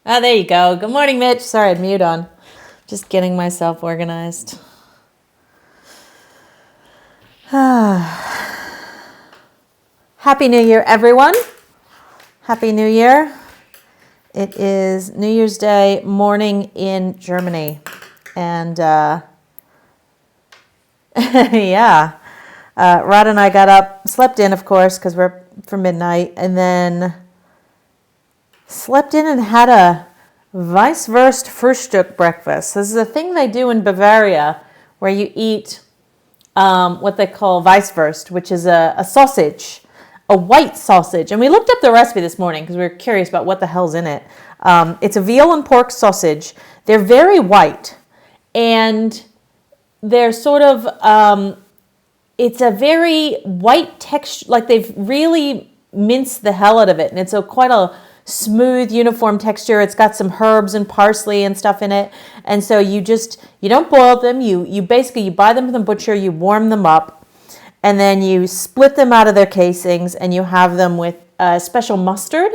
Ah, there you go. Good morning, Mitch. Sorry, I had mute on. Just getting myself organized. Happy New Year, everyone. Happy New Year. It is New Year's Day morning in Germany. And yeah, Rod and I got up, slept in, of course, because we're for midnight, and then slept in and had a Weisswurst Frühstück breakfast. This is a thing they do in Bavaria where you eat what they call Weisswurst, which is a sausage, a white sausage. And we looked up the recipe this morning because we were curious about what the hell's in it. It's a veal and pork sausage. They're very white, and they're sort of, it's a very white texture, like they've really minced the hell out of it. And it's quite a smooth, uniform texture. It's got some herbs and parsley and stuff in it. And so you don't boil them. You buy them from the butcher, you warm them up, and then you split them out of their casings, and you have them with special mustard,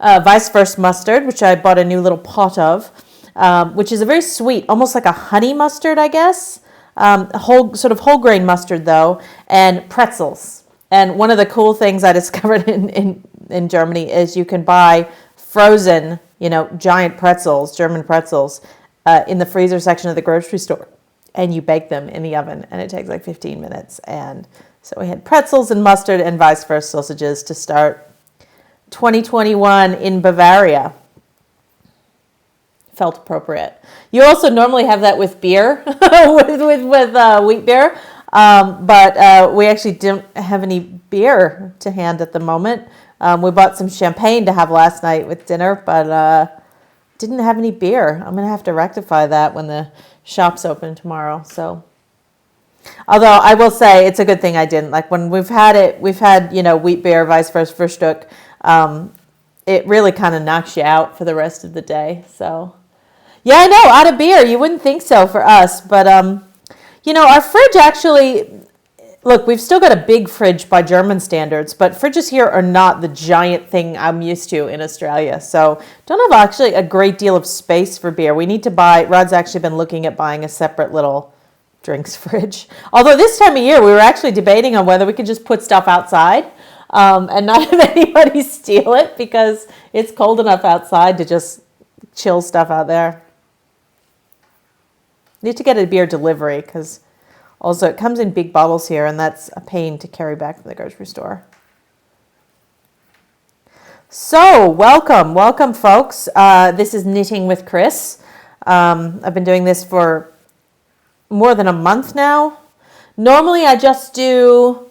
Weisswurst mustard, which I bought a new little pot of, which is a very sweet, almost like a honey mustard, I guess. Whole grain mustard though, and pretzels. And one of the cool things I discovered in Germany is you can buy frozen, giant pretzels, German pretzels, in the freezer section of the grocery store, and you bake them in the oven, and it takes like 15 minutes. And so we had pretzels and mustard and Weisswurst sausages to start 2021 in Bavaria. Felt appropriate. You also normally have that with beer, with wheat beer, but we actually didn't have any beer to hand at the moment. We bought some champagne to have last night with dinner, but didn't have any beer. I'm going to have to rectify that when the shop's open tomorrow. So, although I will say it's a good thing I didn't. Like when we've had wheat beer, Weisswurst Frühstück, it really kind of knocks you out for the rest of the day. So. Yeah, I know, out of beer. You wouldn't think so for us. But, our fridge actually, look, we've still got a big fridge by German standards, but fridges here are not the giant thing I'm used to in Australia. So don't have actually a great deal of space for beer. We need to Rod's actually been looking at buying a separate little drinks fridge. Although this time of year, we were actually debating on whether we could just put stuff outside and not have anybody steal it because it's cold enough outside to just chill stuff out there. Need to get a beer delivery because also it comes in big bottles here, and that's a pain to carry back from the grocery store. So welcome folks. This is Knitting with Kris. I've been doing this for more than a month now. Normally I just do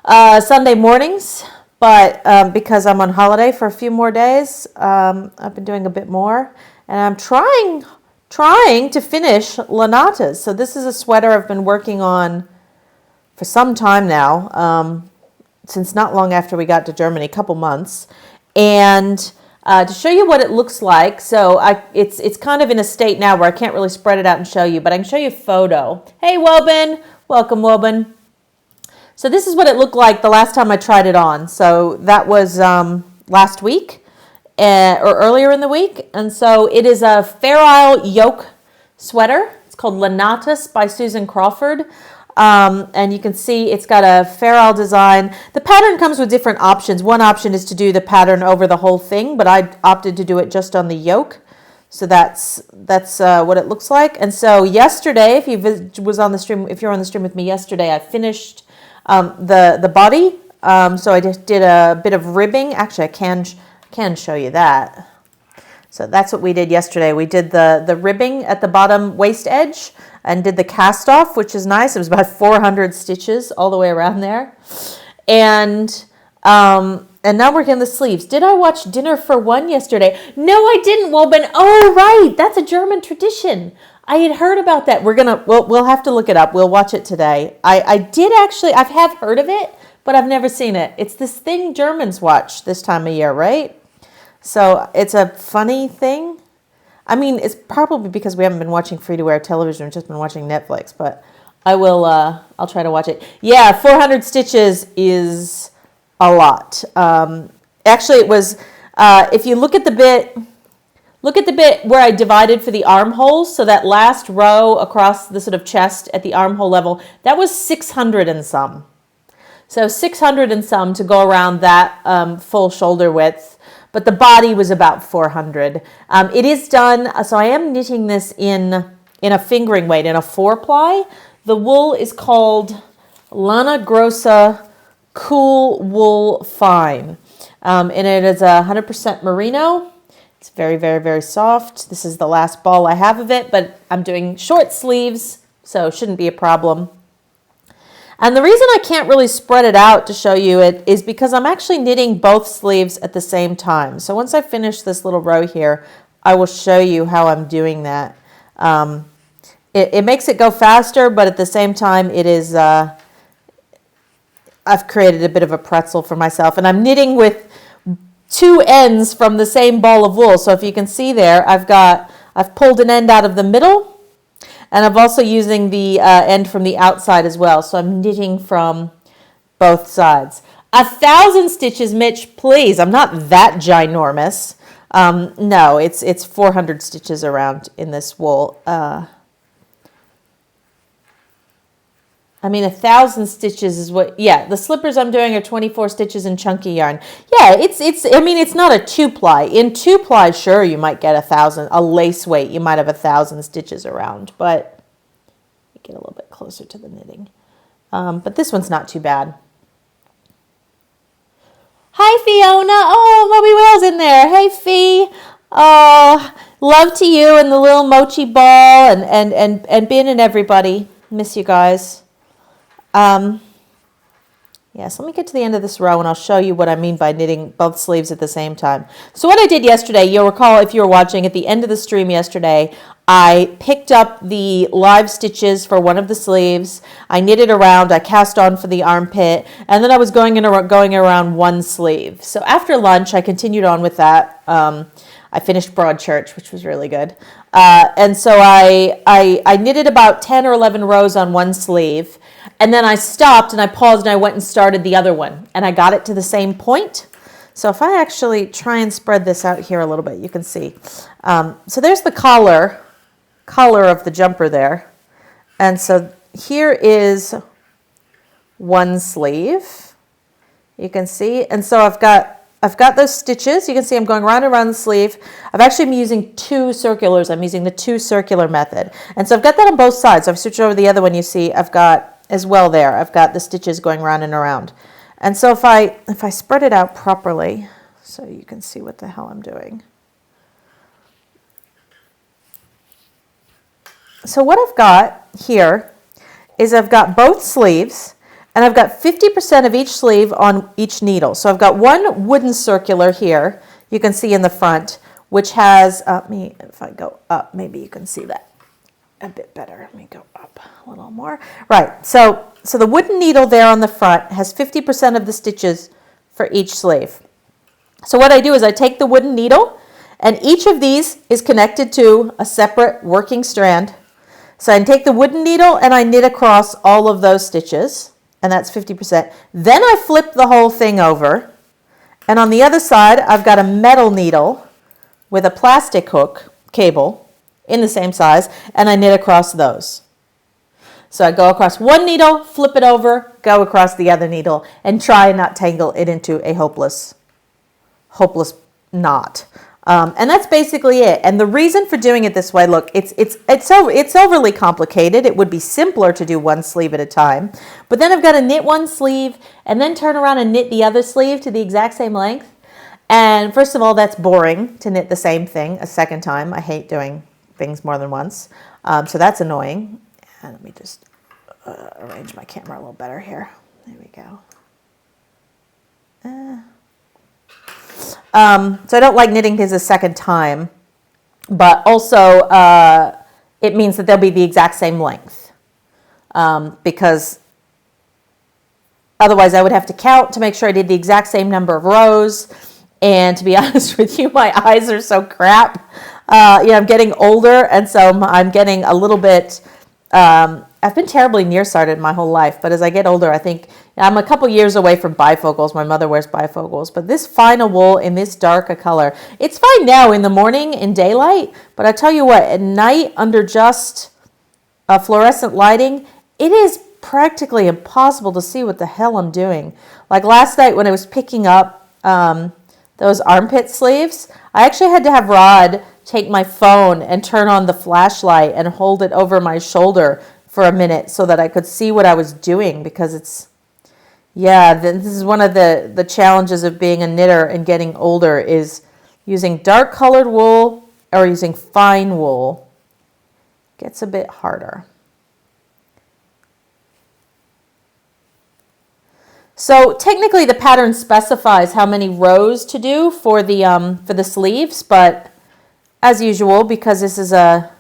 Sunday mornings, but because I'm on holiday for a few more days, I've been doing a bit more, and I'm trying to finish Lanatas. So this is a sweater I've been working on for some time now, since not long after we got to Germany, a couple months. And to show you what it looks like, so it's kind of in a state now where I can't really spread it out and show you, but I can show you a photo. Hey, Wobin. Welcome, Wobin. So this is what it looked like the last time I tried it on. So that was last week. Or earlier in the week. And so it is a Fair Isle yoke sweater. It's called Lanatas by Susan Crawford. And you can see it's got a Fair Isle design. The pattern comes with different options. One option is to do the pattern over the whole thing, but I opted to do it just on the yoke. So that's what it looks like. And so yesterday, if you're on the stream with me yesterday, I finished the body. So I just did a bit of ribbing. Actually, I can show you that. So that's what we did yesterday. We did the ribbing at the bottom waist edge and did the cast off, which is nice. It was about 400 stitches all the way around there. And now we're getting the sleeves. Did I watch Dinner for One yesterday? No, I didn't, Wobin. Oh, right. That's a German tradition. I had heard about that. We'll have to look it up. We'll watch it today. I did actually, I have heard of it, but I've never seen it. It's this thing Germans watch this time of year, right? So it's a funny thing. I mean, it's probably because we haven't been watching free-to-air television. We've just been watching Netflix, but I'll try to watch it. Yeah, 400 stitches is a lot. Actually, it was, if you look at the bit, Look at the bit where I divided for the armholes. So that last row across the sort of chest at the armhole level, that was 600 and some. So 600 and some to go around that full shoulder width. But the body was about 400. It is done, so I am knitting this in a fingering weight, in a 4-ply. The wool is called Lana Grossa Cool Wool Fine. And it is 100% merino. It's very, very, very soft. This is the last ball I have of it, but I'm doing short sleeves, so it shouldn't be a problem. And the reason I can't really spread it out to show you it is because I'm actually knitting both sleeves at the same time. So once I finish this little row here, I will show you how I'm doing that. It makes it go faster, but at the same time, it is, I've created a bit of a pretzel for myself. And I'm knitting with 2 ends from the same ball of wool. So if you can see there, I've pulled an end out of the middle, and I'm also using the end from the outside as well. So I'm knitting from both sides. 1,000 stitches, Mitch, please. I'm not that ginormous. No, it's 400 stitches around in this wool. 1,000 stitches is what, yeah, the slippers I'm doing are 24 stitches in chunky yarn. Yeah, it's not a 2-ply. In 2-ply, sure, you might get 1,000, a lace weight, you might have 1,000 stitches around, but you get a little bit closer to the knitting. But this one's not too bad. Hi, Fiona. Oh, Moby Whale's in there. Hey, Fee. Oh, love to you and the little mochi ball and Ben and everybody. Miss you guys. Yes, let me get to the end of this row and I'll show you what I mean by knitting both sleeves at the same time. So what I did yesterday, you'll recall if you were watching at the end of the stream yesterday, I picked up the live stitches for one of the sleeves. I knitted around, I cast on for the armpit, and then I was going around one sleeve. So after lunch, I continued on with that. I finished Broadchurch, which was really good. And so I knitted about 10 or 11 rows on one sleeve. And then I stopped and I paused and I went and started the other one. And I got it to the same point. So if I actually try and spread this out here a little bit, you can see. So there's the collar of the jumper there. And so here is one sleeve. You can see. And so I've got those stitches. You can see I'm going round and around the sleeve. I've actually been using 2 circulars. I'm using the 2 circular method. And so I've got that on both sides. So I've switched over to the other one. You see I've got as well there. I've got the stitches going round and around. And so if I spread it out properly, so you can see what the hell I'm doing. So what I've got here is I've got both sleeves. And I've got 50% of each sleeve on each needle. So I've got one wooden circular here, you can see in the front, which has, if I go up, maybe you can see that a bit better. Let me go up a little more. Right, so the wooden needle there on the front has 50% of the stitches for each sleeve. So what I do is I take the wooden needle, and each of these is connected to a separate working strand. So I take the wooden needle and I knit across all of those stitches. And that's 50%. Then I flip the whole thing over. And on the other side, I've got a metal needle with a plastic hook cable in the same size, and I knit across those. So I go across one needle, flip it over, go across the other needle, and try and not tangle it into a hopeless knot. And that's basically it. And the reason for doing it this way, look, it's overly complicated. It would be simpler to do one sleeve at a time. But then I've got to knit one sleeve and then turn around and knit the other sleeve to the exact same length. And first of all, that's boring to knit the same thing a second time. I hate doing things more than once. So that's annoying. And let me just arrange my camera a little better here. There we go. So I don't like knitting things a second time, but also it means that they'll be the exact same length, because otherwise I would have to count to make sure I did the exact same number of rows. And to be honest with you, my eyes are so crap. I'm getting older, and so I'm getting a little bit I've been terribly nearsighted my whole life, but as I get older, I think I'm a couple years away from bifocals. My mother wears bifocals, but this finer wool in this darker color, it's fine now in the morning in daylight, but I tell you what, at night under just fluorescent lighting, it is practically impossible to see what the hell I'm doing. Like last night when I was picking up those armpit sleeves, I actually had to have Rod take my phone and turn on the flashlight and hold it over my shoulder for a minute so that I could see what I was doing, because it's, yeah, this is one of the challenges of being a knitter and getting older, is using dark colored wool or using fine wool. Gets a bit harder. So technically the pattern specifies how many rows to do for the sleeves, but as usual, because this is a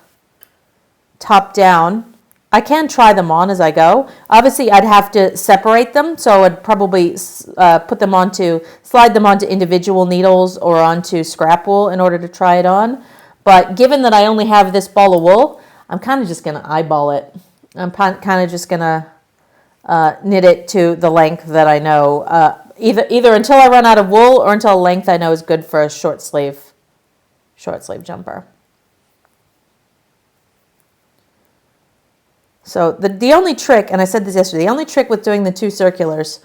top down, I can try them on as I go. Obviously I'd have to separate them, so I'd probably slide them onto individual needles or onto scrap wool in order to try it on. But given that I only have this ball of wool, I'm kind of just going to eyeball it. I'm kind of just going to knit it to the length that I know, either until I run out of wool or until a length I know is good for a short sleeve jumper. So the only trick, and I said this yesterday, the only trick with doing the two circulars,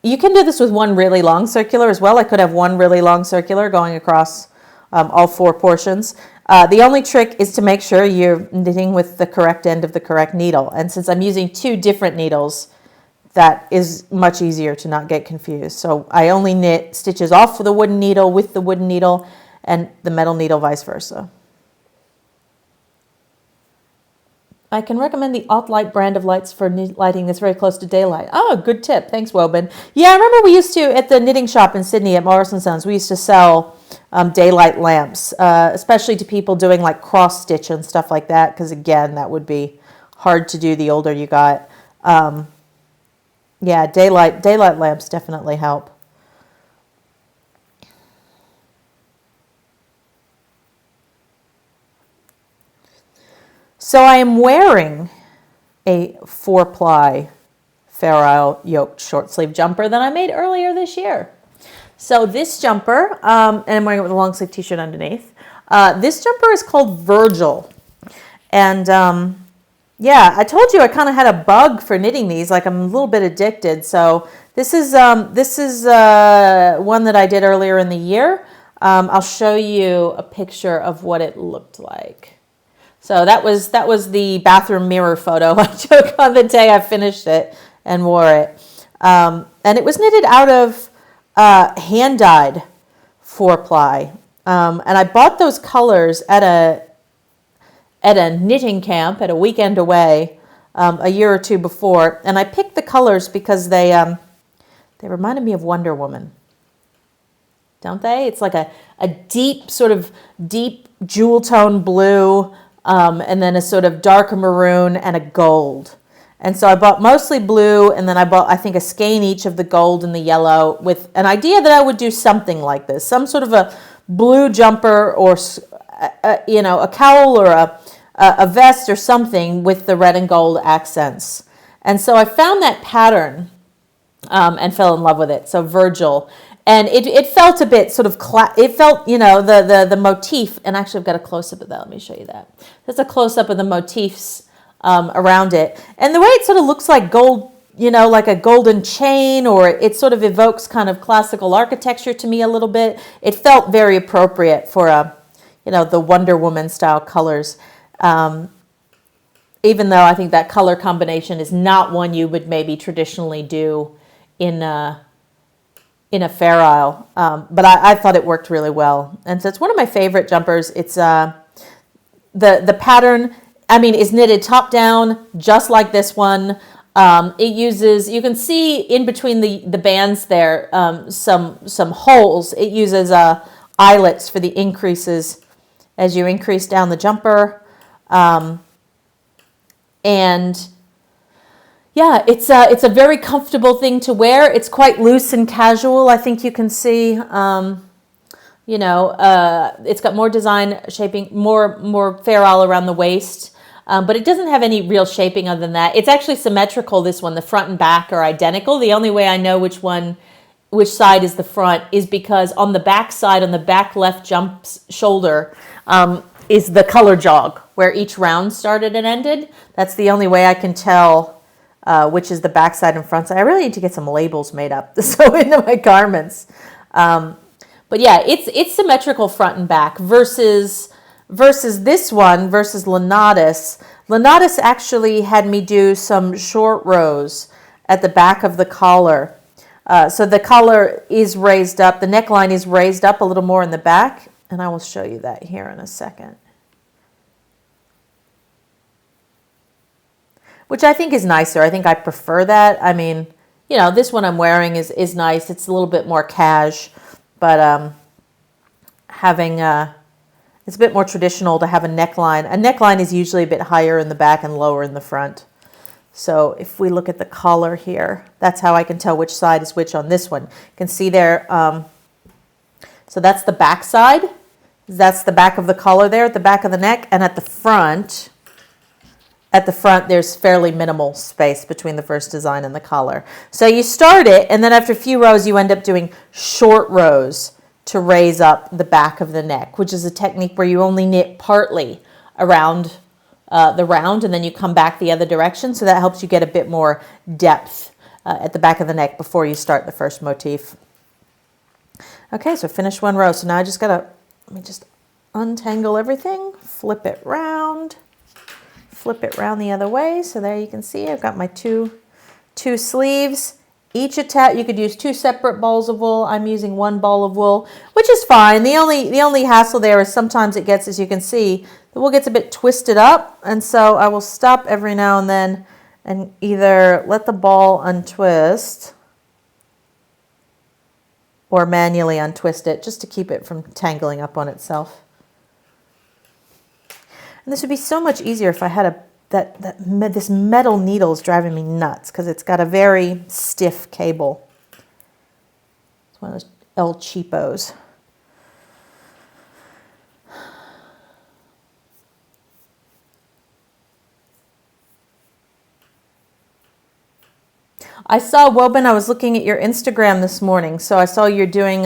you can do this with one really long circular as well. I could have one really long circular going across all four portions. The only trick is to make sure you're knitting with the correct end of the correct needle. And since I'm using two different needles, that is much easier to not get confused. So I only knit stitches off the wooden needle with the wooden needle and the metal needle vice versa. I can recommend the Alt-Light brand of lights for lighting that's very close to daylight. Oh, good tip. Thanks, Wobin. Yeah, I remember we used to, at the knitting shop in Sydney at Morrison Sons, we used to sell daylight lamps, especially to people doing like cross stitch and stuff like that, because again, that would be hard to do the older you got. Yeah, daylight lamps definitely help. So I am wearing a 4-ply Fair Isle yoked short sleeve jumper that I made earlier this year. So this jumper, and I'm wearing it with a long sleeve t-shirt underneath. This jumper is called Virgil. And yeah, I told you I kind of had a bug for knitting these, like I'm a little bit addicted. So this is one that I did earlier in the year. I'll show you a picture of what it looked like. So that was the bathroom mirror photo I took on the day I finished it and wore it. And it was knitted out of hand-dyed 4-ply. And I bought those colors at a knitting camp at a weekend away a year or two before. And I picked the colors because they reminded me of Wonder Woman. Don't they? It's like a deep, sort of deep jewel tone blue, and then a sort of darker maroon and a gold. And so I bought mostly blue, and then I bought, I think, a skein each of the gold and the yellow, with an idea that I would do something like this, some sort of a blue jumper or, a cowl or a vest or something with the red and gold accents. And so I found that pattern and fell in love with it. So Virgil. And it felt a bit sort of, it felt, the motif, and actually I've got a close-up of that. Let me show you that. There's a close-up of the motifs around it. And the way it sort of looks like gold, like a golden chain, or it sort of evokes kind of classical architecture to me a little bit. It felt very appropriate for, the Wonder Woman style colors. Even though I think that color combination is not one you would maybe traditionally do in a Fair Isle, but I thought it worked really well. And so it's one of my favorite jumpers. It's the pattern, is knitted top down, just like this one. It uses, you can see in between the bands there, some holes. It uses eyelets for the increases as you increase down the jumper. And yeah, it's a very comfortable thing to wear. It's quite loose and casual. I think you can see, it's got more design shaping, more Fair Isle around the waist. But it doesn't have any real shaping other than that. It's actually symmetrical, this one. The front and back are identical. The only way I know which side is the front is because on the back side, on the back left jump's shoulder, is the color jog where each round started and ended. That's the only way I can tell which is the back side and front side. I really need to get some labels made up to sew into my garments. But yeah, it's symmetrical front and back versus this one, versus Lenatus. Lenatus actually had me do some short rows at the back of the collar. So the collar is raised up, the neckline is raised up a little more in the back, and I will show you that here in a second. Which I think is nicer. I think I prefer that. I mean, this one I'm wearing is nice. It's a little bit more cash, but having it's a bit more traditional to have a neckline. A neckline is usually a bit higher in the back and lower in the front. So if we look at the collar here, that's how I can tell which side is which on this one. You can see there, so that's the back side. That's the back of the collar there at the back of the neck. And at the front, there's fairly minimal space between the first design and the collar. So you start it, and then after a few rows, you end up doing short rows to raise up the back of the neck, which is a technique where you only knit partly around the round, and then you come back the other direction. So that helps you get a bit more depth at the back of the neck before you start the first motif. Okay, so finish one row. So now I just let me just untangle everything, flip it round the other way. So there you can see I've got my two sleeves. Each you could use 2 separate balls of wool. I'm using 1 ball of wool, which is fine. The only hassle there is sometimes it gets, as you can see, the wool gets a bit twisted up, and so I will stop every now and then and either let the ball untwist or manually untwist it just to keep it from tangling up on itself. And this would be so much easier if I had this metal needle is driving me nuts because it's got a very stiff cable. It's one of those El Cheapos. I saw, Woben, I was looking at your Instagram this morning, so I saw you're doing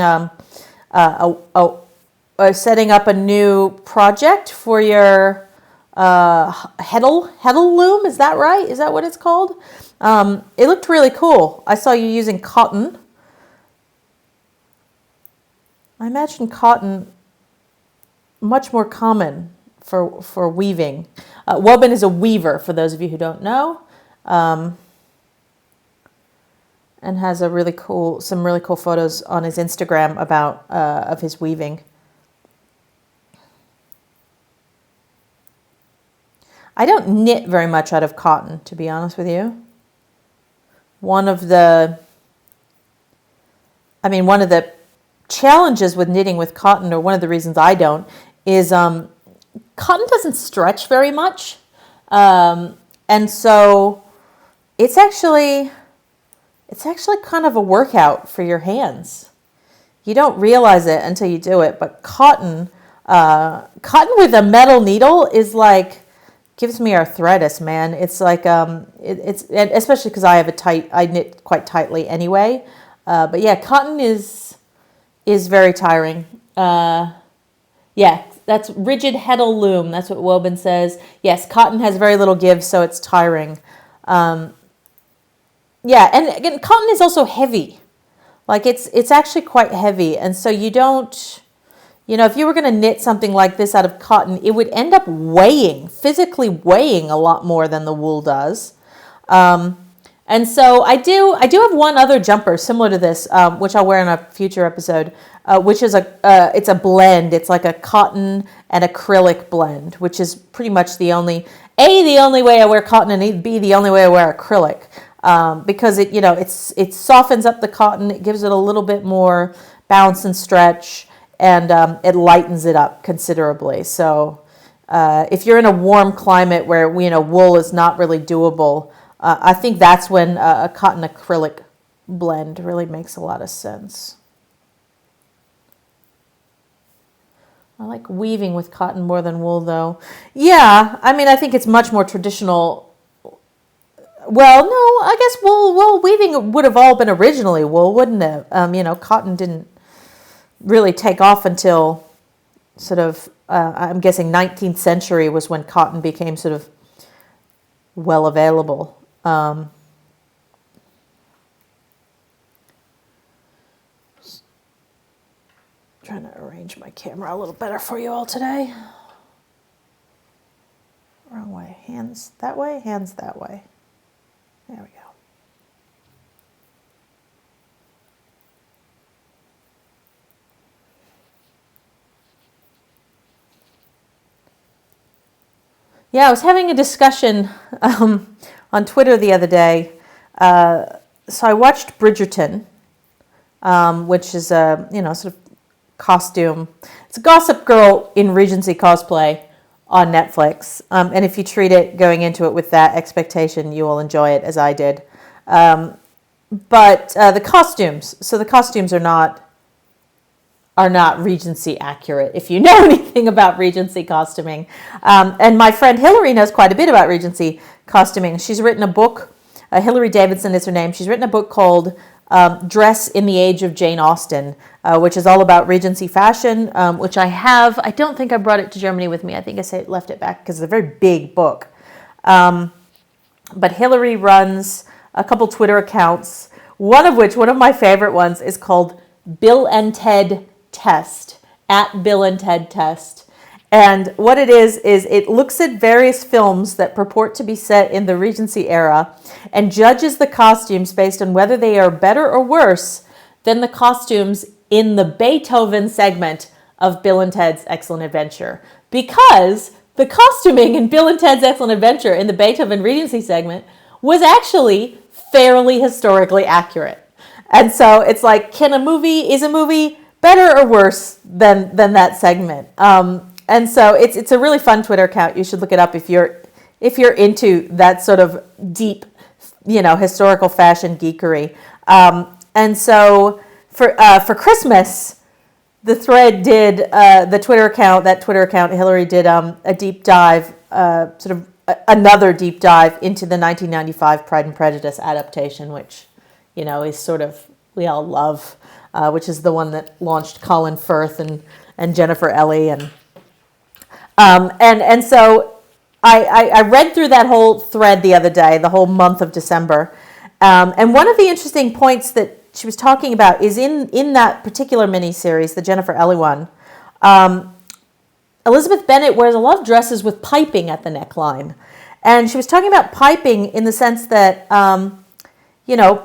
setting up a new project for your Heddle loom. Is that right? Is that what it's called? It looked really cool. I saw you using cotton. I imagine cotton much more common for weaving. Woben is a weaver, for those of you who don't know, and has some really cool photos on his Instagram about of his weaving. I don't knit very much out of cotton, to be honest with you. One of the challenges with knitting with cotton, or one of the reasons I don't, is cotton doesn't stretch very much. And so it's actually kind of a workout for your hands. You don't realize it until you do it, but cotton with a metal needle is like, gives me arthritis, man. It's like it's especially because I knit quite tightly anyway. But yeah, cotton is very tiring. Yeah, that's rigid Heddle loom. That's what Woben says. Yes, cotton has very little give, so it's tiring. Yeah, and again, cotton is also heavy. Like it's actually quite heavy, and so you don't. If you were going to knit something like this out of cotton, it would end up physically weighing a lot more than the wool does. And so I do have one other jumper similar to this, which I'll wear in a future episode, which is it's a blend. It's like a cotton and acrylic blend, which is pretty much the only way I wear cotton, and B, the only way I wear acrylic, because it softens up the cotton, it gives it a little bit more bounce and stretch, and it lightens it up considerably. So if you're in a warm climate where wool is not really doable, I think that's when a cotton acrylic blend really makes a lot of sense. I like weaving with cotton more than wool, though. Yeah, I mean, I think it's much more traditional. Well, no, I guess wool weaving would have all been originally wool, wouldn't it? Cotton didn't really take off until sort of, I'm guessing 19th century was when cotton became sort of well available. Trying to arrange my camera a little better for you all today. Wrong way. Hands that way, hands that way. There we go. Yeah, I was having a discussion on Twitter the other day. So I watched Bridgerton, which is a sort of costume. It's a Gossip Girl in Regency cosplay on Netflix. And if you treat it going into it with that expectation, you will enjoy it as I did. But the costumes. So the costumes are not Regency accurate, if you know anything about Regency costuming. And my friend Hillary knows quite a bit about Regency costuming. She's written a book, Hillary Davidson is her name. She's written a book called Dress in the Age of Jane Austen, which is all about Regency fashion, which I have. I don't think I brought it to Germany with me. I think I left it back because it's a very big book. But Hillary runs a couple Twitter accounts, one of my favorite ones is called Bill and Ted Test, at Bill and Ted Test. And what it is it looks at various films that purport to be set in the Regency era and judges the costumes based on whether they are better or worse than the costumes in the Beethoven segment of Bill and Ted's Excellent Adventure. Because the costuming in Bill and Ted's Excellent Adventure in the Beethoven Regency segment was actually fairly historically accurate. And so it's like, is a movie better or worse than that segment? And so it's a really fun Twitter account. You should look it up if you're into that sort of deep, historical fashion geekery. And so for Christmas, the thread did the Twitter account, Hillary did a deep dive, another deep dive into the 1995 Pride and Prejudice adaptation, which is sort of we all love, which is the one that launched Colin Firth and Jennifer Ellie and so I read through that whole thread the other day, the whole month of December. And one of the interesting points that she was talking about is in that particular miniseries, the Jennifer Ellie one, Elizabeth Bennet wears a lot of dresses with piping at the neckline. And she was talking about piping in the sense that,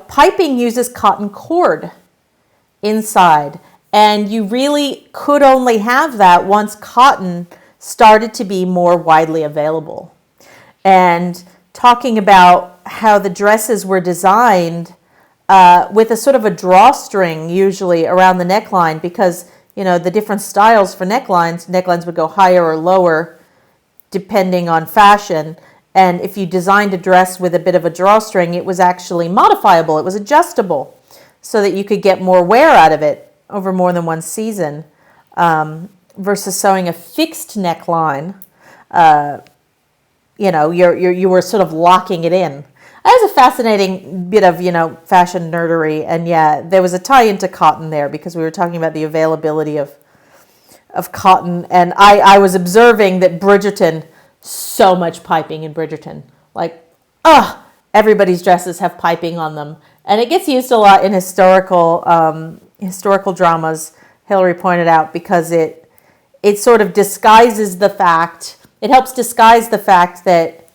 piping uses cotton cord inside. And you really could only have that once cotton started to be more widely available. And talking about how the dresses were designed with a sort of a drawstring usually around the neckline because, the different styles for necklines would go higher or lower depending on fashion. And if you designed a dress with a bit of a drawstring, it was actually modifiable. It was adjustable so that you could get more wear out of it over more than one season. Versus sewing a fixed neckline, you were sort of locking it in. That was a fascinating bit of, fashion nerdery. And yeah, there was a tie into cotton there because we were talking about the availability of cotton. And I was observing that Bridgerton, so much piping in Bridgerton. Like, everybody's dresses have piping on them. And it gets used a lot in historical dramas, Hillary pointed out, because it sort of disguises the fact, it helps disguise the fact that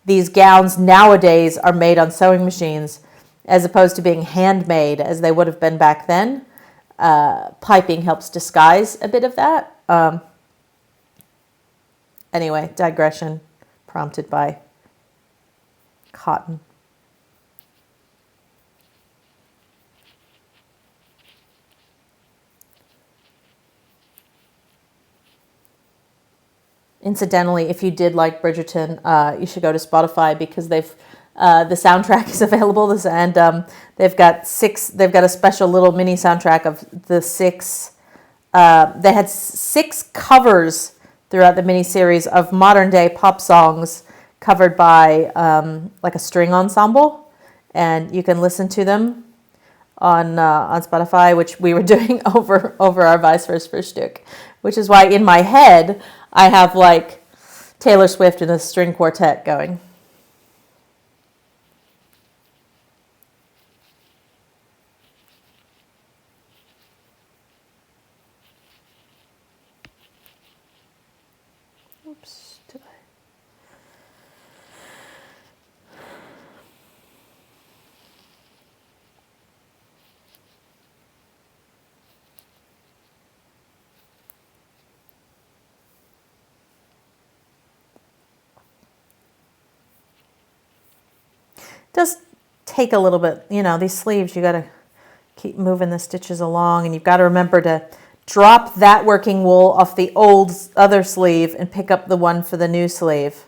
these gowns nowadays are made on sewing machines as opposed to being handmade as they would have been back then. Piping helps disguise a bit of that. Anyway, digression prompted by cotton. Incidentally, if you did like Bridgerton, you should go to Spotify because the soundtrack is available, and they've got a special little mini soundtrack of the 6 They had 6 covers throughout the miniseries of modern day pop songs covered by like a string ensemble, and you can listen to them on Spotify, which we were doing over our Vice Versa Frühstück, which is why in my head I have like Taylor Swift and a string quartet going. Oops, did I? Does take a little bit, these sleeves, you got to keep moving the stitches along, and you've got to remember to drop that working wool off the old other sleeve and pick up the one for the new sleeve.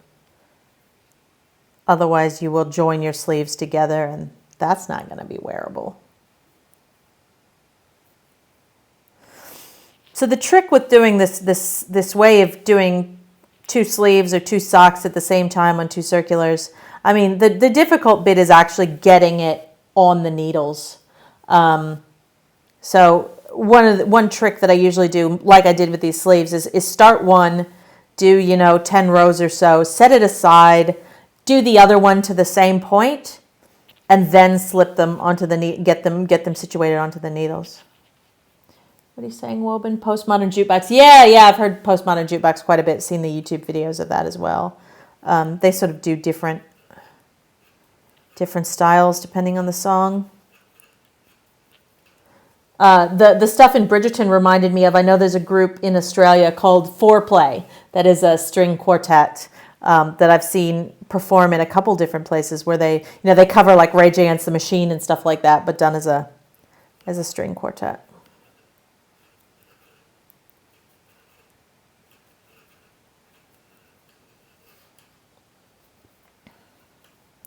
Otherwise you will join your sleeves together, and that's not going to be wearable. So the trick with doing this way of doing 2 sleeves or 2 socks at the same time on 2 circulars, I mean, the difficult bit is actually getting it on the needles. So one trick that I usually do, like I did with these sleeves, is start one, do 10 rows or so, set it aside, do the other one to the same point, and then slip them onto the get them situated onto the needles. What are you saying, Woben? Postmodern jukebox. Yeah, I've heard postmodern jukebox quite a bit. Seen the YouTube videos of that as well. They sort of do different styles depending on the song. The stuff in Bridgerton reminded me of, I know there's a group in Australia called Foreplay that is a string quartet that I've seen perform in a couple different places where they cover like Rage Against the Machine and stuff like that, but done as a string quartet.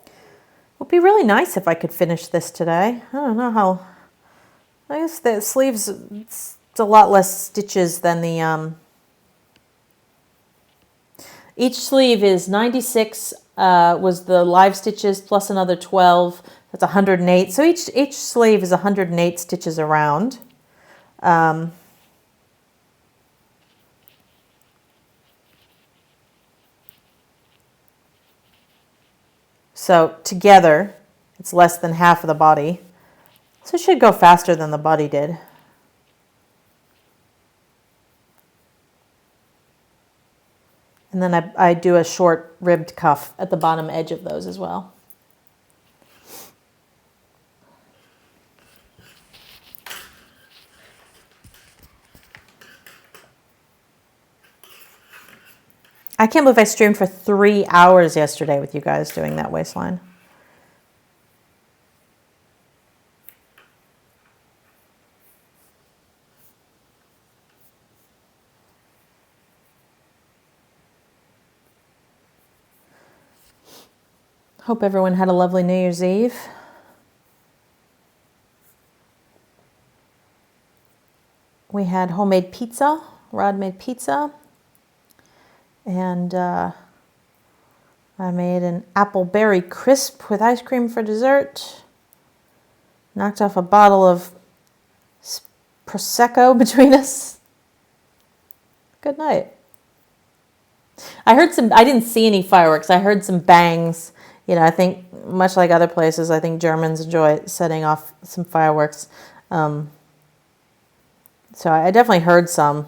It would be really nice if I could finish this today. I don't know how. I guess the sleeves, it's a lot less stitches than the. Each sleeve is 96 was the live stitches plus another 12. That's 108. So each sleeve is 108 stitches around. So together, it's less than half of the body. So it should go faster than the body did. And then I do a short ribbed cuff at the bottom edge of those as well. I can't believe I streamed for 3 hours yesterday with you guys doing that waistline. Hope everyone had a lovely New Year's Eve. We had homemade pizza. Rod made pizza. And I made an apple berry crisp with ice cream for dessert. Knocked off a bottle of Prosecco between us. Good night. I didn't see any fireworks. I heard some bangs. I think much like other places, I think Germans enjoy setting off some fireworks. So I definitely heard some.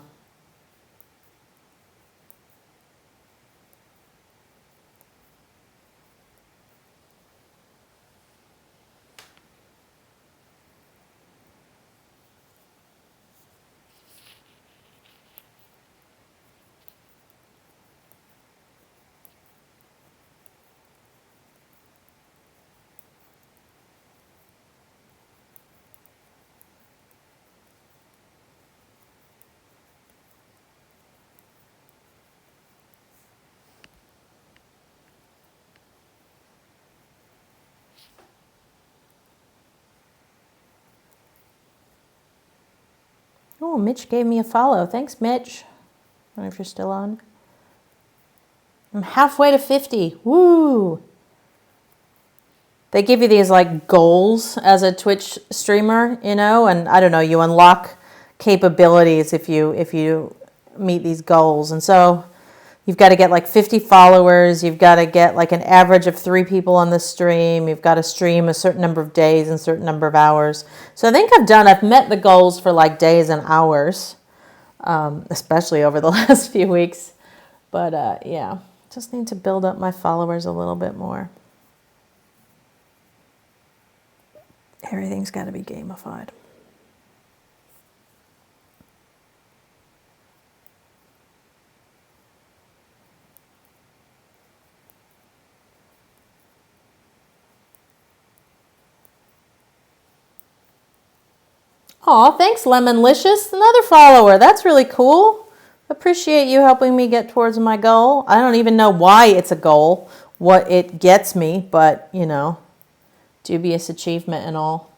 Oh, Mitch gave me a follow. Thanks, Mitch. I don't know if you're still on. I'm halfway to 50. Woo! They give you these like goals as a Twitch streamer, you know, and I don't know, you unlock capabilities if you meet these goals. And so you've got to get like 50 followers, you've got to get like an average of 3 people on the stream, you've got to stream a certain number of days and a certain number of hours. So I think I've met the goals for like days and hours, especially over the last few weeks. But yeah, just need to build up my followers a little bit more. Everything's got to be gamified. Aw, thanks, Lemonlicious. Another follower. That's really cool. Appreciate you helping me get towards my goal. I don't even know why it's a goal, what it gets me, but, you know, dubious achievement and all.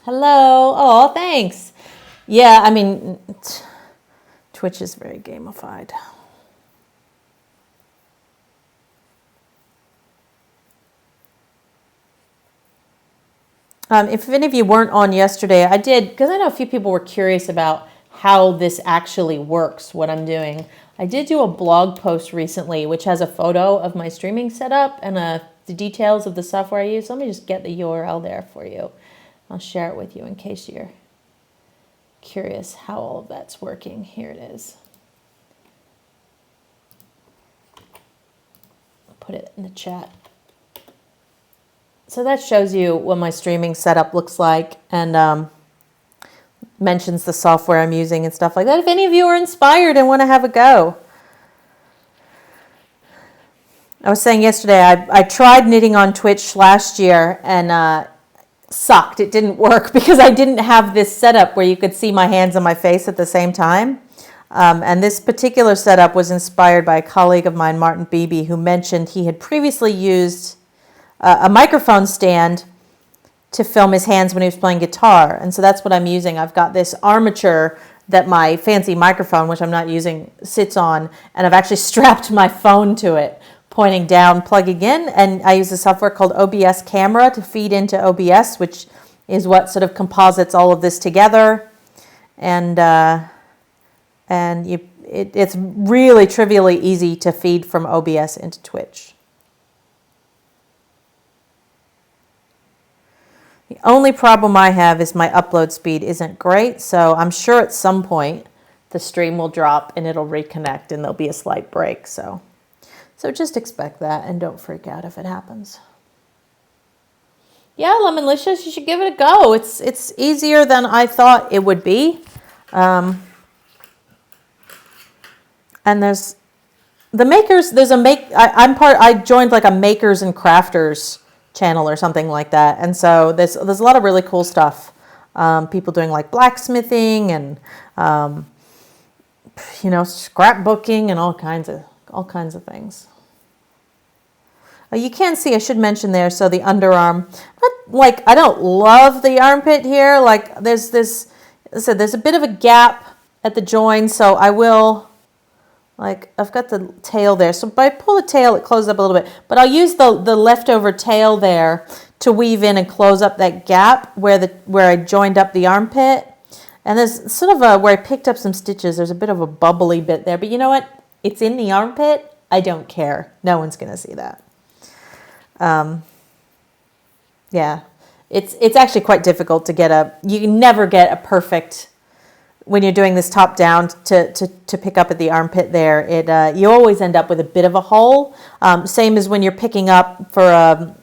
Hello. Oh, thanks. Yeah, I mean, Twitch is very gamified. If any of you weren't on yesterday, I did, because I know a few people were curious about how this actually works, what I'm doing. I did do a blog post recently, which has a photo of my streaming setup and the details of the software I use. Let me just get the URL there for you. I'll share it with you in case you're curious how all of that's working. Here it is. I'll put it in the chat. So that shows you what my streaming setup looks like and mentions the software I'm using and stuff like that. If any of you are inspired and want to have a go. I was saying yesterday, I tried knitting on Twitch last year and sucked. It didn't work because I didn't have this setup where you could see my hands and my face at the same time. And this particular setup was inspired by a colleague of mine, Martin Beebe, who mentioned he had previously used a microphone stand to film his hands when he was playing guitar. And so that's what I'm using. I've got this armature that my fancy microphone, which I'm not using, sits on, and I've actually strapped my phone to it, pointing down, plugging in, and I use a software called OBS Camera to feed into OBS, which is what sort of composites all of this together. And it's really trivially easy to feed from OBS into Twitch. The only problem I have is my upload speed isn't great, so I'm sure at some point the stream will drop and it'll reconnect and there'll be a slight break. So just expect that and don't freak out if it happens. Yeah, Lemonlicious, you should give it a go. It's easier than I thought it would be. And there's the makers. I joined like a makers and crafters channel or something like that, and so there's a lot of really cool stuff. People doing like blacksmithing and scrapbooking and all kinds of things. You can see, I should mention there, so the underarm, but like I don't love the armpit here. Like there's a bit of a gap at the join, so I will, like I've got the tail there. So if I pull the tail, it closes up a little bit, but I'll use the leftover tail there to weave in and close up that gap where I joined up the armpit. And there's sort of where I picked up some stitches, there's a bit of a bubbly bit there, but you know what? It's in the armpit. I don't care. No one's going to see that. Yeah, it's actually quite difficult to get you can never get a perfect, when you're doing this top down to pick up at the armpit there, you always end up with a bit of a hole. Same as when you're picking up for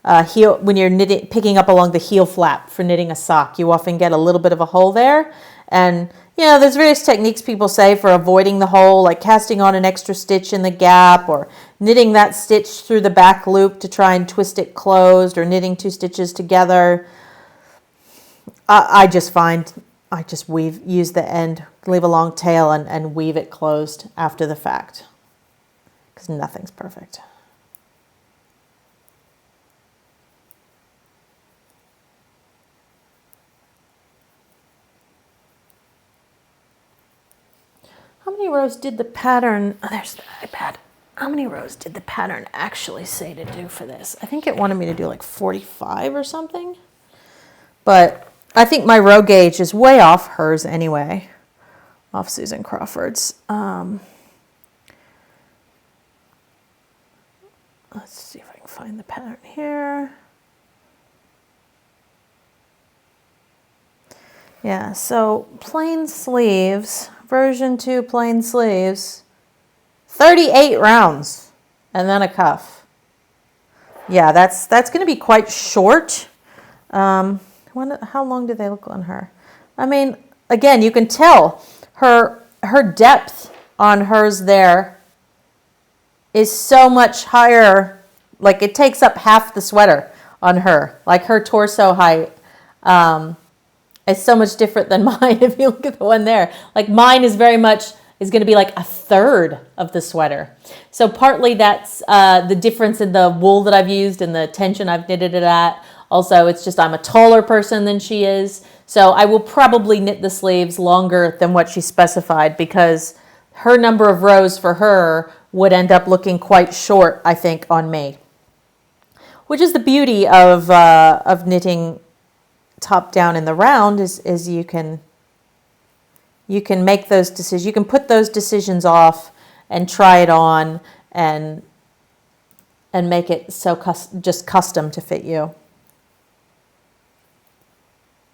a heel, when you're picking up along the heel flap for knitting a sock, you often get a little bit of a hole there. And there's various techniques people say for avoiding the hole, like casting on an extra stitch in the gap or knitting that stitch through the back loop to try and twist it closed or knitting 2 stitches together. I just find I just use the end, leave a long tail and weave it closed after the fact, because nothing's perfect. How many rows did the pattern, oh, there's the iPad. How many rows did the pattern actually say to do for this? I think it wanted me to do like 45 or something. But I think my row gauge is way off hers anyway, off Susan Crawford's. Let's see if I can find the pattern here. Yeah, so plain sleeves, version 2 plain sleeves, 38 rounds, and then a cuff. Yeah, that's going to be quite short. How long do they look on her? I mean, again, you can tell her depth on hers there is so much higher. Like, it takes up half the sweater on her. Like, her torso height is so much different than mine. If you look at the one there, like, mine is going to be like a third of the sweater. So partly that's the difference in the wool that I've used and the tension I've knitted it at. Also, it's just I'm a taller person than she is. So I will probably knit the sleeves longer than what she specified, because her number of rows for her would end up looking quite short, I think, on me. Which is the beauty of knitting top down in the round is you can make those decisions. You can put those decisions off and try it on and make it so just custom to fit you.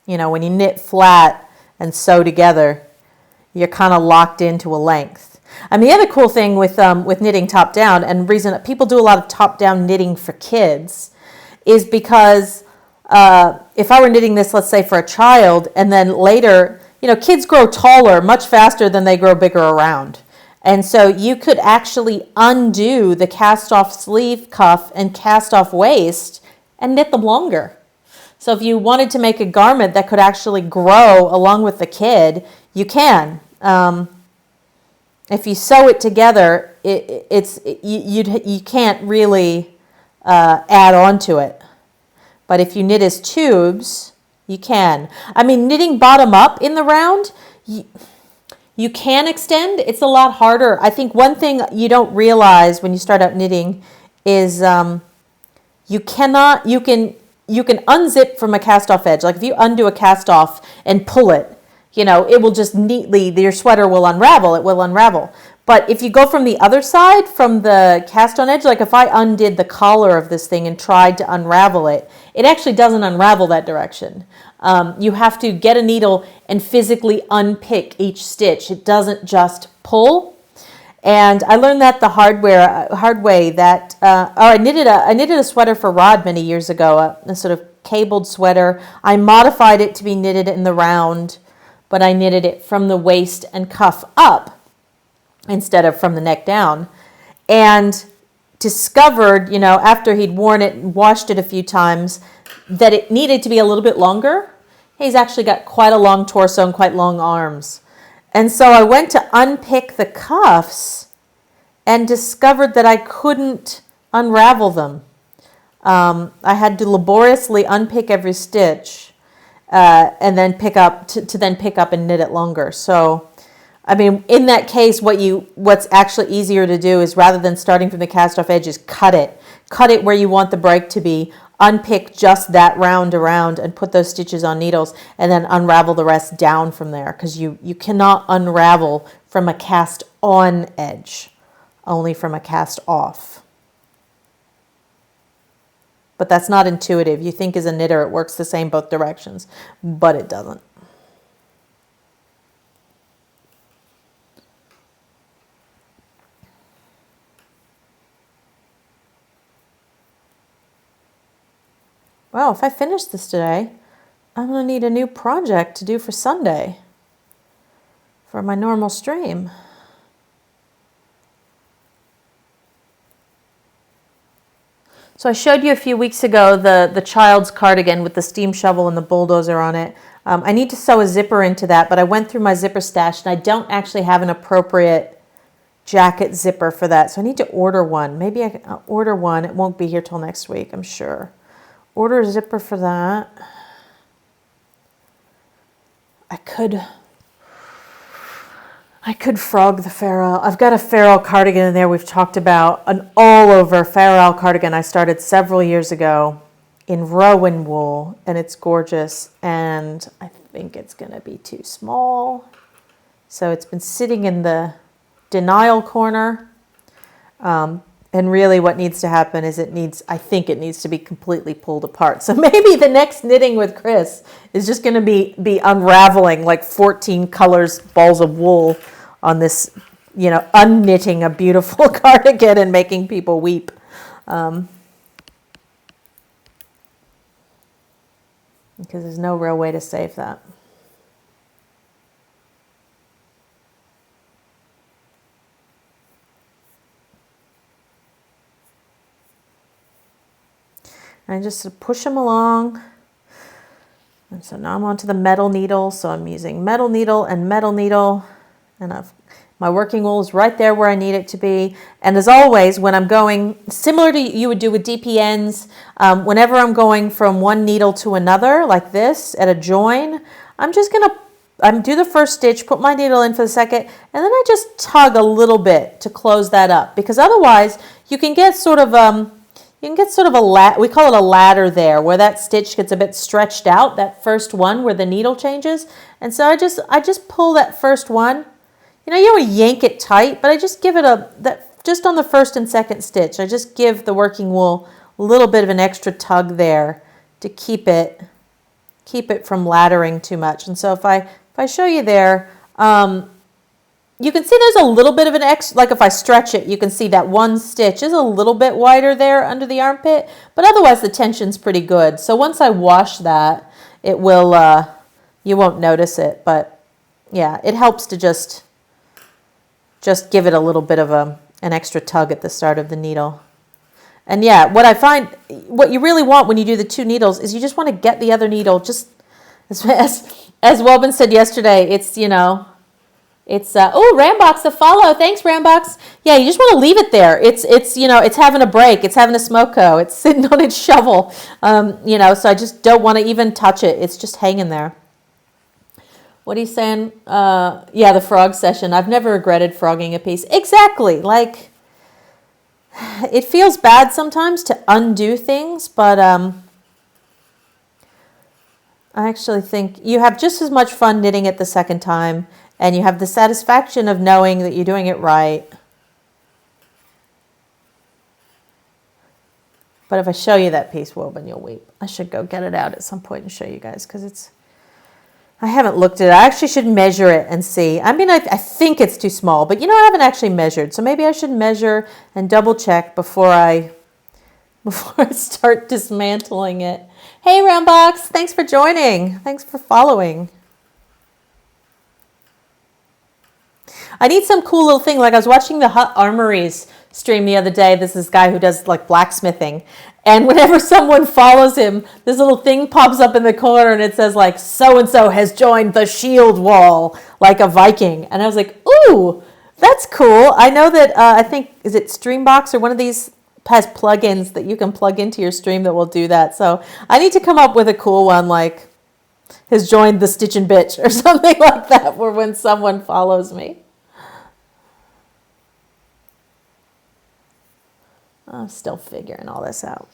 You know, when you knit flat and sew together, you're kind of locked into a length. I mean, the other cool thing with knitting top down, and reason that people do a lot of top down knitting for kids, is because if I were knitting this, let's say for a child, and then later, you know, kids grow taller much faster than they grow bigger around. And so you could actually undo the cast off sleeve cuff and cast off waist and knit them longer. So if you wanted to make a garment that could actually grow along with the kid, you can. If you sew it together, you can't really add on to it. But if you knit as tubes, you can. I mean, knitting bottom up in the round, you can extend. It's a lot harder. I think one thing you don't realize when you start out knitting is you can unzip from a cast off edge. Like if you undo a cast off and pull it, you know, it will just neatly, your sweater will unravel. It will unravel. But if you go from the other side, from the cast on edge, like if I undid the collar of this thing and tried to unravel it, it actually doesn't unravel that direction. You have to get a needle and physically unpick each stitch. It doesn't just pull. And I learned that the hard way. That I knitted a sweater for Rod many years ago, a sort of cabled sweater. I modified it to be knitted in the round, but I knitted it from the waist and cuff up instead of from the neck down, and discovered, you know, after he'd worn it and washed it a few times, that it needed to be a little bit longer. He's actually got quite a long torso and quite long arms. And so I went to unpick the cuffs and discovered that I couldn't unravel them. I had to laboriously unpick every stitch and then pick up and knit it longer. So, I mean, in that case, what's actually easier to do is, rather than starting from the cast off edge, is cut it where you want the break to be. Unpick just that round around and put those stitches on needles, and then unravel the rest down from there, because you cannot unravel from a cast on edge, only from a cast off. But that's not intuitive. You think as a knitter it works the same both directions, but it doesn't. Well, if I finish this today, I'm going to need a new project to do for Sunday for my normal stream. So I showed you a few weeks ago the child's cardigan with the steam shovel and the bulldozer on it. I need to sew a zipper into that, but I went through my zipper stash and I don't actually have an appropriate jacket zipper for that. So I need to order one. Maybe I can order one. It won't be here till next week, I'm sure. Order a zipper for that. I could frog the Farrell. I've got a Farrell cardigan in there we've talked about. An all-over Farrell cardigan I started several years ago in rowan wool, and it's gorgeous. And I think it's going to be too small. So it's been sitting in the denial corner. And really what needs to happen is I think it needs to be completely pulled apart. So maybe the next Knitting with Kris is just going to be unraveling like 14 colors, balls of wool on this, unknitting a beautiful cardigan and making people weep. Because there's no real way to save that. And just push them along. And so now I'm onto the metal needle. So I'm using metal needle and metal needle. And my working wool is right there where I need it to be. And as always, when I'm going, similar to you would do with DPNs, whenever I'm going from one needle to another, like this, at a join, I'm just going to do the first stitch, put my needle in for the second, and then I just tug a little bit to close that up. Because otherwise, you can get sort of we call it a ladder there, where that stitch gets a bit stretched out, that first one where the needle changes. And so I just pull that first one. You don't yank it tight, but I just give it just on the first and second stitch, I just give the working wool a little bit of an extra tug there to keep it from laddering too much. And so if I show you there, you can see there's a little bit of an like if I stretch it, you can see that one stitch is a little bit wider there under the armpit, but otherwise the tension's pretty good. So once I wash that, it will, you won't notice it, but yeah, it helps to just give it a little bit of an extra tug at the start of the needle. And yeah, what I find, what you really want when you do the two needles is you just want to get the other needle, just as Wellman said yesterday, it's, Rambox, a follow. Thanks, Rambox. Yeah, you just want to leave it there. It's having a break. It's having a smoko. It's sitting on its shovel. So I just don't want to even touch it. It's just hanging there. What are you saying? The frog session. I've never regretted frogging a piece. Exactly. Like, it feels bad sometimes to undo things, but I actually think you have just as much fun knitting it the second time. And you have the satisfaction of knowing that you're doing it right. But if I show you that piece woven, you'll weep. I should go get it out at some point and show you guys, because I haven't looked at it. I actually should measure it and see. I mean, I think it's too small, but I haven't actually measured. So maybe I should measure and double check before I start dismantling it. Hey, Roundbox, thanks for joining. Thanks for following. I need some cool little thing. Like I was watching the Hut Armories stream the other day. This is this guy who does like blacksmithing. And whenever someone follows him, this little thing pops up in the corner and it says like, so-and-so has joined the shield wall like a Viking. And I was like, ooh, that's cool. I know that, I think, is it Streambox or one of these has plugins that you can plug into your stream that will do that. So I need to come up with a cool one like has joined the Stitchin' Bitch or something like that, where when someone follows me. I'm still figuring all this out.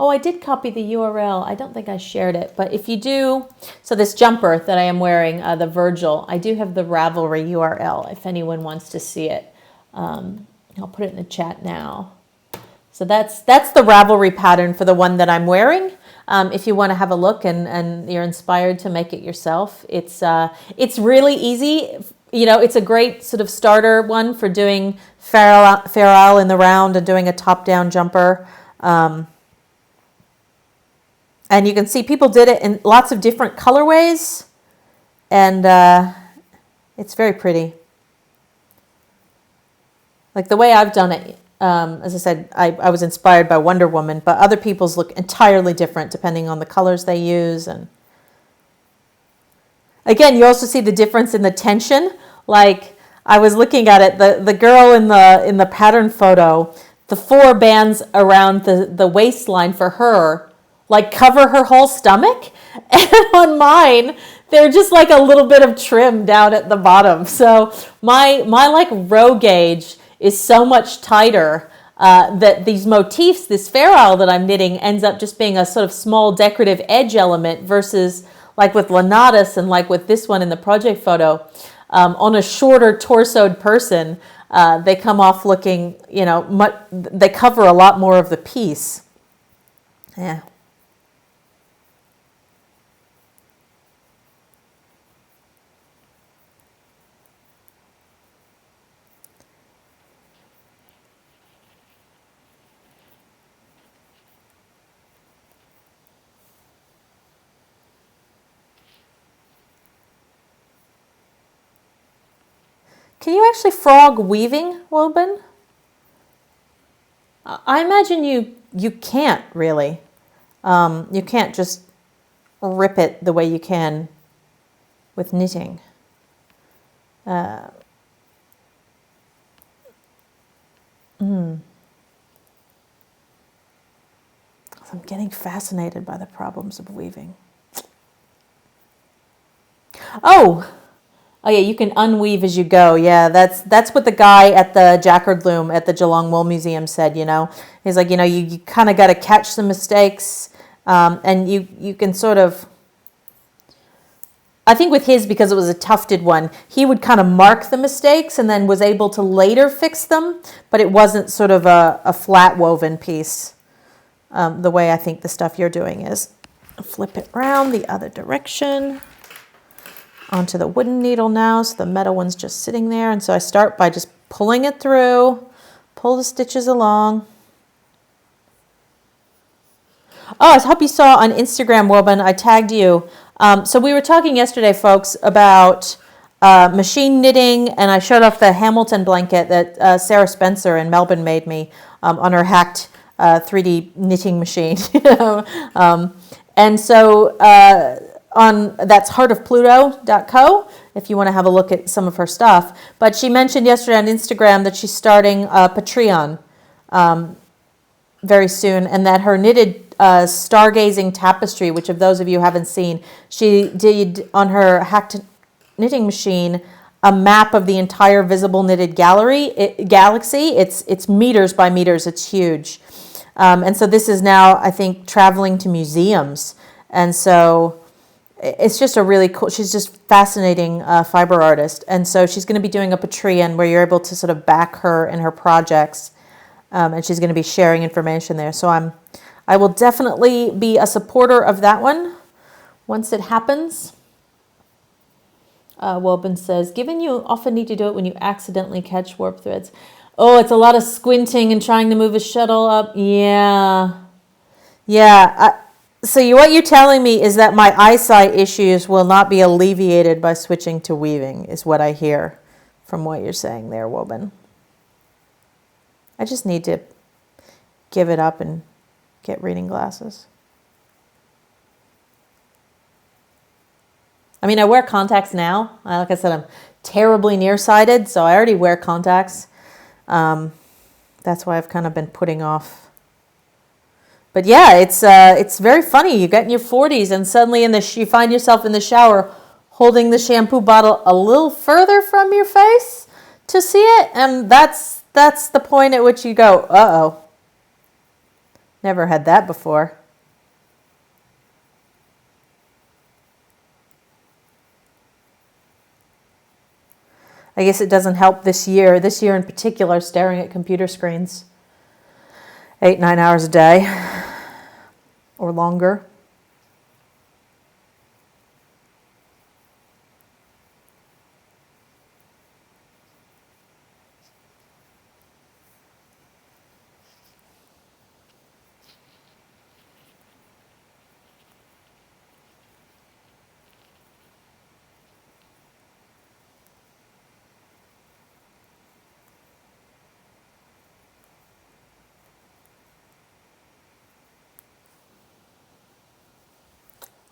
Oh, I did copy the URL. I don't think I shared it, but if you do, so this jumper that I am wearing, the Virgil, I do have the Ravelry URL if anyone wants to see it. I'll put it in the chat now. So that's the Ravelry pattern for the one that I'm wearing. If you want to have a look and you're inspired to make it yourself, it's really easy. It's a great sort of starter one for doing Farrell in the round and doing a top-down jumper. And you can see people did it in lots of different colorways, and it's very pretty. Like the way I've done it, As I said, I was inspired by Wonder Woman, but other people's look entirely different depending on the colors they use. And again, you also see the difference in the tension. Like I was looking at it, the girl in the pattern photo, the 4 bands around the waistline for her, like cover her whole stomach, and on mine, they're just like a little bit of trim down at the bottom. So my like row gauge is so much tighter that these motifs, this Fair Isle that I'm knitting, ends up just being a sort of small decorative edge element versus like with Lanatus and like with this one in the project photo, on a shorter torsoed person, they come off looking, they cover a lot more of the piece. Yeah. Can you actually frog weaving, Woban? I imagine you can't really. You can't just rip it the way you can with knitting. I'm getting fascinated by the problems of weaving. Oh yeah, you can unweave as you go. Yeah, that's what the guy at the Jacquard Loom at the Geelong Wool Museum said. He's like, you kind of got to catch some mistakes, and you can sort of. I think with his, because it was a tufted one, he would kind of mark the mistakes and then was able to later fix them, but it wasn't sort of a flat woven piece, the way I think the stuff you're doing is. Flip it around the other direction onto the wooden needle now, so the metal one's just sitting there. And so I start by just pulling it through, pull the stitches along. Oh, I hope you saw on Instagram, Woban, I tagged you. So we were talking yesterday, folks, about machine knitting, and I showed off the Hamilton blanket that Sarah Spencer in Melbourne made me on her hacked 3D knitting machine. And so that's heartofpluto.co if you want to have a look at some of her stuff. But she mentioned yesterday on Instagram that she's starting Patreon very soon, and that her knitted stargazing tapestry, which of those of you haven't seen, she did on her hacked knitting machine a map of the entire visible knitted galaxy. It's meters by meters. It's huge. And so this is now, I think, traveling to museums. And so it's just a really cool, she's just fascinating fiber artist. And so she's going to be doing a Patreon where you're able to sort of back her in her projects. And she's going to be sharing information there. So I will definitely be a supporter of that one once it happens. Woban says, given you often need to do it when you accidentally catch warp threads. Oh, it's a lot of squinting and trying to move a shuttle up. Yeah. So what you're telling me is that my eyesight issues will not be alleviated by switching to weaving, is what I hear from what you're saying there, Woban. I just need to give it up and get reading glasses. I mean, I wear contacts now. Like I said, I'm terribly nearsighted, so I already wear contacts. That's why I've kind of been putting off. But yeah, it's very funny. You get in your 40s and suddenly you find yourself in the shower holding the shampoo bottle a little further from your face to see it, and that's the point at which you go, uh-oh. Never had that before. I guess it doesn't help this year in particular, staring at computer screens 8-9 hours a day or longer.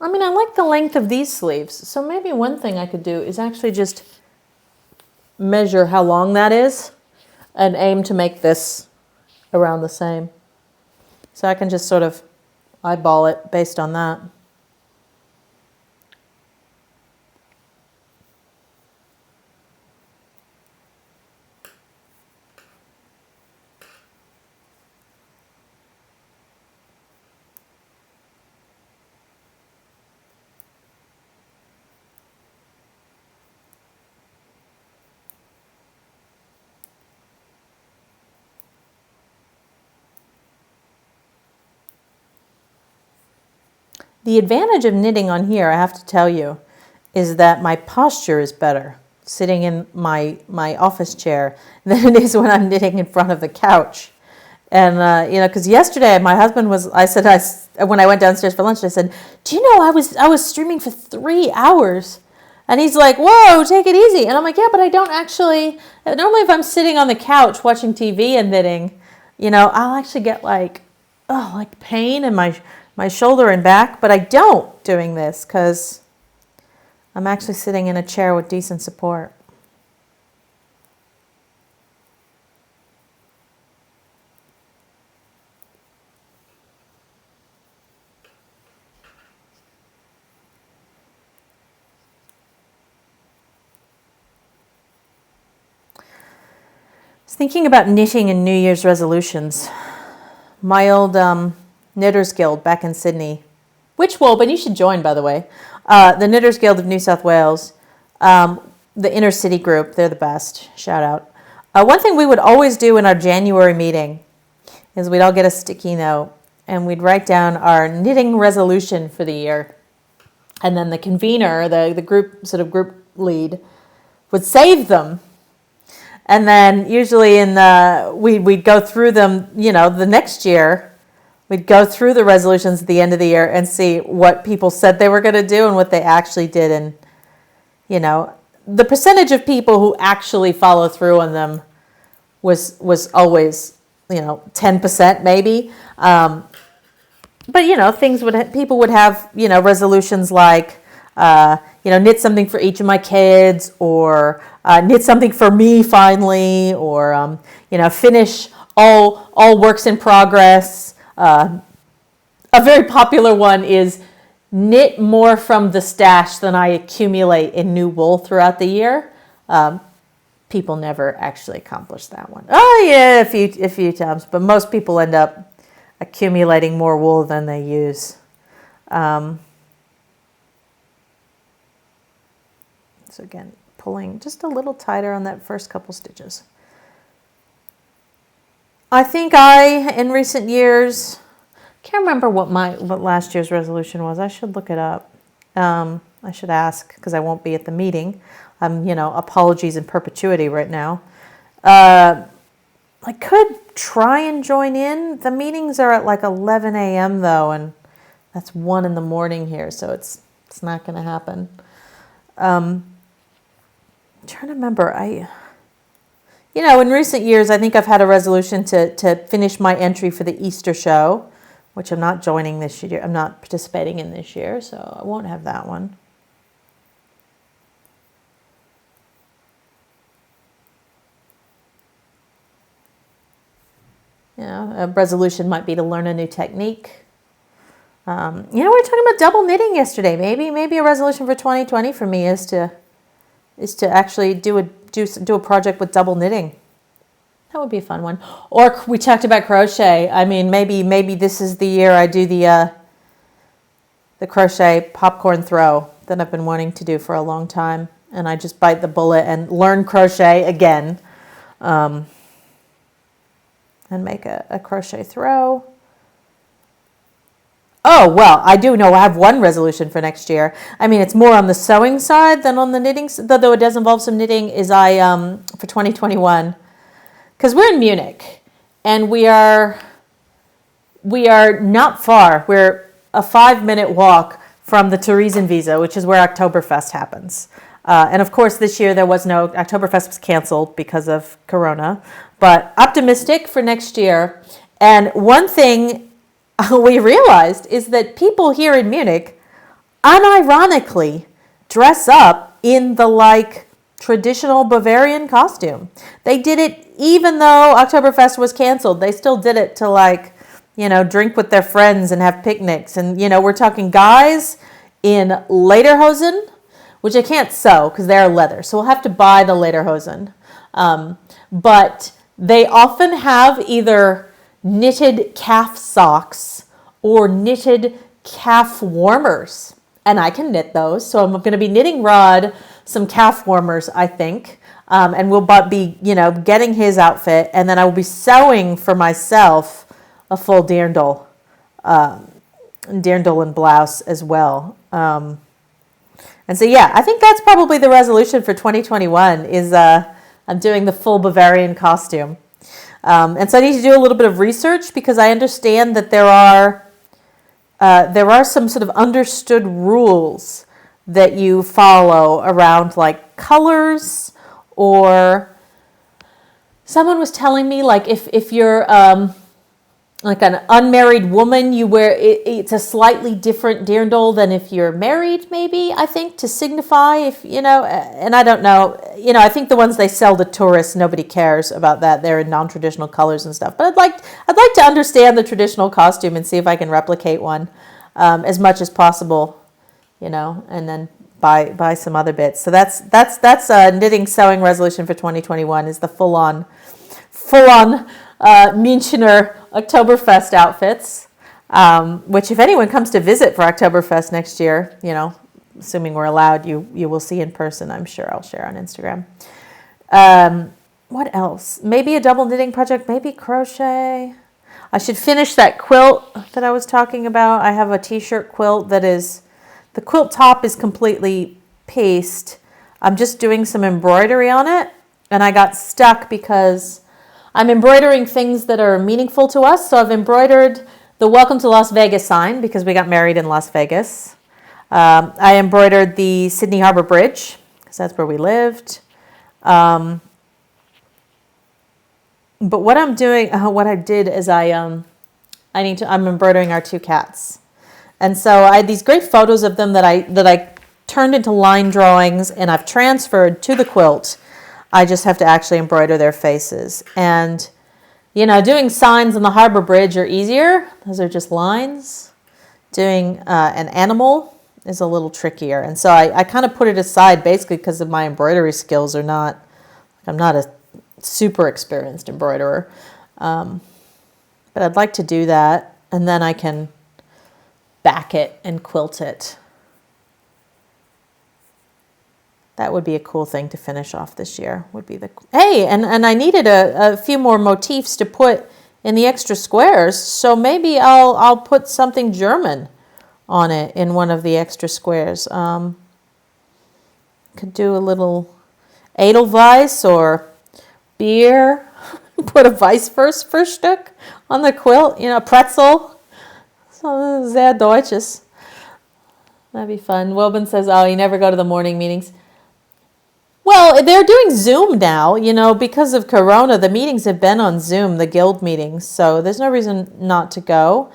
I mean, I like the length of these sleeves. So maybe one thing I could do is actually just measure how long that is and aim to make this around the same. So I can just sort of eyeball it based on that. The advantage of knitting on here, I have to tell you, is that my posture is better sitting in my office chair than it is when I'm knitting in front of the couch. And, because yesterday my husband when I went downstairs for lunch, I said, do you know, I was streaming for 3 hours. And he's like, whoa, take it easy. And I'm like, yeah, but I don't actually, normally if I'm sitting on the couch watching TV and knitting, I'll actually get like pain in my shoulder and back, but I don't doing this because I'm actually sitting in a chair with decent support. I was thinking about knitting and New Year's resolutions. My old Knitters Guild back in Sydney, Witch Wool, you should join, by the way. The Knitters Guild of New South Wales, the inner city group, they're the best. Shout out. One thing we would always do in our January meeting is we'd all get a sticky note and we'd write down our knitting resolution for the year. And then the convener, the group lead, would save them. And then usually we'd go through them, the next year. We'd go through the resolutions at the end of the year and see what people said they were going to do and what they actually did. And, the percentage of people who actually follow through on them was always, 10% maybe. But, people would have, resolutions like, knit something for each of my kids, or knit something for me finally, or, finish all works in progress. A very popular one is knit more from the stash than I accumulate in new wool throughout the year. People never actually accomplish that one. Oh yeah, a few times, but most people end up accumulating more wool than they use. So again, pulling just a little tighter on that first couple stitches. I think in recent years, can't remember what last year's resolution was. I should look it up. I should ask because I won't be at the meeting. Apologies in perpetuity right now. I could try and join in. The meetings are at like 11 a.m. though, and that's 1 a.m. here, so it's not going to happen. I'm trying to remember. In recent years, I think I've had a resolution to finish my entry for the Easter show, which I'm not joining this year. I'm not participating in this year, so I won't have that one. A resolution might be to learn a new technique. We were talking about double knitting yesterday. Maybe a resolution for 2020 for me is to actually do a project with double knitting. That would be a fun one. Or we talked about crochet. I mean, maybe this is the year I do the crochet popcorn throw that I've been wanting to do for a long time, and I just bite the bullet and learn crochet again, and make a crochet throw. Oh, well, I do know I have one resolution for next year. I mean, it's more on the sewing side than on the knitting, though it does involve some knitting, is for 2021, because we're in Munich, and we are not far. We're a 5-minute walk from the Theresienwiese, which is where Oktoberfest happens. And of course, this year Oktoberfest was canceled because of Corona, but optimistic for next year. And one thing we realized is that people here in Munich unironically dress up in the like traditional Bavarian costume. They did it even though Oktoberfest was canceled. They still did it to like, drink with their friends and have picnics. And, we're talking guys in lederhosen, which I can't sew because they're leather. So we'll have to buy the lederhosen. But they often have either knitted calf socks or knitted calf warmers. And I can knit those. So I'm going to be knitting Rod some calf warmers, I think. And we'll be, getting his outfit. And then I will be sewing for myself a full dirndl and blouse as well. And so, yeah, I think that's probably the resolution for 2021 is I'm doing the full Bavarian costume. And so I need to do a little bit of research because I understand that there are some sort of understood rules that you follow around like colors, or someone was telling me like if you're like an unmarried woman, you wear it's a slightly different dirndl than if you're married, maybe, I think, to signify if, and I don't know, I think the ones they sell to tourists, nobody cares about that. They're in non-traditional colors and stuff. But I'd like to understand the traditional costume and see if I can replicate one as much as possible, and then buy some other bits. So that's a knitting sewing resolution for 2021 is the full-on Münchener Oktoberfest outfits, which if anyone comes to visit for Oktoberfest next year, assuming we're allowed, you will see in person. I'm sure I'll share on Instagram. What else? Maybe a double knitting project, maybe crochet. I should finish that quilt that I was talking about. I have a t-shirt quilt the quilt top is completely pieced. I'm just doing some embroidery on it, and I got stuck because I'm embroidering things that are meaningful to us. So I've embroidered the Welcome to Las Vegas sign because we got married in Las Vegas. I embroidered the Sydney Harbor Bridge because that's where we lived. But what I'm doing, what I did is I'm embroidering our two cats. And so I had these great photos of them that I turned into line drawings, and I've transferred to the quilt. I just have to actually embroider their faces. And, doing signs on the Harbor Bridge are easier. Those are just lines. Doing an animal is a little trickier. And so I kind of put it aside basically because of my embroidery skills I'm not a super experienced embroiderer. But I'd like to do that, and then I can back it and quilt it. That would be a cool thing to finish off this year. And I needed a few more motifs to put in the extra squares, so maybe I'll put something German on it in one of the extra squares. Could do a little Edelweiss or beer. Put a Weißwurst on the quilt, pretzel. So sehr Deutsches. That'd be fun. Wilbin says, "Oh, you never go to the morning meetings." Well, they're doing Zoom now, because of Corona. The meetings have been on Zoom, the guild meetings, so there's no reason not to go.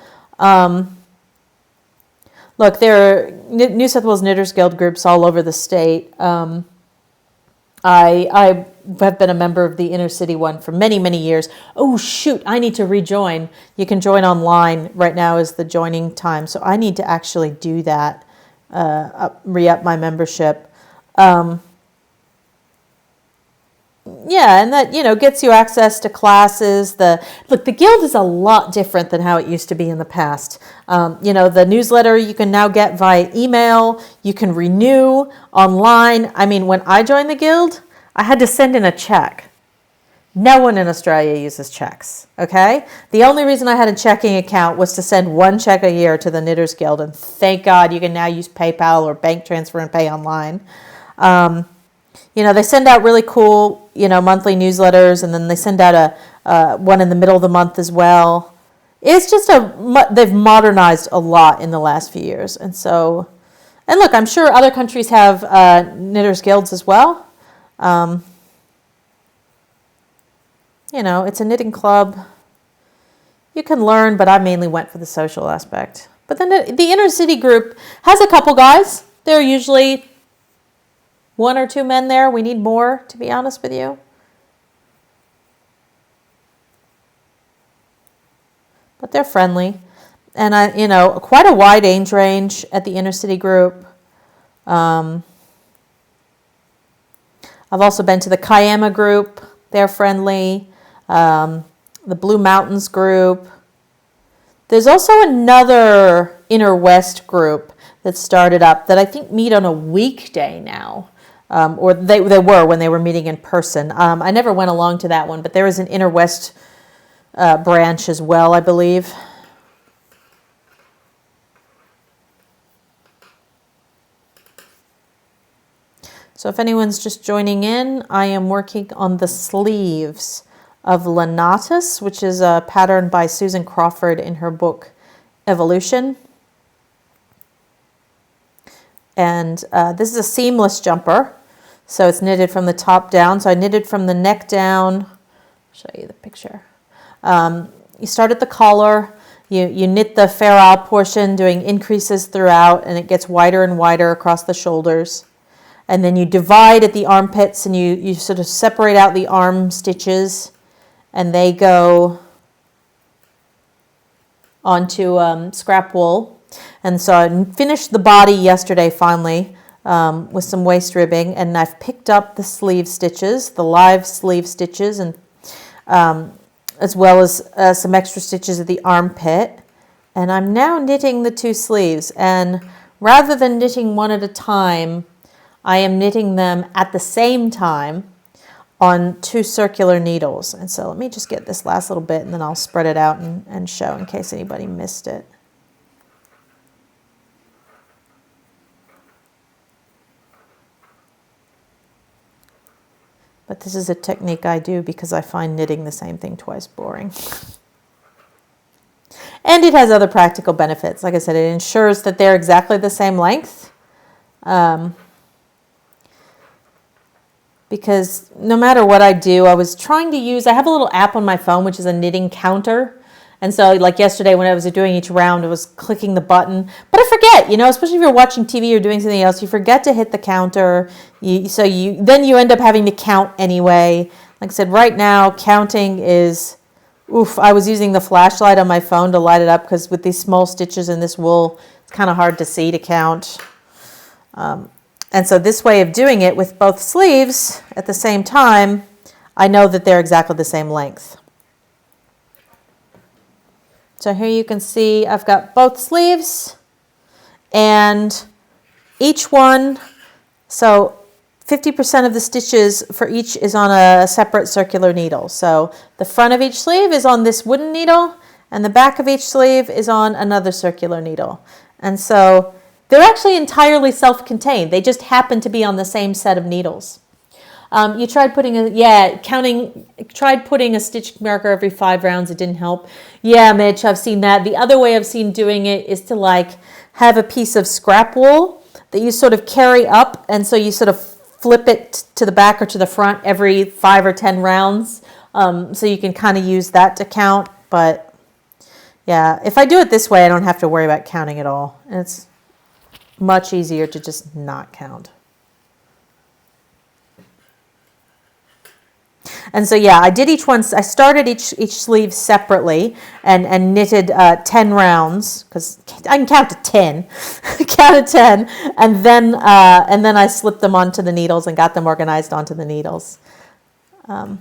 Look, there are New South Wales Knitters Guild groups all over the state. I have been a member of the inner city one for many, many years. Oh, shoot, I need to rejoin. You can join online. Right now is the joining time, so I need to actually do that, re-up my membership. Yeah, and that, gets you access to classes. The guild is a lot different than how it used to be in the past. The newsletter you can now get via email. You can renew online. I mean, when I joined the guild, I had to send in a check. No one in Australia uses checks, okay? The only reason I had a checking account was to send one check a year to the Knitters Guild, and thank God you can now use PayPal or bank transfer and pay online. They send out really cool, monthly newsletters, and then they send out a one in the middle of the month as well. It's just they've modernized a lot in the last few years. And look, I'm sure other countries have knitters guilds as well. It's a knitting club. You can learn, but I mainly went for the social aspect. But then the inner city group has a couple guys. There are usually 1 or 2 men there. We need more, to be honest with you. But they're friendly. And quite a wide age range at the inner city group. I've also been to the Kiama group. They're friendly. The Blue Mountains group. There's also another Inner West group that started up that I think meet on a weekday now. Or they were when they were meeting in person. I never went along to that one, but there is an Inner West branch as well, I believe. So if anyone's just joining in, I am working on the sleeves of Lenatus, which is a pattern by Susan Crawford in her book Evolution. And this is a seamless jumper, so it's knitted from the top down. So I knitted from the neck down. I'll show you the picture. You start at the collar, you knit the ferrule portion, doing increases throughout, and it gets wider and wider across the shoulders. And then you divide at the armpits, and you sort of separate out the arm stitches, and they go onto scrap wool. And so I finished the body yesterday finally with some waist ribbing, and I've picked up the sleeve stitches, the live sleeve stitches, and as well as some extra stitches at the armpit. And I'm now knitting the 2 sleeves, and rather than knitting one at a time, I am knitting them at the same time on 2 circular needles. And so let me just get this last little bit, and then I'll spread it out and show in case anybody missed it. But this is a technique I do because I find knitting the same thing twice boring. And it has other practical benefits. Like I said, it ensures that they're exactly the same length. Because no matter what I do, I was trying to use, I have a little app on my phone, which is a knitting counter. And so like yesterday when I was doing each round, I was clicking the button. But I forget, especially if you're watching TV or doing something else, you forget to hit the counter. Then you end up having to count anyway. Like I said, right now, counting is, I was using the flashlight on my phone to light it up because with these small stitches in this wool, it's kind of hard to see to count. And so this way of doing it with both sleeves at the same time, I know that they're exactly the same length. So here you can see I've got both sleeves, and each one, so 50% of the stitches for each is on a separate circular needle. So the front of each sleeve is on this wooden needle, and the back of each sleeve is on another circular needle. And so they're actually entirely self-contained. They just happen to be on the same set of needles. You tried putting tried putting a stitch marker every 5 rounds. It didn't help. Yeah, Mitch, I've seen that. The other way I've seen doing it is to have a piece of scrap wool that you sort of carry up, and so you sort of flip it to the back or to the front every 5 or 10 rounds. So you can kind of use that to count. But yeah, if I do it this way, I don't have to worry about counting at all. And it's much easier to just not count. And so yeah, I did each one. I started each sleeve separately and knitted 10 rounds because I can count to 10, counted 10, and then I slipped them onto the needles and got them organized onto the needles. And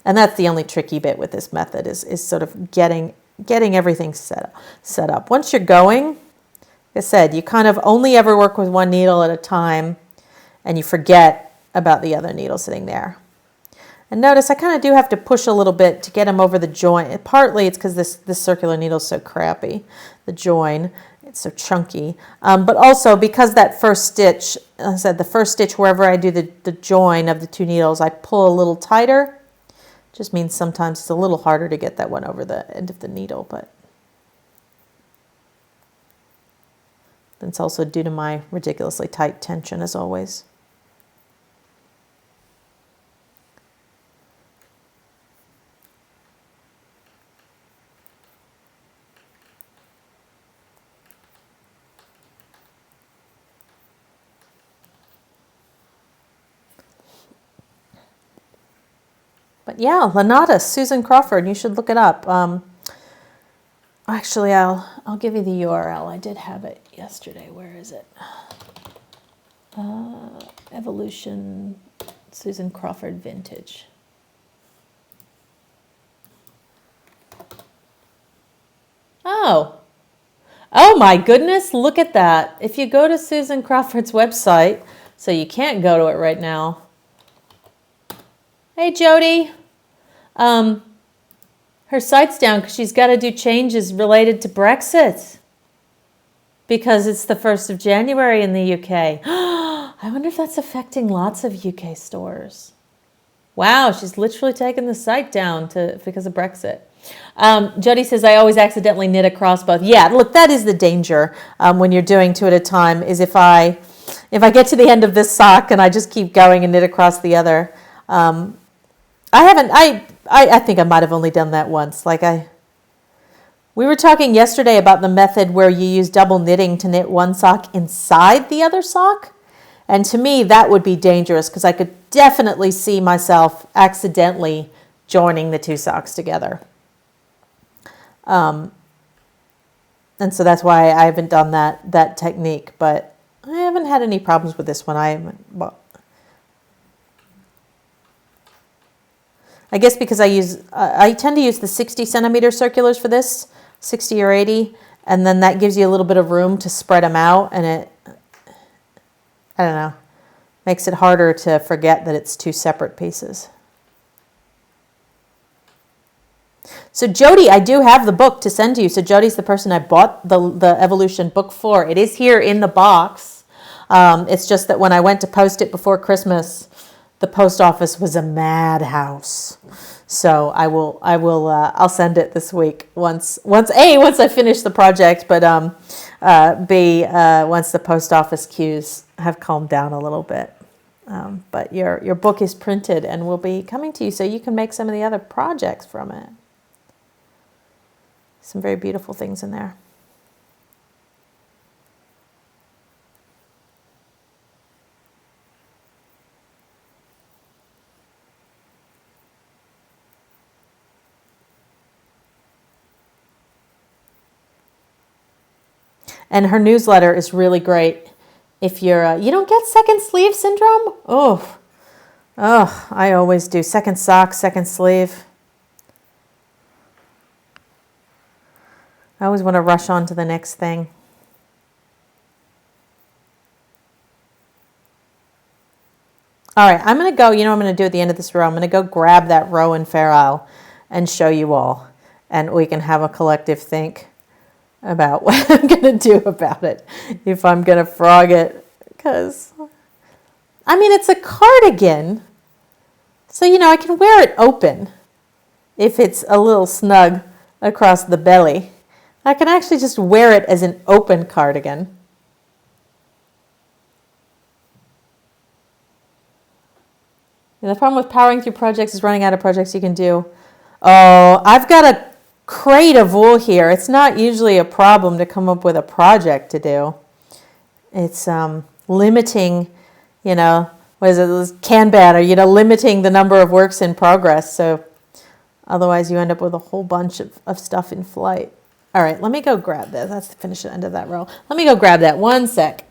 that's the only tricky bit with this method is sort of getting everything set up. Once you're going, like I said, you kind of only ever work with one needle at a time, and you forget about the other needle sitting there. And notice I kind of do have to push a little bit to get them over the join. Partly it's because this circular needle is so crappy, the join, it's so chunky. But also because that first stitch, as I said, the first stitch wherever I do the join of the 2 needles, I pull a little tighter. Just means sometimes it's a little harder to get that one over the end of the needle, but that's also due to my ridiculously tight tension as always. But yeah, Lanata, Susan Crawford, you should look it up. Actually, I'll give you the URL. I did have it yesterday. Where is it? Evolution, Susan Crawford Vintage. Oh my goodness, look at that. If you go to Susan Crawford's website, so you can't go to it right now. Hey, Jody. Her site's down because she's got to do changes related to Brexit because it's the 1st of January in the UK. I wonder if that's affecting lots of UK stores. Wow, she's literally taken the site down because of Brexit. Jody says, I always accidentally knit across both. Yeah, look, that is the danger when you're doing 2 at a time, is if I get to the end of this sock and I just keep going and knit across the other. I think I might have only done that once. We were talking yesterday about the method where you use double knitting to knit one sock inside the other sock. And to me, that would be dangerous because I could definitely see myself accidentally joining the 2 socks together. And so that's why I haven't done that technique, but I haven't had any problems with this one. I guess because I tend to use the 60 centimeter circulars for this, 60 or 80, and then that gives you a little bit of room to spread them out, and I don't know, makes it harder to forget that it's 2 separate pieces. So Jody, I do have the book to send to you. So Jody's the person I bought the Evolution book for. It is here in the box. It's just that when I went to post it before Christmas, the post office was a madhouse. So I'll send it this week once I finish the project, but B, once the post office queues have calmed down a little bit. But your book is printed and will be coming to you, so you can make some of the other projects from it. Some very beautiful things in there. And her newsletter is really great. If you're, you don't get second sleeve syndrome? Oh, I always do. Second sock, second sleeve. I always want to rush on to the next thing. All right, I'm going to go, you know what I'm going to do at the end of this row? I'm going to go grab that row in Fair Isle and show you all. And we can have a collective think about what I'm going to do about it. If I'm going to frog it. Because, I mean, it's a cardigan. So, I can wear it open if it's a little snug across the belly. I can actually just wear it as an open cardigan. And the problem with powering through projects is running out of projects you can do. Oh, I've got a crate of wool here. It's not usually a problem to come up with a project to do. It's limiting, what is it, Kanban, or, limiting the number of works in progress. So otherwise you end up with a whole bunch of stuff in flight. All right, let me go grab this. That's the finish the end of that row. Let me go grab that. One sec.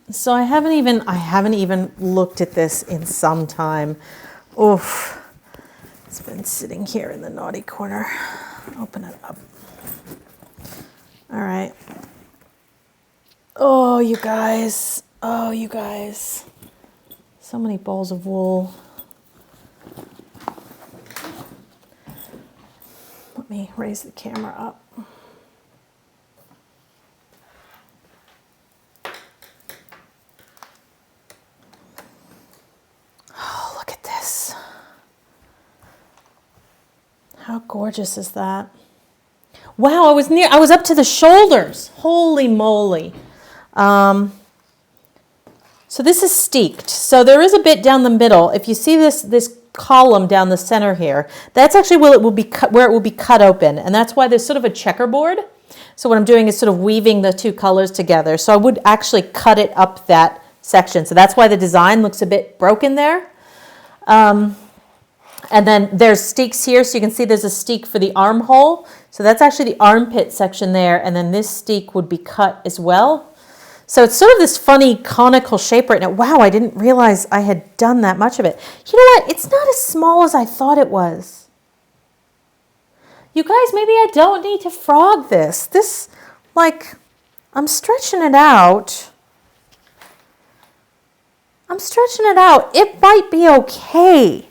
So I haven't even looked at this in some time. Oof. It's been sitting here in the naughty corner. Open it up. All right. Oh, you guys. So many balls of wool. Let me raise the camera up. Oh, look at this. How gorgeous is that? Wow, I was up to the shoulders. Holy moly. So this is steeked. So there is a bit down the middle. If you see this column down the center here, that's actually where it will be cut open, and that's why there's sort of a checkerboard. So what I'm doing is sort of weaving the two colors together. So I would actually cut it up that section. So that's why the design looks a bit broken there. And then there's steeks here. So you can see there's a steek for the armhole. So that's actually the armpit section there. And then this steek would be cut as well. So it's sort of this funny conical shape right now. Wow, I didn't realize I had done that much of it. You know what? It's not as small as I thought it was. You guys, maybe I don't need to frog this. This, like, I'm stretching it out. I'm stretching it out. It might be okay.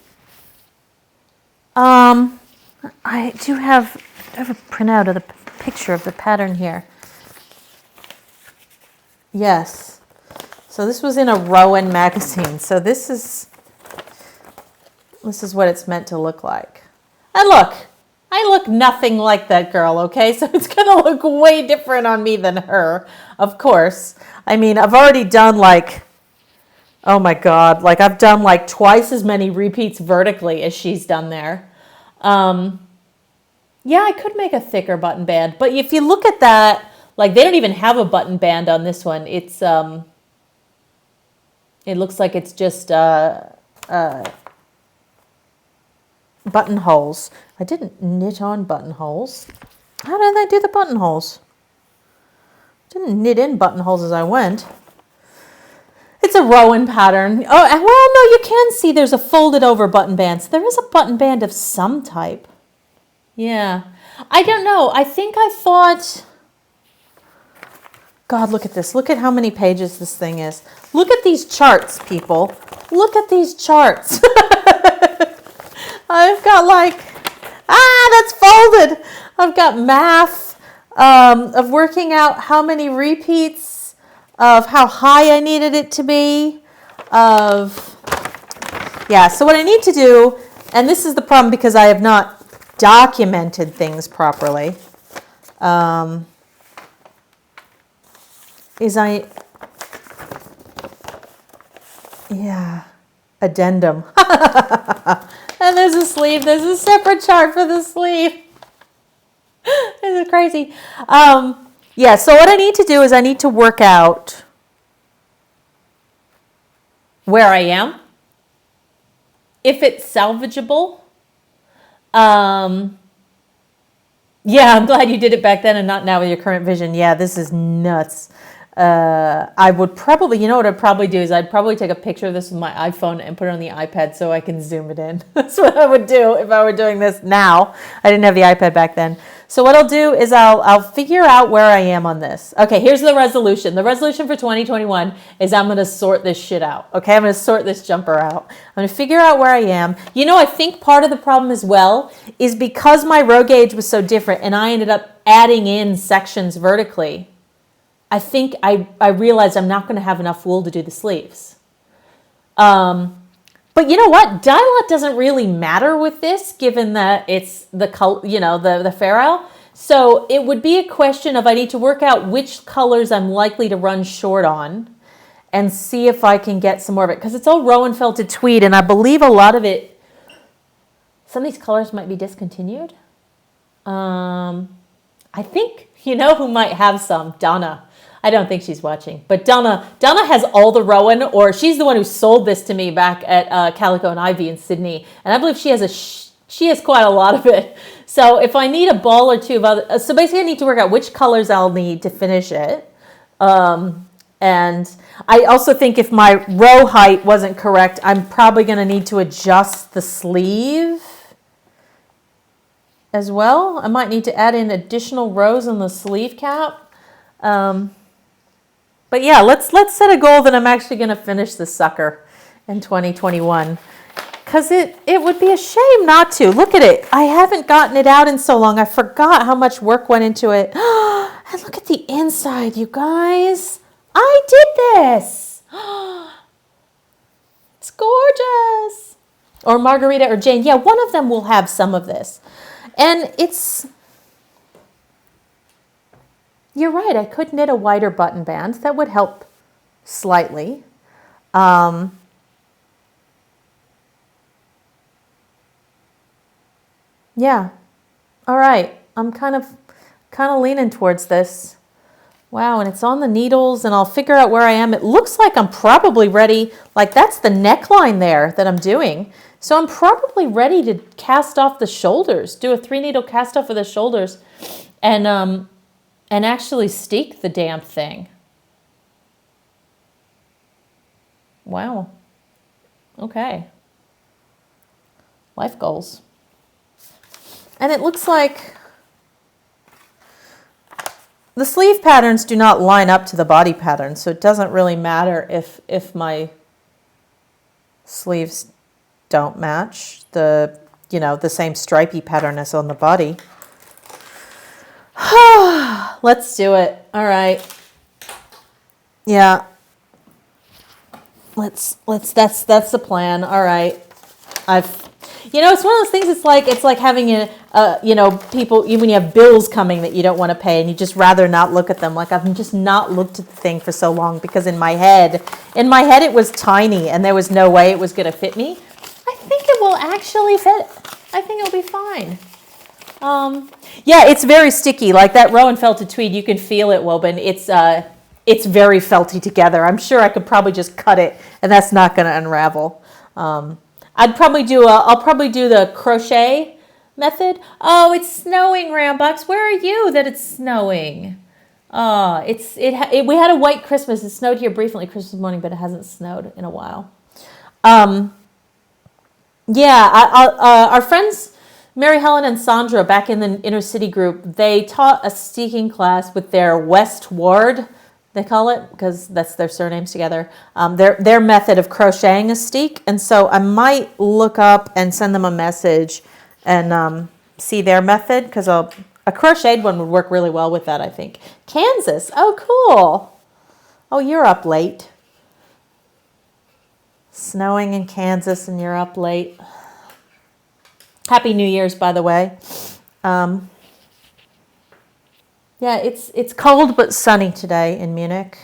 I do have a printout of the picture of the pattern here. Yes. So this was in a Rowan magazine. So this is what it's meant to look like. And look, I look nothing like that girl, okay? So it's going to look way different on me than her, of course. I mean, I've already done like, oh my God, like I've done like twice as many repeats vertically as she's done there. Yeah, I could make a thicker button band, but if you look at that, like they don't even have a button band on this one. It's, it looks like it's just, buttonholes. I didn't knit on buttonholes. How did I do the buttonholes? Didn't knit in buttonholes as I went. It's a Rowan pattern. Oh, well, no, you can see there's a folded over button band. So there is a button band of some type. Yeah. I don't know. I think I thought... God, look at this. Look at how many pages this thing is. Look at these charts, people. Look at these charts. I've got like, that's folded. I've got math of working out how many repeats, of how high I needed it to be, yeah, so what I need to do, and this is the problem because I have not documented things properly, addendum. And there's a sleeve. There's a separate chart for the sleeve. This is crazy. Yeah, so what I need to do is I need to work out where I am, if it's salvageable. Yeah, I'm glad you did it back then and not now with your current vision. Yeah, this is nuts. I would probably, you know what I'd probably do is I'd probably take a picture of this with my iPhone and put it on the iPad so I can zoom it in. That's what I would do if I were doing this now. I didn't have the iPad back then. So what I'll do is I'll figure out where I am on this. Okay, here's the resolution. The resolution for 2021 is I'm going to sort this shit out. Okay, I'm going to sort this jumper out. I'm going to figure out where I am. You know, I think part of the problem as well is because my row gauge was so different and I ended up adding in sections vertically. I think I realized I'm not going to have enough wool to do the sleeves. But you know what? Dye-lot doesn't really matter with this, given that it's the color, you know, the ferrule. So it would be a question of I need to work out which colors I'm likely to run short on and see if I can get some more of it. Because it's all Rowan felted tweed, and I believe a lot of it, some of these colors might be discontinued. I think, you know who might have some? Donna. I don't think she's watching, but Donna has all the Rowan, or she's the one who sold this to me back at Calico and Ivy in Sydney, and I believe she has quite a lot of it. So if I need a ball or two of other, so basically I need to work out which colors I'll need to finish it, and I also think if my row height wasn't correct, I'm probably going to need to adjust the sleeve as well. I might need to add in additional rows on the sleeve cap. But yeah, let's set a goal that I'm actually going to finish this sucker in 2021. Because it would be a shame not to. Look at it. I haven't gotten it out in so long. I forgot how much work went into it. And look at the inside, you guys. I did this. It's gorgeous. Or Margarita or Jane. Yeah, one of them will have some of this. And it's... You're right, I could knit a wider button band. That would help slightly. Yeah. All right. I'm kind of leaning towards this. Wow, and it's on the needles, and I'll figure out where I am. It looks like I'm probably ready. Like that's the neckline there that I'm doing. So I'm probably ready to cast off the shoulders, do a 3-needle cast off of the shoulders, and actually steek the damn thing. Wow. Okay. Life goals. And it looks like the sleeve patterns do not line up to the body pattern, so it doesn't really matter if my sleeves don't match the same stripy pattern as on the body. Let's do it. All right. Yeah. That's the plan. All right. It's one of those things. It's like having people when you have bills coming that you don't want to pay, and you just rather not look at them. Like I've just not looked at the thing for so long because in my head it was tiny and there was no way it was going to fit me. I think it will actually fit. I think it'll be fine. Yeah, it's very sticky. Like that Rowan felted tweed, you can feel it woven. It's very felty together. I'm sure I could probably just cut it, and that's not going to unravel. I'll probably do the crochet method. Oh, it's snowing, Rambucks. Where are you that it's snowing? Oh, we had a white Christmas. It snowed here briefly Christmas morning, but it hasn't snowed in a while. Our friends Mary Helen and Sandra back in the inner city group, they taught a steeking class with their West Ward, they call it, because that's their surnames together, their method of crocheting a steek. And so I might look up and send them a message and see their method, because a crocheted one would work really well with that, I think. Kansas. Oh, cool. Oh, you're up late. Snowing in Kansas and you're up late. Happy New Year's, by the way. Yeah, it's cold but sunny today in Munich.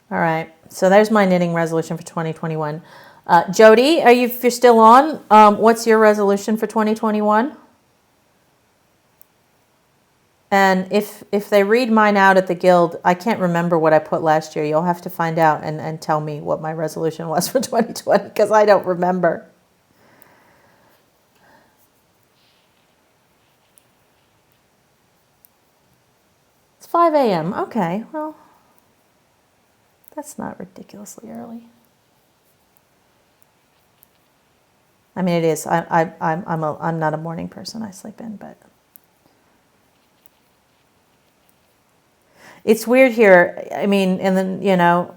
All right, so there's my knitting resolution for 2021. Jody, if you're still on, what's your resolution for 2021? And if they read mine out at the Guild, I can't remember what I put last year. You'll have to find out and tell me what my resolution was for 2020, because I don't remember. It's 5 a.m. Okay, well, that's not ridiculously early. I mean, it is. I'm not a morning person. I sleep in, but it's weird here. I mean, and then it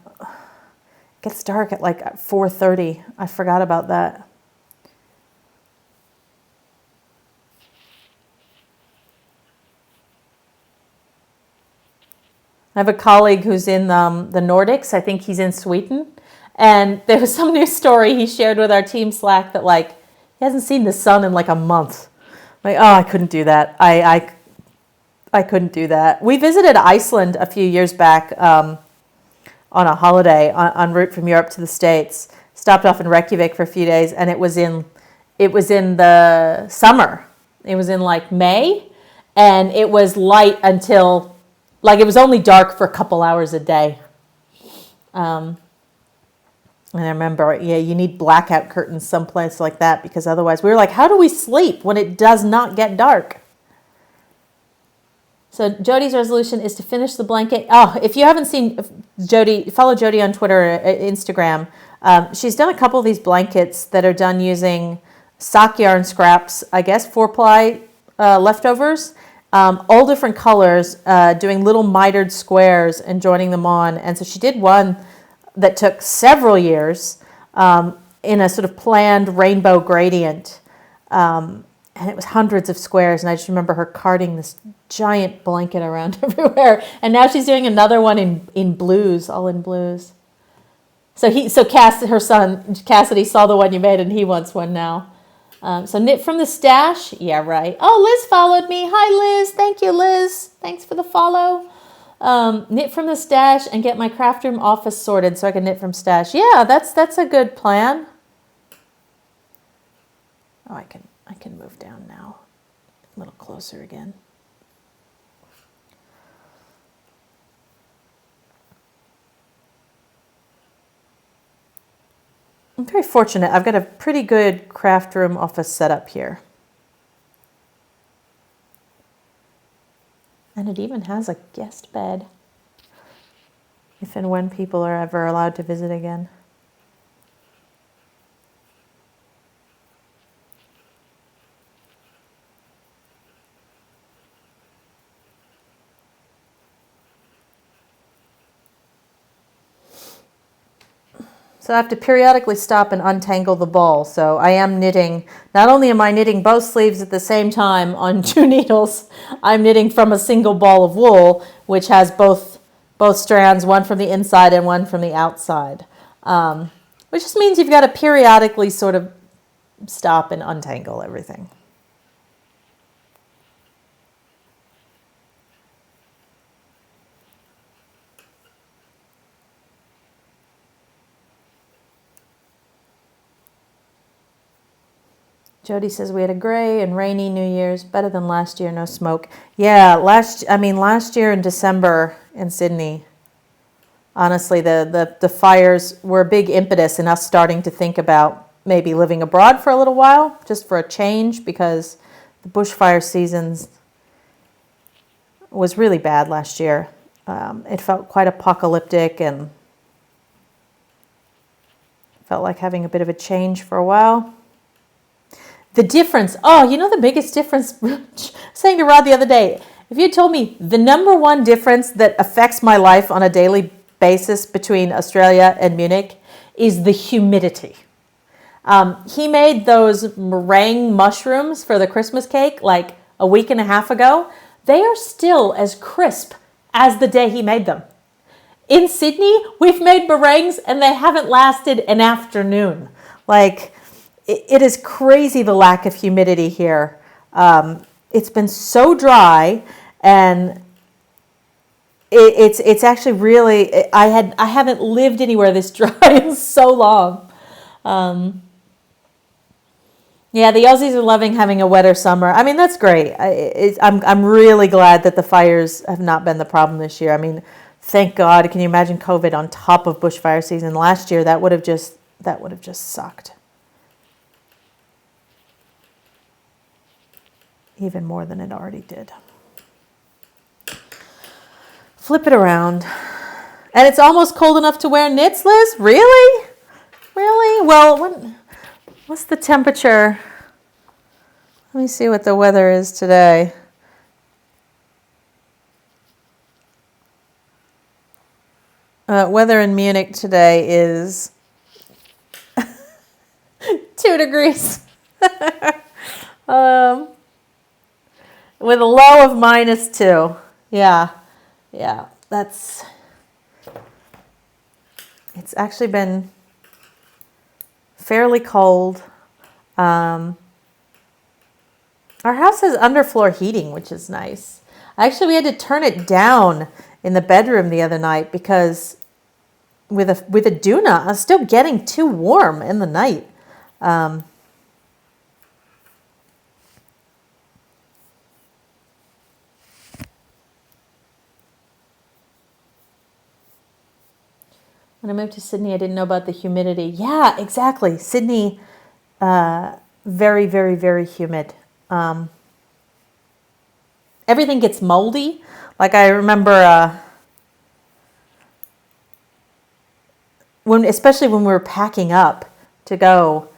gets dark at like 4:30. I forgot about that. I have a colleague who's in the Nordics. I think he's in Sweden. And there was some news story he shared with our team Slack that like he hasn't seen the sun in like a month. Like, oh, I couldn't do that. I couldn't do that. We visited Iceland a few years back on a holiday en route from Europe to the States. Stopped off in Reykjavik for a few days, and it was in the summer. It was in like May, and it was light until it was only dark for a couple hours a day. And I remember, you need blackout curtains someplace like that, because otherwise we were like, how do we sleep when it does not get dark? So Jody's resolution is to finish the blanket. Oh, if you haven't seen Jody, follow Jody on Twitter, Instagram. She's done a couple of these blankets that are done using sock yarn scraps, I guess, 4-ply leftovers, all different colors, doing little mitered squares and joining them on. And so she did one that took several years in a sort of planned rainbow gradient. And it was hundreds of squares, and I just remember her carting this giant blanket around everywhere. And now she's doing another one in blues, all in blues. So Cass, her son Cassidy, saw the one you made, and he wants one now. So knit from the stash. Yeah, right. Oh, Liz followed me. Hi, Liz. Thank you, Liz. Thanks for the follow. Knit from the stash and get my craft room office sorted so I can knit from stash. Yeah, that's a good plan. Oh, I can move down now. A little closer again. I'm very fortunate. I've got a pretty good craft room office set up here. And it even has a guest bed, if and when people are ever allowed to visit again. So I have to periodically stop and untangle the ball. So I am knitting, not only am I knitting both sleeves at the same time on 2 needles, I'm knitting from a single ball of wool, which has both strands, one from the inside and one from the outside. Which just means you've got to periodically sort of stop and untangle everything. Jody says we had a gray and rainy New Year's, better than last year, no smoke. Yeah, last year in December in Sydney, honestly, the fires were a big impetus in us starting to think about maybe living abroad for a little while, just for a change, because the bushfire seasons was really bad last year. It felt quite apocalyptic and felt like having a bit of a change for a while. The difference, the biggest difference, saying to Rod the other day, if you told me the number one difference that affects my life on a daily basis between Australia and Munich is the humidity. He made those meringue mushrooms for the Christmas cake like a week and a half ago. They are still as crisp as the day he made them. In Sydney, we've made meringues and they haven't lasted an afternoon. It is crazy, the lack of humidity here. It's been so dry, and it's actually really, I haven't lived anywhere this dry in so long. Yeah, the Aussies are loving having a wetter summer. I mean, that's great. I'm really glad that the fires have not been the problem this year. I mean, thank God. Can you imagine COVID on top of bushfire season last year? That would have just sucked. Even more than it already did. Flip it around. And it's almost cold enough to wear knits, Liz? Really? Really? Well, what's the temperature? Let me see what the weather is today. Weather in Munich today is 2 degrees. With a low of -2. Yeah, it's actually been fairly cold. Our house has underfloor heating, which is nice. Actually, we had to turn it down in the bedroom the other night because with a doona, I was still getting too warm in the night. When I moved to Sydney, I didn't know about the humidity. Yeah, exactly. Sydney, very, very, very humid. Everything gets moldy. Like I remember especially when we were packing up to go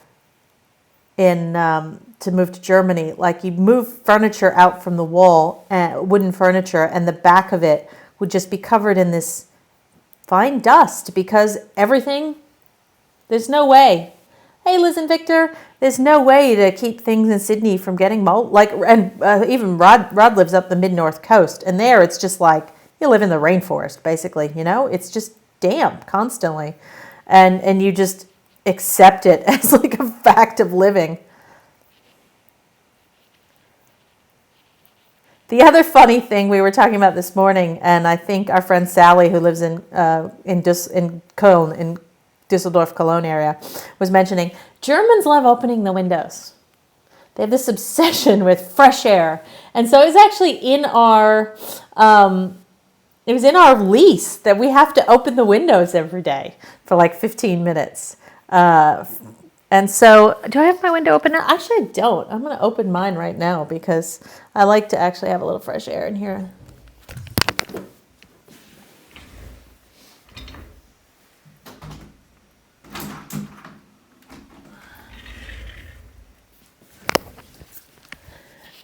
to move to Germany, like you move furniture out from the wall, wooden furniture, and the back of it would just be covered in this fine dust because there's no way. Hey, Liz and Victor, there's no way to keep things in Sydney from getting mold. Even Rod lives up the mid-north coast, and there it's just like you live in the rainforest, basically. It's just damp constantly, and you just accept it as like a fact of living. The other funny thing we were talking about this morning, and I think our friend Sally, who lives in Köln, in Düsseldorf, Cologne area, was mentioning Germans love opening the windows. They have this obsession with fresh air, and so it's actually in our lease that we have to open the windows every day for like 15 minutes. And so, do I have my window open now? Actually, I don't. I'm going to open mine right now because I like to actually have a little fresh air in here.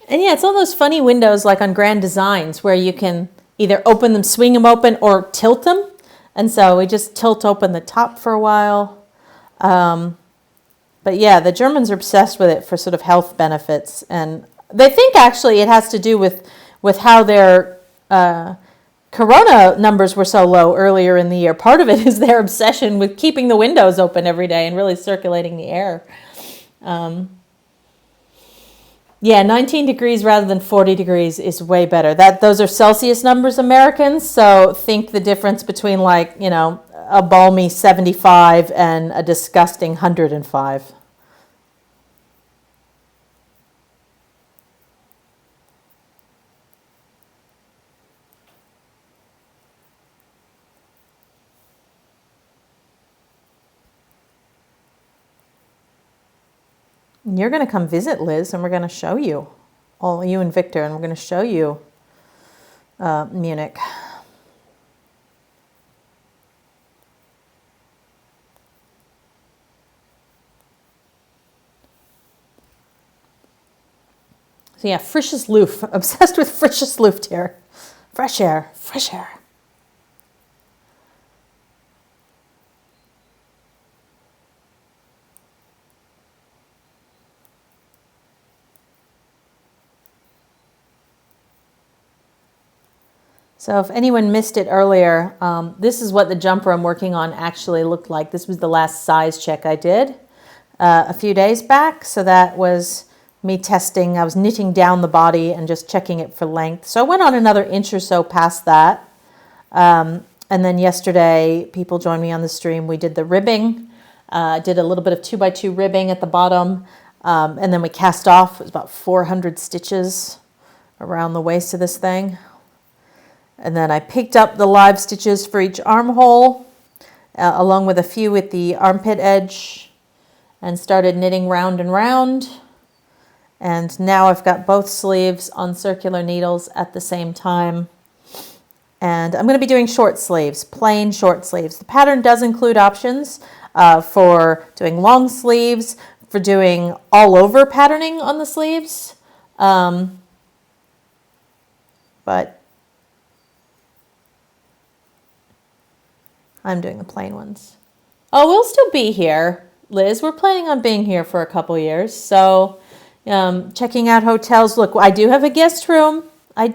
And yeah, it's all those funny windows like on Grand Designs where you can either open them, swing them open, or tilt them. And so we just tilt open the top for a while. But yeah, the Germans are obsessed with it for sort of health benefits. And they think actually it has to do with how their corona numbers were so low earlier in the year. Part of it is their obsession with keeping the windows open every day and really circulating the air. Yeah, 19 degrees rather than 40 degrees is way better. Those are Celsius numbers, Americans. So think the difference between like, a balmy 75 and a disgusting 105. You're going to come visit, Liz, and we're going to show you, all you and Victor, and we're going to show you Munich. So yeah, frisches Luft. Obsessed with frisches Luft here. Fresh air, fresh air. So if anyone missed it earlier, this is what the jumper I'm working on actually looked like. This was the last size check I did a few days back. So that was me testing. I was knitting down the body and just checking it for length. So I went on another inch or so past that. And then yesterday, people joined me on the stream. We did the ribbing, did a little bit of 2x2 ribbing at the bottom. And then we cast off. It was about 400 stitches around the waist of this thing. And then I picked up the live stitches for each armhole, along with a few at the armpit edge, and started knitting round and round. And now I've got both sleeves on circular needles at the same time. And I'm going to be doing short sleeves, plain short sleeves. The pattern does include options for doing long sleeves, for doing all over patterning on the sleeves. But I'm doing the plain ones. Oh, we'll still be here, Liz. We're planning on being here for a couple years. So checking out hotels. Look, I do have a guest room. I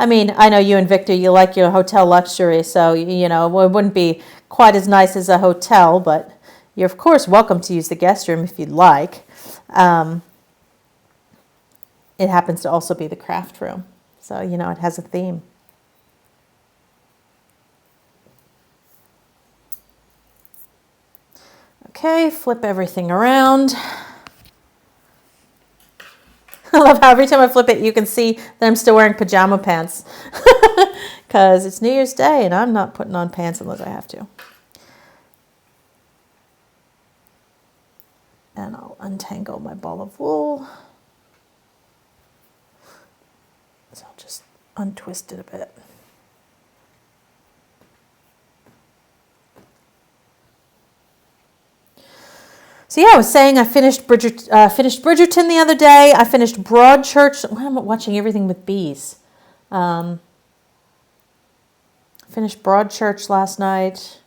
mean, I know you and Victor, you like your hotel luxury. So, it wouldn't be quite as nice as a hotel. But you're, of course, welcome to use the guest room if you'd like. It happens to also be the craft room. So, it has a theme. Okay, flip everything around. I love how every time I flip it, you can see that I'm still wearing pajama pants. Because it's New Year's Day and I'm not putting on pants unless I have to. And I'll untangle my ball of wool. So I'll just untwist it a bit. So yeah, I was saying I finished Bridgerton the other day. I finished Broadchurch. I'm watching everything with bees. Finished Broadchurch last night.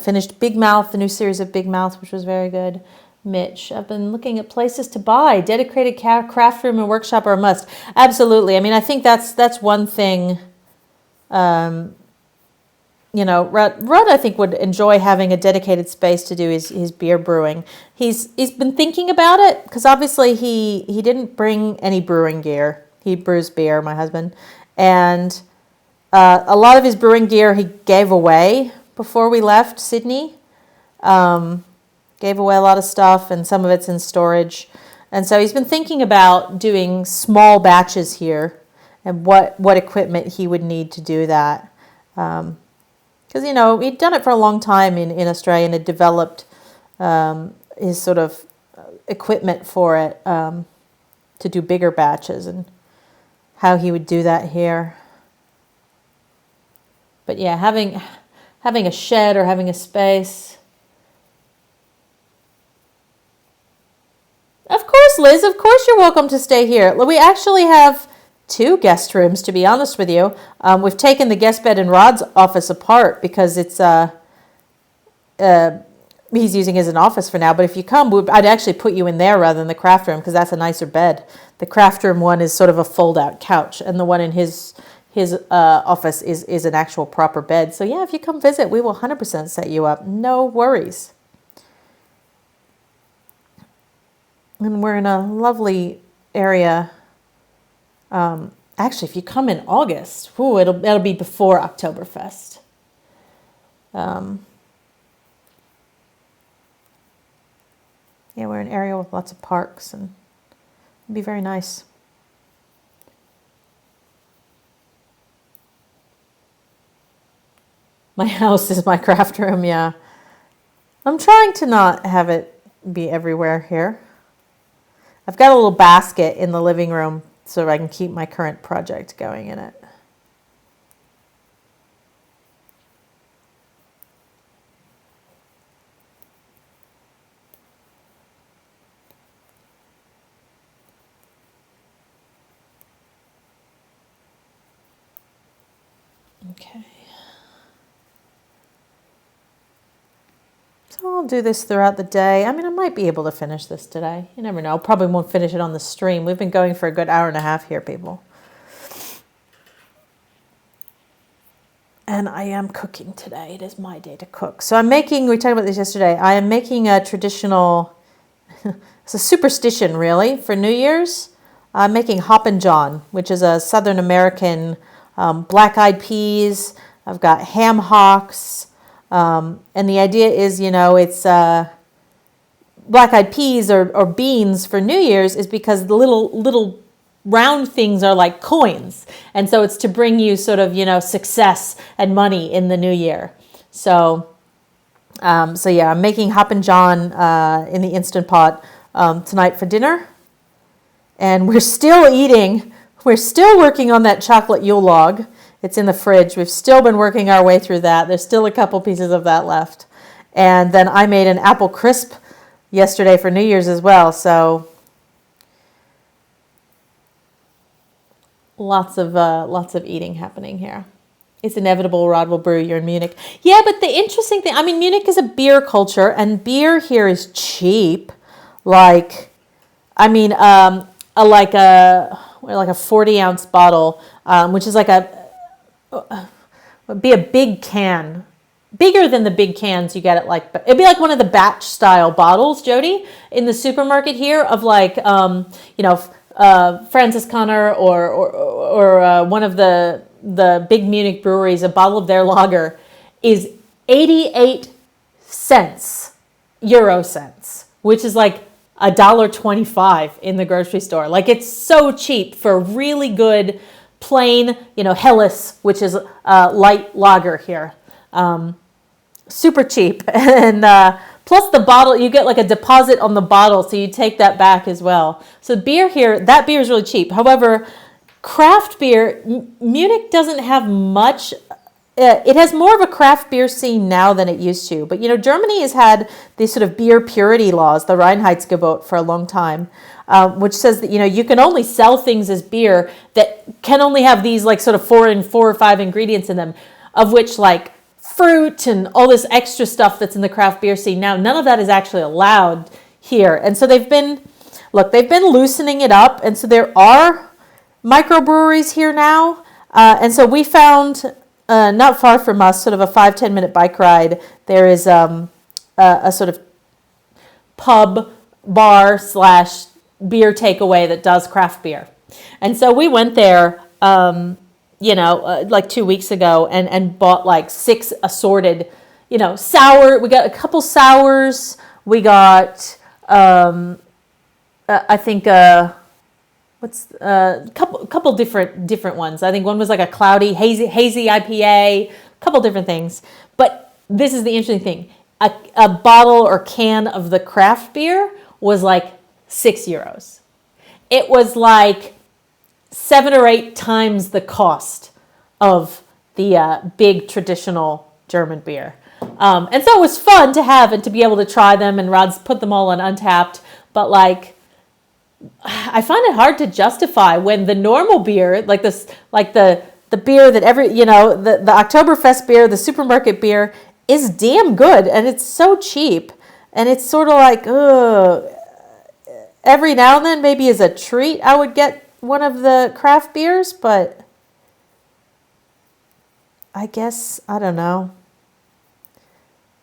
Finished Big Mouth, the new series of Big Mouth, which was very good. Mitch, I've been looking at places to buy. Dedicated craft room and workshop are a must. Absolutely. I mean, I think that's one thing. Rudd, I think, would enjoy having a dedicated space to do his beer brewing. He's been thinking about it because obviously he didn't bring any brewing gear. He brews beer, my husband. And a lot of his brewing gear he gave away before we left Sydney. Gave away a lot of stuff, and some of it's in storage. And so he's been thinking about doing small batches here and what equipment he would need to do that. Because, he'd done it for a long time in Australia and had developed his sort of equipment for it to do bigger batches, and how he would do that here. But yeah, having a shed or having a space. Of course, Liz, of course you're welcome to stay here. We actually have 2 guest rooms, to be honest with you. We've taken the guest bed in Rod's office apart because it's he's using it as an office for now. But if you come, I'd actually put you in there rather than the craft room because that's a nicer bed. The craft room one is sort of a fold-out couch, and the one in his office is an actual proper bed. So yeah, if you come visit, we will 100% set you up. No worries. And we're in a lovely area. Actually, if you come in August, it'll be before Oktoberfest. Yeah, we're in an area with lots of parks, and it'll be very nice. My house is my craft room, yeah. I'm trying to not have it be everywhere here. I've got a little basket in the living room so I can keep my current project going in it. Okay. So I'll do this throughout the day. I mean, I might be able to finish this today. You never know. Probably won't finish it on the stream. We've been going for a good hour and a half here, people. And I am cooking today. It is my day to cook. So we talked about this yesterday. I am making a traditional, it's a superstition really, for New Year's. I'm making Hoppin' John, which is a Southern American black-eyed peas. I've got ham hocks. And the idea is, it's black-eyed peas or beans for New Year's is because the little round things are like coins. And so it's to bring you sort of, success and money in the new year. So yeah, I'm making Hoppin' John in the Instant Pot tonight for dinner. And we're still working on that chocolate Yule log. It's in the fridge. We've still been working our way through that. There's still a couple pieces of that left. And then I made an apple crisp yesterday for New Year's as well. So lots of eating happening here. It's inevitable. Rod will brew. You're in Munich. Yeah, but the interesting thing, Munich is a beer culture, and beer here is cheap. Like a 40-ounce bottle, which is would be a big can, bigger than the big cans you get at it'd be like one of the batch style bottles, Jody, in the supermarket here of Franziskaner or one of the big Munich breweries. A bottle of their lager is 88 euro cents, which is like $1.25 in the grocery store. It's so cheap for really good plain, Helles, which is light lager here. Super cheap. And plus the bottle, you get a deposit on the bottle, so you take that back as well. So beer here, that beer is really cheap. However, craft beer, Munich doesn't have much. It has more of a craft beer scene now than it used to. But, Germany has had these sort of beer purity laws, the Reinheitsgebot, for a long time, which says that, you can only sell things as beer that can only have these sort of 4 or 5 ingredients in them, of which fruit and all this extra stuff that's in the craft beer scene now, none of that is actually allowed here. And so they've been loosening it up. And so there are microbreweries here now. And so we found... not far from us, sort of a 5-10 minute bike ride, there is a sort of pub, bar / beer takeaway that does craft beer. And so we went there, like 2 weeks ago, and bought like 6 assorted, sour. We got a couple sours. We got, I think, what's couple different ones. I think one was like a cloudy, hazy IPA, a couple different things. But this is the interesting thing. A bottle or can of the craft beer was like €6. It was like 7 or 8 times the cost of the big traditional German beer. And so it was fun to have and to be able to try them, and Rod's put them all on Untapped. But like, I find it hard to justify when the normal beer, like this, like the beer that the Oktoberfest beer, the supermarket beer, is damn good, and it's so cheap, and it's sort of like, every now and then, maybe as a treat, I would get one of the craft beers, but I guess, I don't know.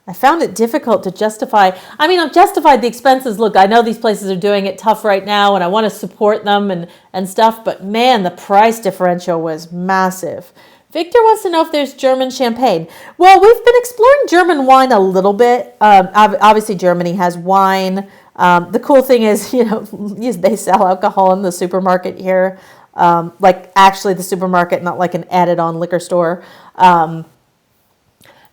I found it difficult to justify. I mean, I've justified the expenses. Look, I know these places are doing it tough right now, and I want to support them and stuff, but man, the price differential was massive. Victor wants to know if there's German champagne. Well, we've been exploring German wine a little bit. Obviously, Germany has wine. The cool thing is, they sell alcohol in the supermarket here. Like actually the supermarket, not like an added-on liquor store.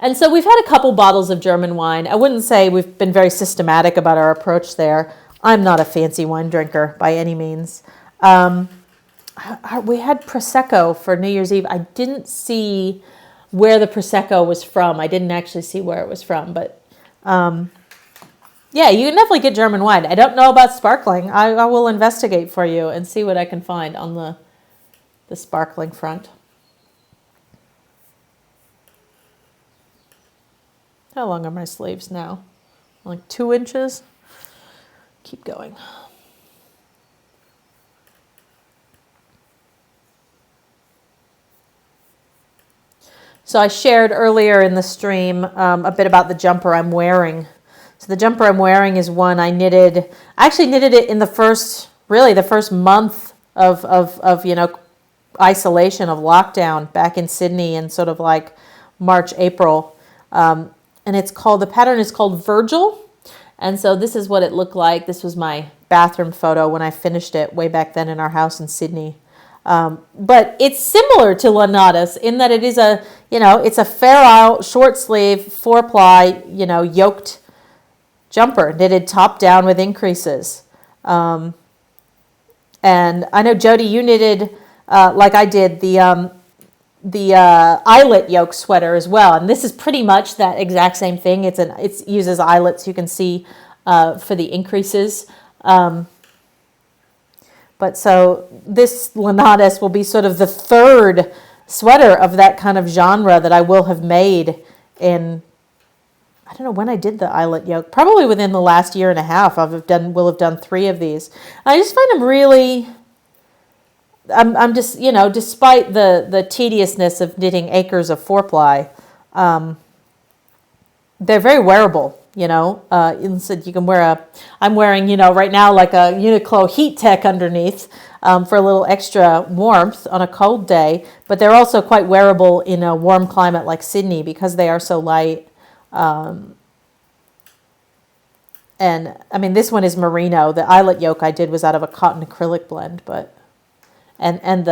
And so we've had a couple bottles of German wine. I wouldn't say we've been very systematic about our approach there. I'm not a fancy wine drinker by any means. We had Prosecco for New Year's Eve. I didn't see where the Prosecco was from. I didn't actually see where it was from. But yeah, you can definitely get German wine. I don't know about sparkling. I will investigate for you and see what I can find on the sparkling front. How long are my sleeves now? Like 2 inches? Keep going. So I shared earlier in the stream a bit about the jumper I'm wearing. So the jumper I'm wearing is one I knitted. I actually knitted it in the first month of isolation, of lockdown back in Sydney in sort of like March, April. And the pattern is called Virgil. And so this is what it looked like. This was my bathroom photo when I finished it way back then in our house in Sydney. But it's similar to Lanadas in that it is it's a fair out, short sleeve, 4-ply, yoked jumper, knitted top down with increases. And I know, Jody, you knitted, like I did, the eyelet yoke sweater as well, and this is pretty much that exact same thing. It uses eyelets, you can see, for the increases. But so this Lanadas will be sort of the third sweater of that kind of genre that I will have made in, I don't know when I did the eyelet yoke, probably within the last year and a half. Will have done 3 of these. I just find them really. I'm just, despite the tediousness of knitting acres of 4-ply, they're very wearable, Instead, you can I'm wearing, right now like a Uniqlo Heat Tech underneath for a little extra warmth on a cold day, but they're also quite wearable in a warm climate like Sydney because they are so light. And I mean, this one is merino. The eyelet yoke I did was out of a cotton acrylic blend, but. And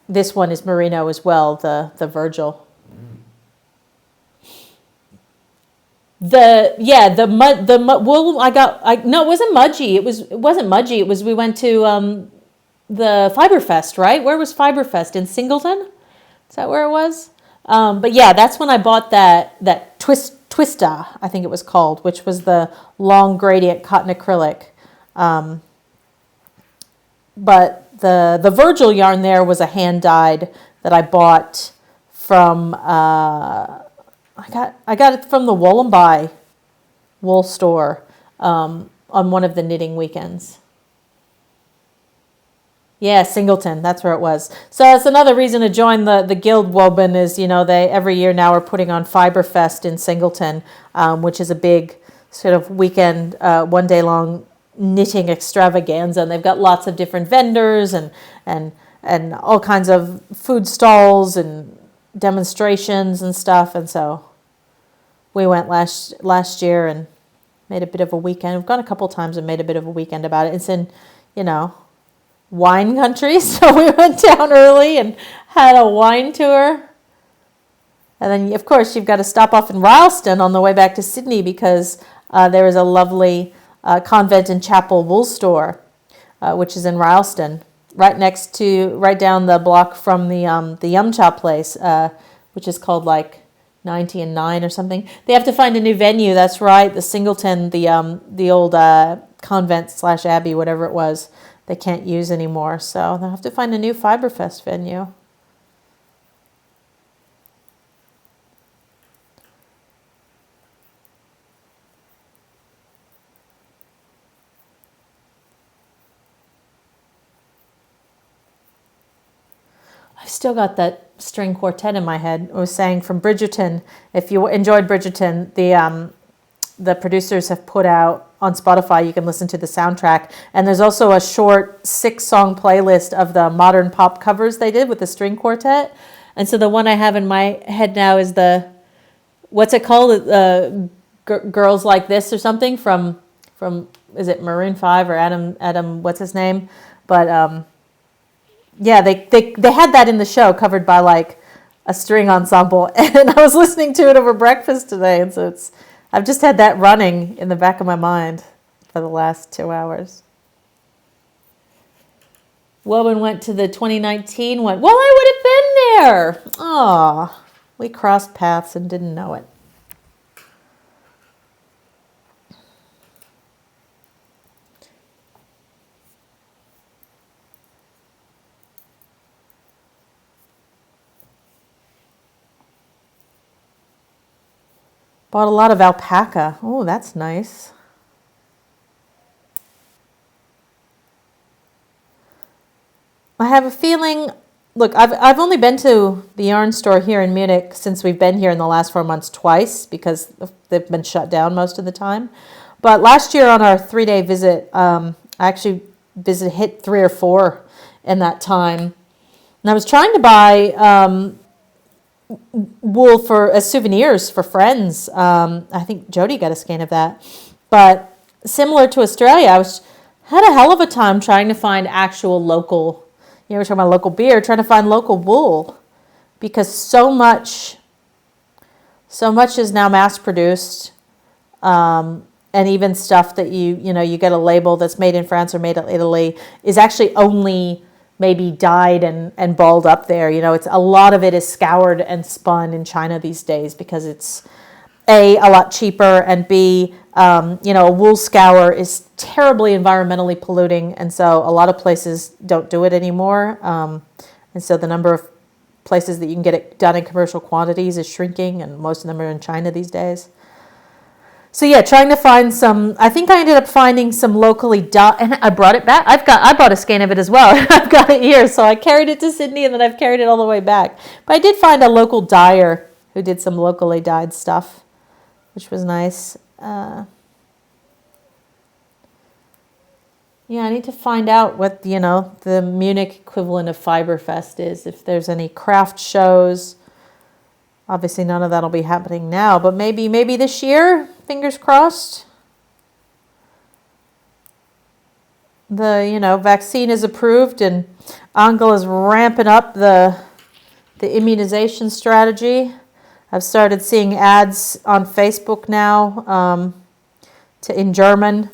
this one is merino as well, the Virgil. The wool no, it wasn't Mudgee. It wasn't Mudgee. It was, we went to the Fiberfest, right? Where was Fiberfest? In Singleton? Is that where it was? But yeah, that's when I bought that Twista, I think it was called, which was the long gradient cotton acrylic. But the Virgil yarn there was a hand dyed that I bought from I got it from the Wollombi wool store on one of the knitting weekends. Yeah, Singleton, that's where it was. So that's another reason to join the Guild Woven is, they every year now are putting on Fiberfest in Singleton, which is a big sort of weekend, 1 day long knitting extravaganza, and they've got lots of different vendors and all kinds of food stalls and demonstrations and stuff. And so we went last year and made a bit of a weekend. We've gone a couple times and made a bit of a weekend about it. It's in, wine country, so we went down early and had a wine tour. And then, of course, you've got to stop off in Rylstone on the way back to Sydney because there is a lovely convent and chapel wool store, which is in Rylstone, right down the block from the Yum Cha place, which is called like 90 and 9 or something. They have to find a new venue. That's right, the Singleton, the old convent/abbey, whatever it was, they can't use anymore. So they'll have to find a new Fiberfest venue. I've still got that string quartet in my head. I was saying from Bridgerton, if you enjoyed Bridgerton, the producers have put out on Spotify, you can listen to the soundtrack. And there's also a short 6-song playlist of the modern pop covers they did with the string quartet. And so the one I have in my head now is what's it called? Girls Like This or something from is it Maroon 5 or Adam, what's his name? But yeah, they had that in the show covered by like a string ensemble. And I was listening to it over breakfast today. And so I've just had that running in the back of my mind for the last 2 hours. Woban went to the 2019 one. Well, I would have been there. Aw, we crossed paths and didn't know it. Bought a lot of alpaca. Oh, that's nice. I have a feeling, look, I've only been to the yarn store here in Munich since we've been here in the last 4 months twice because they've been shut down most of the time. But last year on our 3-day visit, I actually hit 3 or 4 in that time. And I was trying to buy wool as souvenirs for friends. I think Jody got a skein of that. But similar to Australia, I had a hell of a time trying to find actual local, we're talking about local beer, trying to find local wool because so much is now mass produced. And even stuff that you get a label that's made in France or made in Italy is actually only maybe dyed and balled up there. It's a lot of it is scoured and spun in China these days because it's a lot cheaper, and B, a wool scour is terribly environmentally polluting, and so a lot of places don't do it anymore. And so the number of places that you can get it done in commercial quantities is shrinking, and most of them are in China these days. So yeah, trying to find some. I think I ended up finding some locally dyed, and I brought it back. I bought a skein of it as well. I've got it here, so I carried it to Sydney, and then I've carried it all the way back. But I did find a local dyer who did some locally dyed stuff, which was nice. Yeah, I need to find out what the Munich equivalent of Fiberfest is. If there's any craft shows. Obviously, none of that will be happening now, but maybe this year. Fingers crossed. The vaccine is approved, and Angela is ramping up the immunization strategy. I've started seeing ads on Facebook now in German,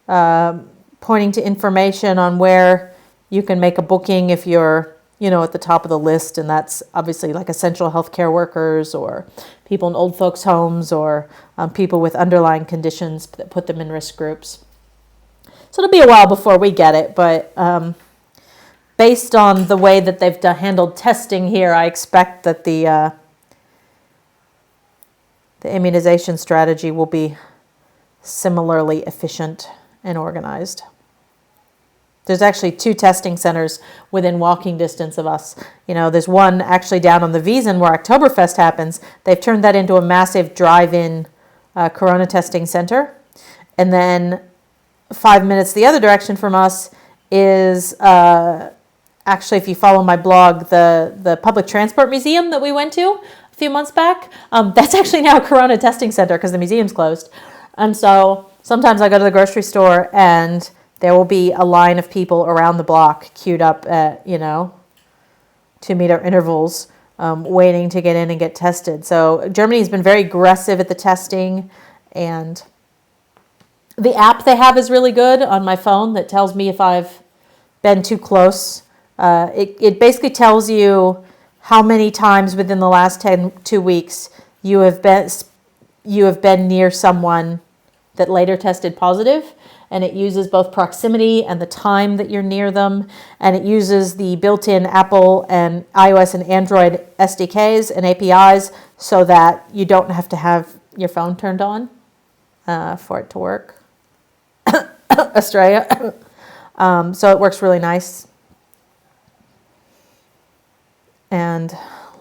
pointing to information on where you can make a booking if you're at the top of the list, and that's obviously like essential healthcare workers or people in old folks' homes or people with underlying conditions that put them in risk groups. So it'll be a while before we get it, but based on the way that they've handled testing here, I expect that the immunization strategy will be similarly efficient and organized. There's actually 2 testing centers within walking distance of us. There's one actually down on the Wiesn where Oktoberfest happens. They've turned that into a massive drive-in corona testing center. And then 5 minutes the other direction from us is actually, if you follow my blog, the public transport museum that we went to a few months back. That's actually now a corona testing center because the museum's closed. And so sometimes I go to the grocery store and there will be a line of people around the block queued up at, 2-meter intervals, waiting to get in and get tested. So Germany's been very aggressive at the testing, and the app they have is really good on my phone that tells me if I've been too close. It basically tells you how many times within the last 2 weeks you have been near someone that later tested positive, and it uses both proximity and the time that you're near them, and it uses the built-in Apple and iOS and Android SDKs and APIs so that you don't have to have your phone turned on for it to work. Australia. So it works really nice. And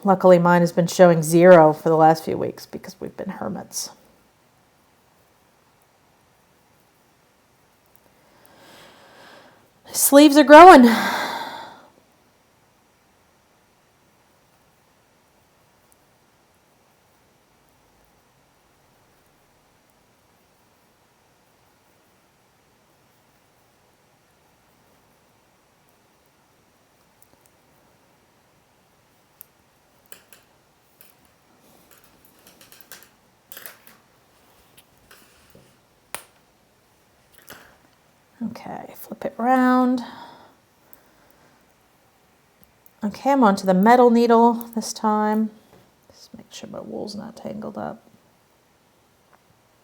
luckily mine has been showing 0 for the last few weeks because we've been hermits. Sleeves are growing. Okay, flip it around. Okay, I'm onto the metal needle this time. Just make sure my wool's not tangled up.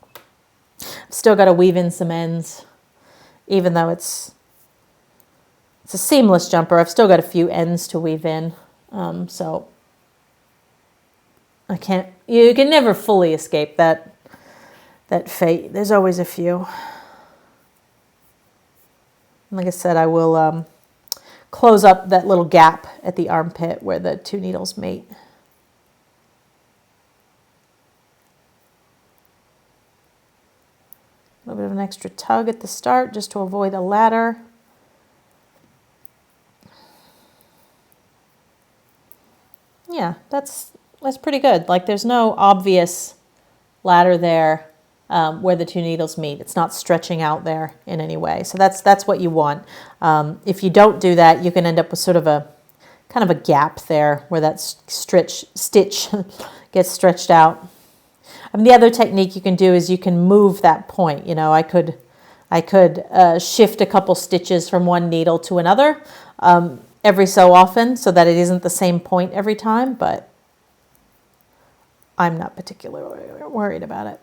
I've still got to weave in some ends, even though it's a seamless jumper. I've still got a few ends to weave in, so you can never fully escape that fate. There's always a few. Like I said, I will close up that little gap at the armpit where the 2 needles meet. A little bit of an extra tug at the start just to avoid a ladder. Yeah, that's pretty good. Like there's no obvious ladder there. Where the 2 needles meet. It's not stretching out there in any way. So that's what you want. If you don't do that, you can end up with sort of a kind of a gap there where that stitch gets stretched out. The other technique you can do is you can move that point. I could shift a couple stitches from one needle to another every so often so that it isn't the same point every time, but I'm not particularly worried about it.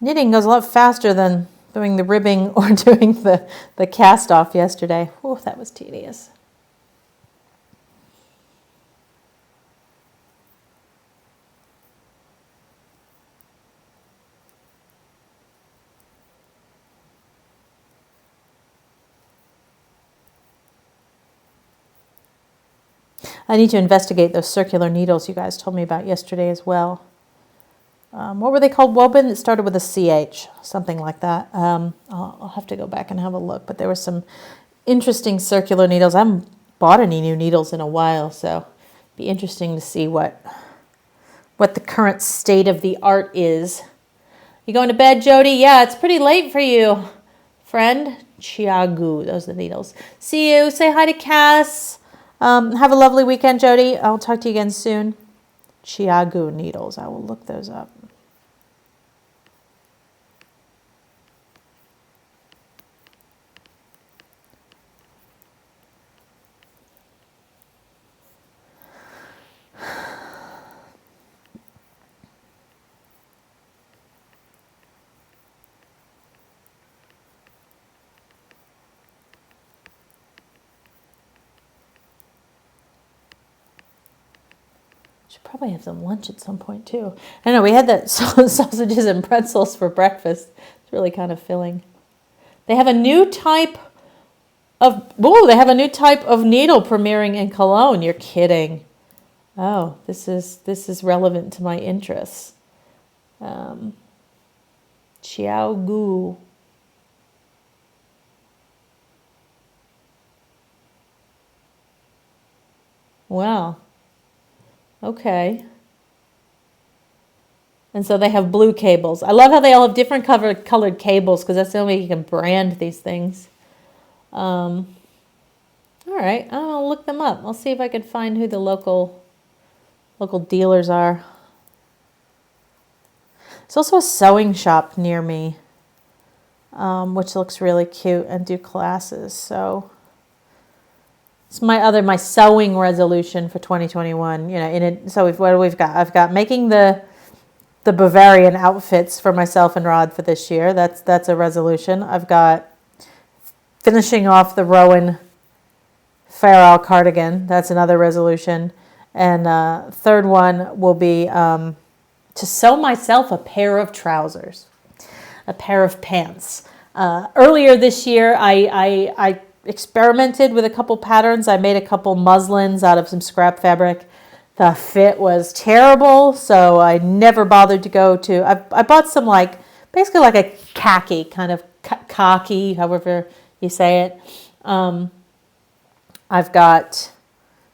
Knitting goes a lot faster than doing the ribbing or doing the cast off yesterday. Oh, that was tedious. I need to investigate those circular needles you guys told me about yesterday as well. What were they called? Woven? It started with a CH, something like that. I'll have to go back and have a look. But there were some interesting circular needles. I haven't bought any new needles in a while, so it'd be interesting to see what the current state of the art is. You going to bed, Jody? Yeah, it's pretty late for you, friend. Chiagu, those are the needles. See you. Say hi to Cass. Have a lovely weekend, Jody. I'll talk to you again soon. Chiagu needles. I will look those up. Should probably have some lunch at some point too. I know we had that sausages and pretzels for breakfast. It's really kind of filling. They have a new type of needle premiering in Cologne. You're kidding. Oh, this is relevant to my interests. Chiao Gu. Wow. Okay. And so they have blue cables. I love how they all have different colored cables because that's the only way you can brand these things. All right, I'll look them up. I'll see if I can find who the local dealers are. There's also a sewing shop near me, which looks really cute and do classes. So it's my sewing resolution for 2021. You know, so what we've got? I've got making the Bavarian outfits for myself and Rod for this year. That's a resolution. I've got finishing off the Rowan Farrell cardigan. That's another resolution. And third one will be to sew myself a pair of trousers, a pair of pants. Earlier this year, I experimented with a couple patterns. I made a couple muslins out of some scrap fabric. The fit was terrible, so I never bothered to go to. I bought some basically like a khaki, kind of khaki, however you say it. I've got,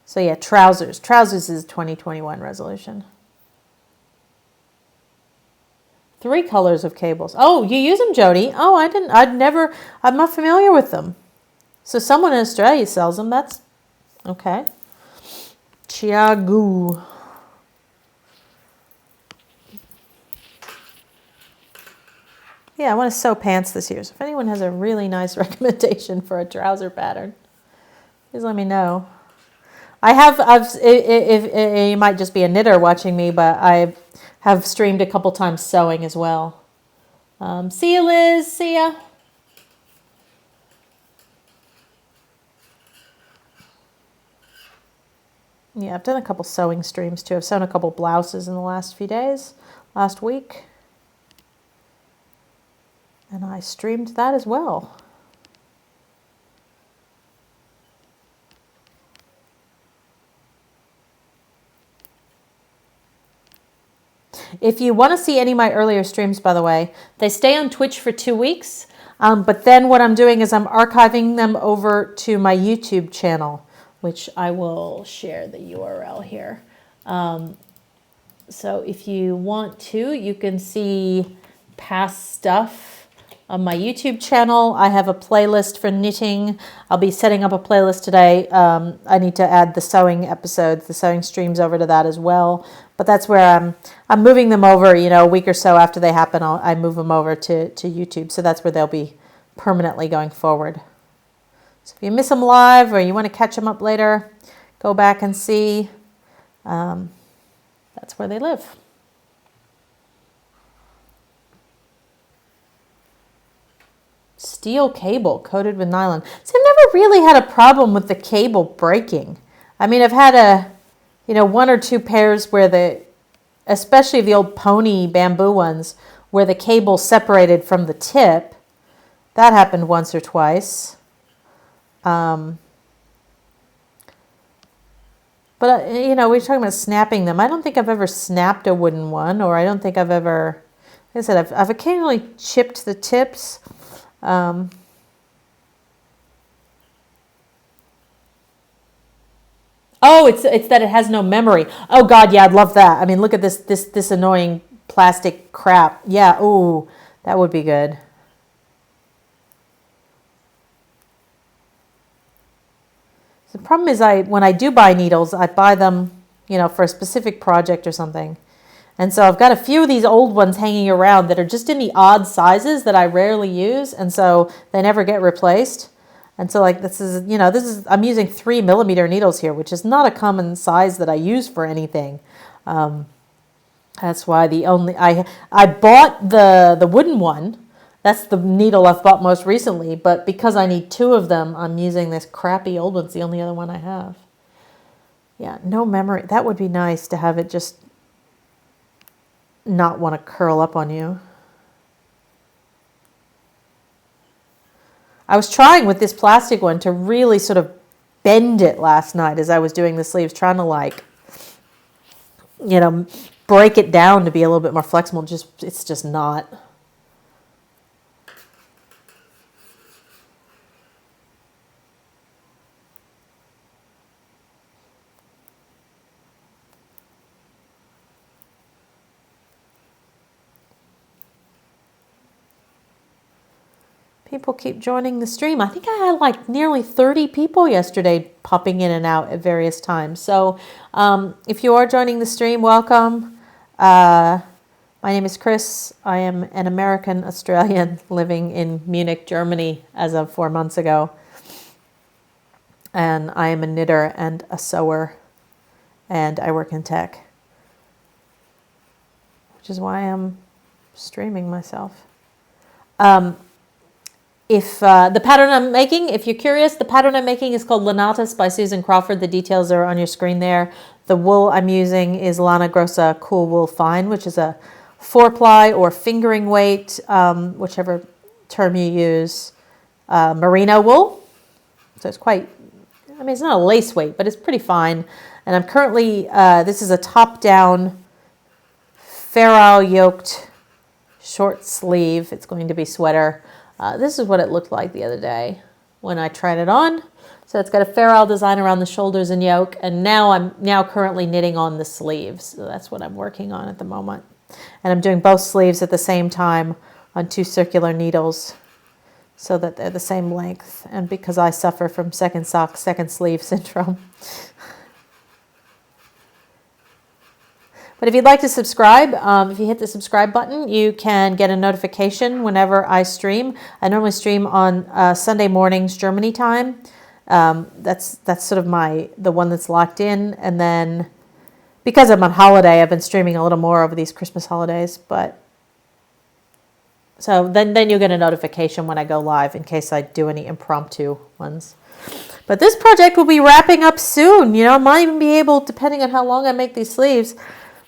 so yeah, trousers. Trousers is 2021 resolution. 3 colors of cables. Oh, you use them, Jody. Oh, I didn't. I'm not familiar with them. So someone in Australia sells them. That's okay. Chiagu. Yeah, I want to sew pants this year. So if anyone has a really nice recommendation for a trouser pattern, please let me know. You might just be a knitter watching me, but I have streamed a couple times sewing as well. See you, Liz. See ya. Yeah, I've done a couple sewing streams too. I've sewn a couple blouses in the last week. And I streamed that as well. If you want to see any of my earlier streams, by the way, they stay on Twitch for 2 weeks. But then what I'm doing is I'm archiving them over to my YouTube channel, which I will share the URL here. So if you want to, you can see past stuff on my YouTube channel. I have a playlist for knitting. I'll be setting up a playlist today. I need to add the sewing episodes, the sewing streams over to that as well. But that's where I'm moving them over, a week or so after they happen, I move them over to YouTube. So that's where they'll be permanently going forward. So if you miss them live or you want to catch them up later, go back and see. That's where they live. Steel cable coated with nylon. So I've never really had a problem with the cable breaking. I mean, I've had one or two pairs where especially the old pony bamboo ones, where the cable separated from the tip. That happened once or twice. But we're talking about snapping them. I don't think I've ever snapped a wooden one, or I don't think I've ever, like I said, I've occasionally chipped the tips. Oh, it's that it has no memory. Oh God, yeah, I'd love that. I mean, look at this annoying plastic crap. Yeah, ooh, that would be good. The problem is when I do buy needles, I buy them, for a specific project or something. And so I've got a few of these old ones hanging around that are just in the odd sizes that I rarely use, and so they never get replaced. And so I'm using 3mm needles here, which is not a common size that I use for anything. That's why I bought the wooden one. That's the needle I've bought most recently, but because I need 2 of them, I'm using this crappy old one. It's the only other one I have. Yeah, no memory. That would be nice to have it just not want to curl up on you. I was trying with this plastic one to really sort of bend it last night as I was doing the sleeves, trying to like, break it down to be a little bit more flexible. It's just not. People keep joining the stream. I think I had like nearly 30 people yesterday popping in and out at various times. So if you are joining the stream, welcome. My name is Kris. I am an American Australian living in Munich, Germany as of 4 months ago. And I am a knitter and a sewer. And I work in tech. Which is why I'm streaming myself. If the pattern I'm making, if you're curious, the pattern I'm making is called Lanatus by Susan Crawford. The details are on your screen there. The wool I'm using is Lana Grossa Cool Wool Fine, which is a 4-ply or fingering weight, whichever term you use, merino wool. So it's quite, it's not a lace weight, but it's pretty fine. And I'm currently, this is a top-down feral yoked short sleeve. It's going to be sweater. This is what it looked like the other day when I tried it on. So it's got a feral design around the shoulders and yoke, and I'm currently knitting on the sleeves. So that's what I'm working on at the moment. And I'm doing both sleeves at the same time on 2 circular needles so that they're the same length. And because I suffer from second sock, second sleeve syndrome. But if you'd like to subscribe, if you hit the subscribe button, you can get a notification whenever I stream. I normally stream on Sunday mornings, Germany time. That's sort of the one that's locked in. And then because I'm on holiday, I've been streaming a little more over these Christmas holidays. But so then you'll get a notification when I go live in case I do any impromptu ones. But this project will be wrapping up soon. I might even be able, depending on how long I make these sleeves,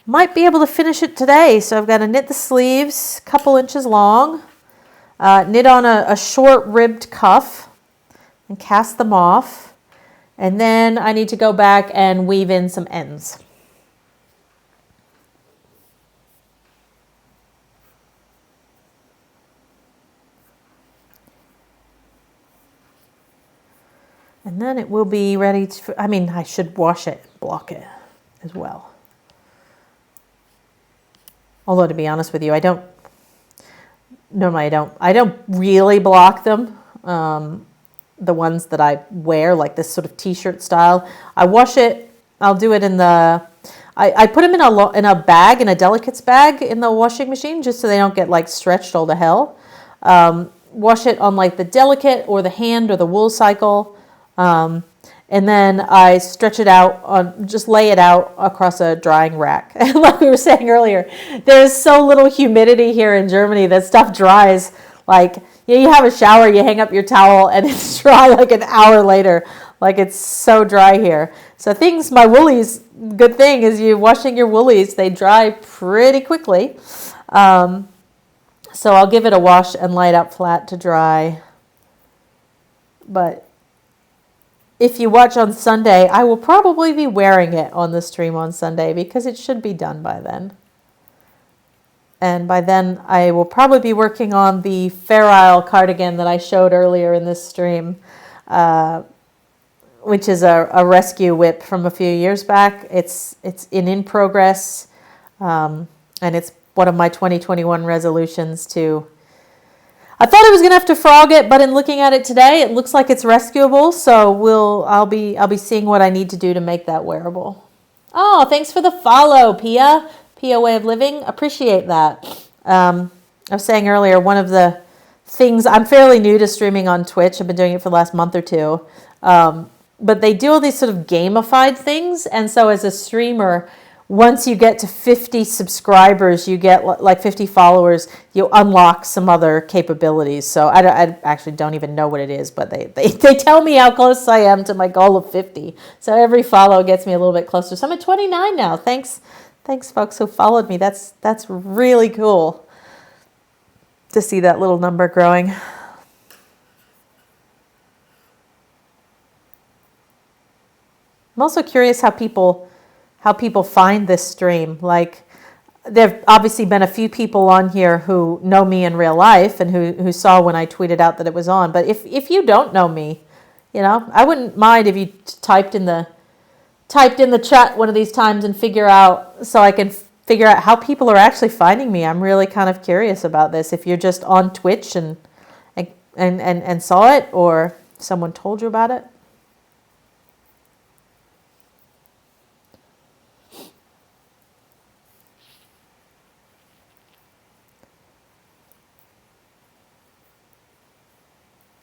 might be able to finish it today. So I've got to knit the sleeves a couple inches long, knit on a short ribbed cuff and cast them off. And then I need to go back and weave in some ends. And then it will be ready to, I should wash it, block it as well. Although, to be honest with you, I don't really block them. The ones that I wear, like this sort of t-shirt style, I wash it. I'll do it in I put them in a bag, in a delicates bag in the washing machine, just so they don't get like stretched all to hell. Wash it on like the delicate or the hand or the wool cycle. And then I stretch it out just lay it out across a drying rack. And like we were saying earlier, there's so little humidity here in Germany that stuff dries. Like, you have a shower, you hang up your towel, and it's dry like an hour later. Like, it's so dry here. So my woolies, good thing is you washing your woolies, they dry pretty quickly. So I'll give it a wash and lay it out flat to dry. But if you watch on Sunday, I will probably be wearing it on the stream on Sunday because it should be done by then. And by then, I will probably be working on the feral cardigan that I showed earlier in this stream, which is a rescue whip from a few years back. It's in progress, and it's one of my 2021 resolutions to. I thought I was gonna have to frog it, but in looking at it today, it looks like it's rescuable. So I'll be seeing what I need to do to make that wearable. Oh, thanks for the follow, Pia. Pia Way of Living, appreciate that. I was saying earlier, one of the things, I'm fairly new to streaming on Twitch. I've been doing it for the last month or two, but they do all these sort of gamified things, and so as a streamer, once you get to 50 subscribers, you get like 50 followers, you unlock some other capabilities. So I actually don't even know what it is, but they tell me how close I am to my goal of 50. So every follow gets me a little bit closer. So I'm at 29 now. Thanks folks who followed me. That's really cool to see that little number growing. I'm also curious how people find this stream. Like, there've obviously been a few people on here who know me in real life and who saw when I tweeted out that it was on. But if you don't know me, I wouldn't mind if you typed in the chat one of these times and so I can figure out how people are actually finding me. I'm really kind of curious about this. If you're just on Twitch and saw it, or someone told you about it.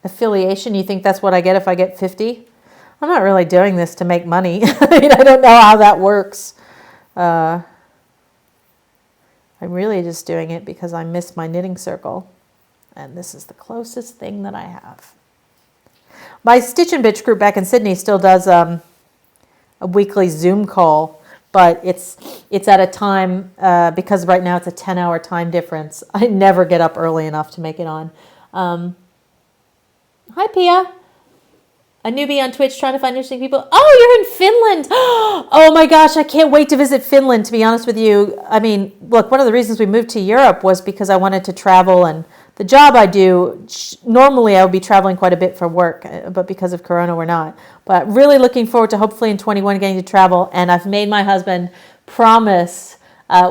Affiliation, you think that's what I get if I get 50? I'm not really doing this to make money. I don't know how that works. I'm really just doing it because I miss my knitting circle. And this is the closest thing that I have. My Stitch and Bitch group back in Sydney still does a weekly Zoom call, but it's at a time, because right now it's a 10-hour time difference. I never get up early enough to make it on. Hi, Pia. A newbie on Twitch trying to find interesting people. Oh, you're in Finland. Oh my gosh, I can't wait to visit Finland, to be honest with you. I mean, look, one of the reasons we moved to Europe was because I wanted to travel, and the job I do, normally I would be traveling quite a bit for work, but because of Corona, we're not. But really looking forward to hopefully in 21 getting to travel, and I've made my husband promise.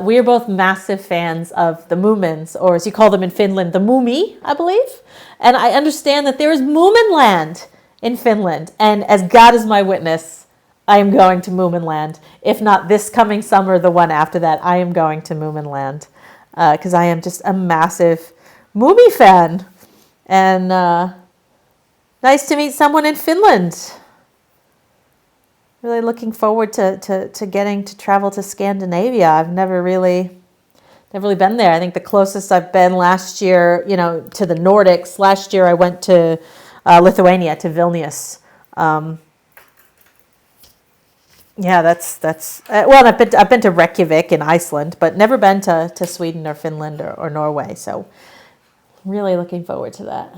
We are both massive fans of the Moomins, or as you call them in Finland, the Moomi, I believe. And I understand that there is Moominland in Finland. And as God is my witness, I am going to Moominland. If not this coming summer, the one after that, I am going to Moominland. Because I am just a massive Moomi fan. And nice to meet someone in Finland. Really looking forward to getting to travel to Scandinavia. I've never really been there. I think the closest I've been last year, to the Nordics. Last year I went to Lithuania, to Vilnius. Well, I've been to Reykjavik in Iceland, but never been to Sweden or Finland or Norway. So really looking forward to that.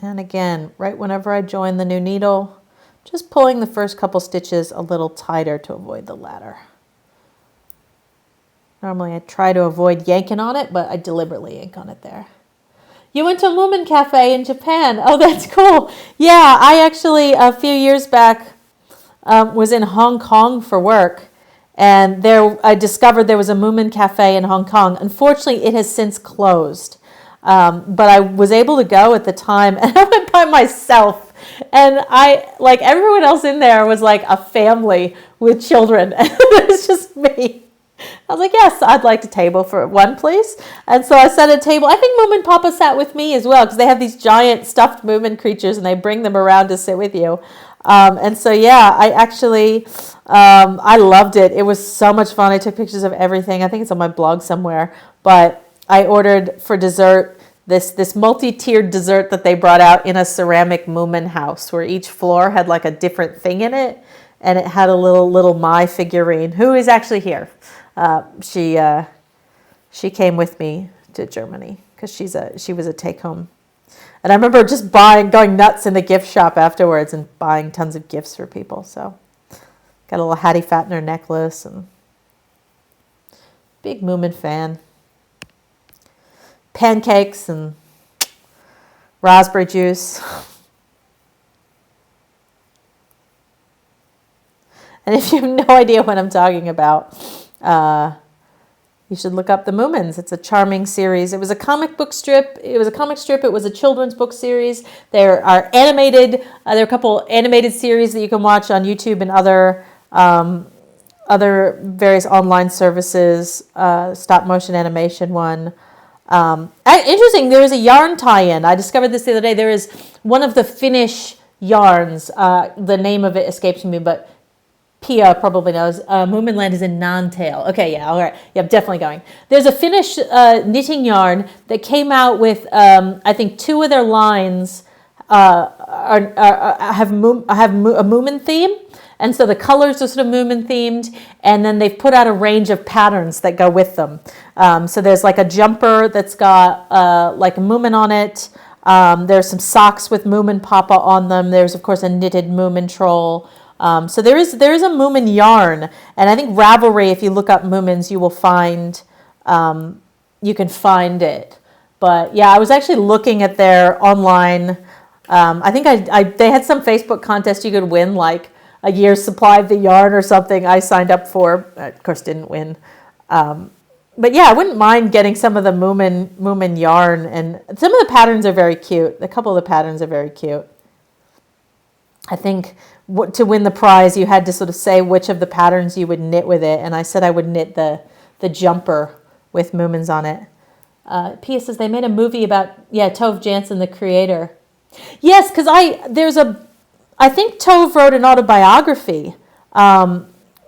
And again, right whenever I join the new needle, just pulling the first couple stitches a little tighter to avoid the ladder. Normally I try to avoid yanking on it, but I deliberately yank on it there. You went to Moomin Cafe in Japan. Oh, that's cool. Yeah, I actually, a few years back, was in Hong Kong for work. And I discovered there was a Moomin Cafe in Hong Kong. Unfortunately, it has since closed. But I was able to go at the time, and I went by myself, and like everyone else in there was like a family with children, and it was just me. I was like, yes, I'd like a table for one, please. And so I set a table. I think Moomin Papa sat with me as well, because they have these giant stuffed Moomin creatures, and they bring them around to sit with you. And so, yeah, I actually, I loved it. It was so much fun. I took pictures of everything. I think it's on my blog somewhere, but I ordered for dessert this multi-tiered dessert that they brought out in a ceramic Moomin house, where each floor had like a different thing in it, and it had a little Mai figurine, who is actually here. She came with me to Germany because she was a take-home. And I remember just going nuts in the gift shop afterwards and buying tons of gifts for people. So got a little Hattie Fattener necklace, and big Moomin fan. Pancakes and raspberry juice. And if you have no idea what I'm talking about, you should look up The Moomins. It's a charming series. It was a comic book strip. It was a children's book series. There are there are a couple animated series that you can watch on YouTube and other various online services, stop motion animation one. Interesting, there is a yarn tie-in. I discovered this the other day. There is one of the Finnish yarns. The name of it escapes me, but Pia probably knows. Moominland is in Nantail. Okay, yeah, all right. Yeah, I'm definitely going. There's a Finnish knitting yarn that came out with, I think, two of their lines have a Moomin theme. And so the colors are sort of Moomin themed, and then they've put out a range of patterns that go with them. So there's like a jumper that's got like a Moomin on it. There's some socks with Moomin Papa on them. There's of course a knitted Moomin troll. So there is a Moomin yarn, and I think Ravelry, if you look up Moomins, you will find you can find it. But yeah, I was actually looking at their online. I think they had some Facebook contest you could win, like a year's supply of the yarn or something. I signed up for, of course didn't win. But yeah, I wouldn't mind getting some of the Moomin yarn, and some of the patterns are very cute. A couple of the patterns are very cute. I think to win the prize, you had to sort of say which of the patterns you would knit with it, and I said I would knit the jumper with Moomins on it. Pia says they made a movie about, Tove Jansson, the creator. Yes, because I think Tove wrote an autobiography,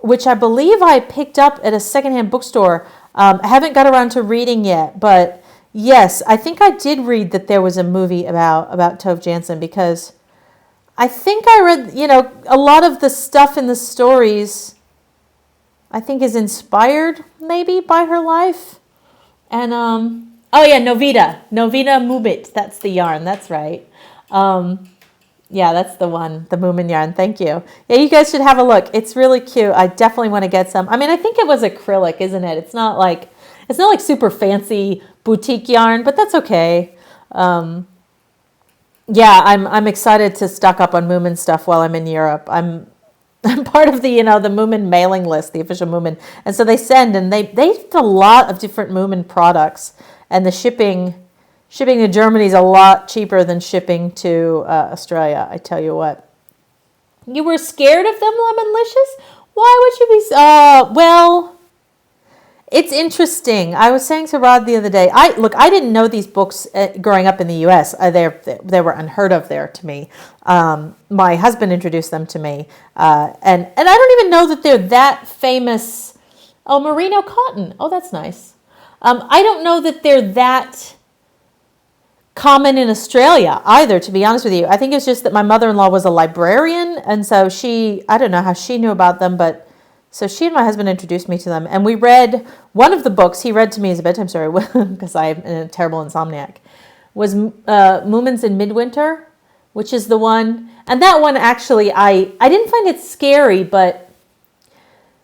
which I believe I picked up at a secondhand bookstore. I haven't got around to reading yet, but yes, I think I did read that there was a movie about Tove Jansson, because I think I read, a lot of the stuff in the stories, I think is inspired maybe by her life. And, Novita Mubit, that's the yarn, that's right. Yeah, that's the one, the Moomin yarn. Thank you. Yeah, you guys should have a look. It's really cute. I definitely want to get some. I mean, I think it was acrylic, isn't it? It's not like super fancy boutique yarn, but that's okay. Yeah, I'm excited to stock up on Moomin stuff while I'm in Europe. I'm part of the the Moomin mailing list, the official Moomin, and so they send, and they have a lot of different Moomin products, and the shipping to Germany is a lot cheaper than shipping to Australia. I tell you what. You were scared of them, Lemonlicious? Why would you be? Well, it's interesting. I was saying to Rod the other day. I didn't know these books growing up in the U.S. They were unheard of there to me. My husband introduced them to me, and I don't even know that they're that famous. Oh, merino cotton. Oh, that's nice. I don't know that they're that common in Australia either, to be honest with you. I think it's just that my mother-in-law was a librarian, and so I don't know how she knew about them, but so she and my husband introduced me to them, and we read one of the books he read to me as a bedtime story, because I'm a terrible insomniac, was Moomins in Midwinter, which is the one, and that one actually, I didn't find it scary, but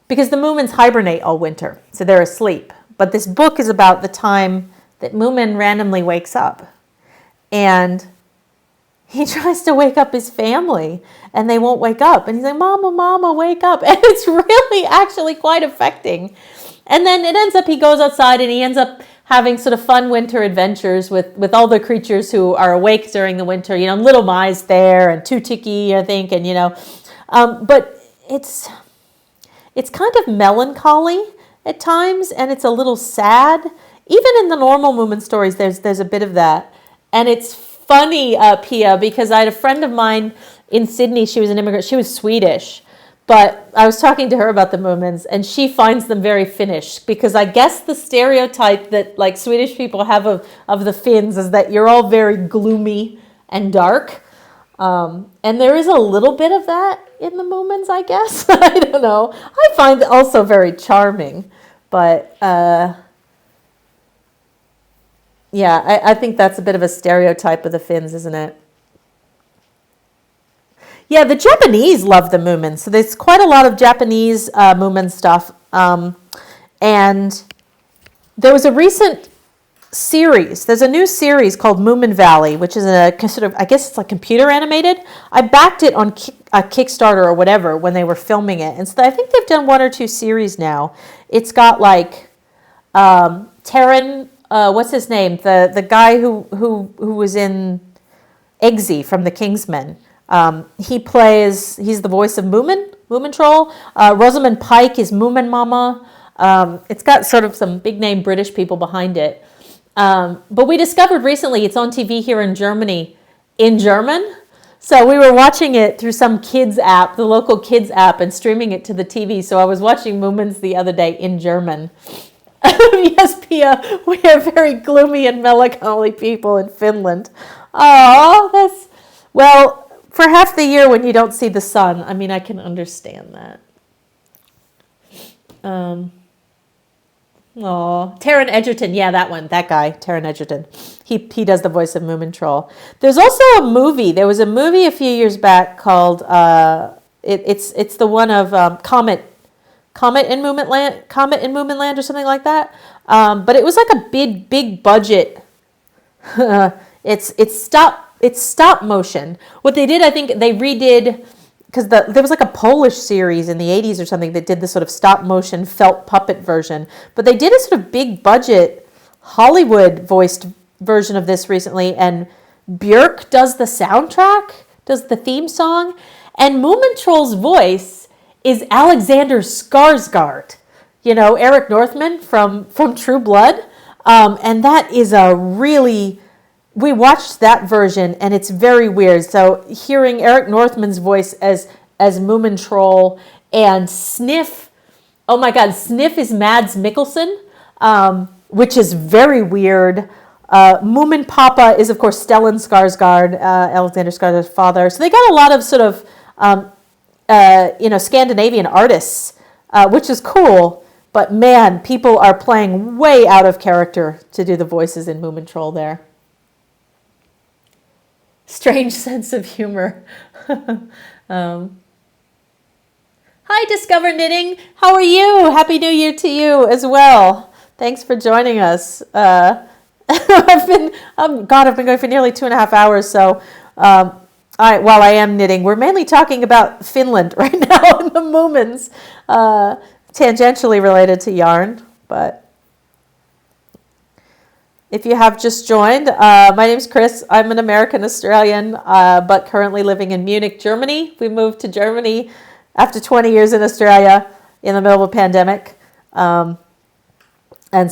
because the Moomins hibernate all winter, so they're asleep, but this book is about the time that Moomin randomly wakes up. And he tries to wake up his family, and they won't wake up. And he's like, Mama, wake up. And it's really actually quite affecting. And then it ends up, he goes outside, and he ends up having sort of fun winter adventures with all the creatures who are awake during the winter. Little Mai's there, and Tutiki, I think, and, but it's kind of melancholy at times, and it's a little sad. Even in the normal Moomin stories, there's a bit of that. And it's funny, Pia, because I had a friend of mine in Sydney. She was an immigrant. She was Swedish. But I was talking to her about the Moomins, and she finds them very Finnish, because I guess the stereotype that like Swedish people have of the Finns is that you're all very gloomy and dark. And there is a little bit of that in the Moomins, I guess. I don't know. I find it also very charming. But yeah, I think that's a bit of a stereotype of the Finns, isn't it? Yeah, the Japanese love the Moomins. So there's quite a lot of Japanese Moomin stuff. And there was a recent series. There's a new series called Moomin Valley, which is a sort of, I guess it's like computer animated. I backed it on a Kickstarter or whatever when they were filming it. And so I think they've done one or two series now. It's got like Taron, what's his name? The guy who was in Eggsy from the Kingsmen. He's the voice of Moomin Troll. Rosamund Pike is Moomin Mama. It's got sort of some big name British people behind it. But we discovered recently it's on TV here in Germany in German. So we were watching it through some kids app, the local kids app, and streaming it to the TV. So I was watching Moomins the other day in German. Yes, Pia, we are very gloomy and melancholy people in Finland. Oh, well, for half the year when you don't see the sun, I mean, I can understand that. Taron Egerton, yeah, that guy, Taron Egerton. He does the voice of Moomin Troll. There's also a movie. There was a movie a few years back called it's the one of Comet in Moomin Land or something like that. But it was like a big budget. It's stop motion. What they did, I think they redid, because there was like a Polish series in the 80s or something that did this sort of stop motion felt puppet version. But they did a sort of big budget Hollywood voiced version of this recently, and Björk does the soundtrack, does the theme song, and Moomin Troll's voice is Alexander Skarsgård, Eric Northman from True Blood, and that is we watched that version, and it's very weird. So hearing Eric Northman's voice as Moomin Troll, and Sniff, oh my God, Sniff is Mads Mikkelsen, which is very weird. Moomin Papa is, of course, Stellan Skarsgård, Alexander Skarsgård's father. So they got a lot of sort of, Scandinavian artists, which is cool. But man, people are playing way out of character to do the voices in Moomin Troll there. Strange sense of humor. Hi, Discover Knitting. How are you? Happy New Year to you as well. Thanks for joining us. I've been going for nearly 2.5 hours. So, while I am knitting, we're mainly talking about Finland right now and the Moomins, tangentially related to yarn. But if you have just joined, my name's Kris. I'm an American Australian, but currently living in Munich, Germany. We moved to Germany after 20 years in Australia in the middle of a pandemic. And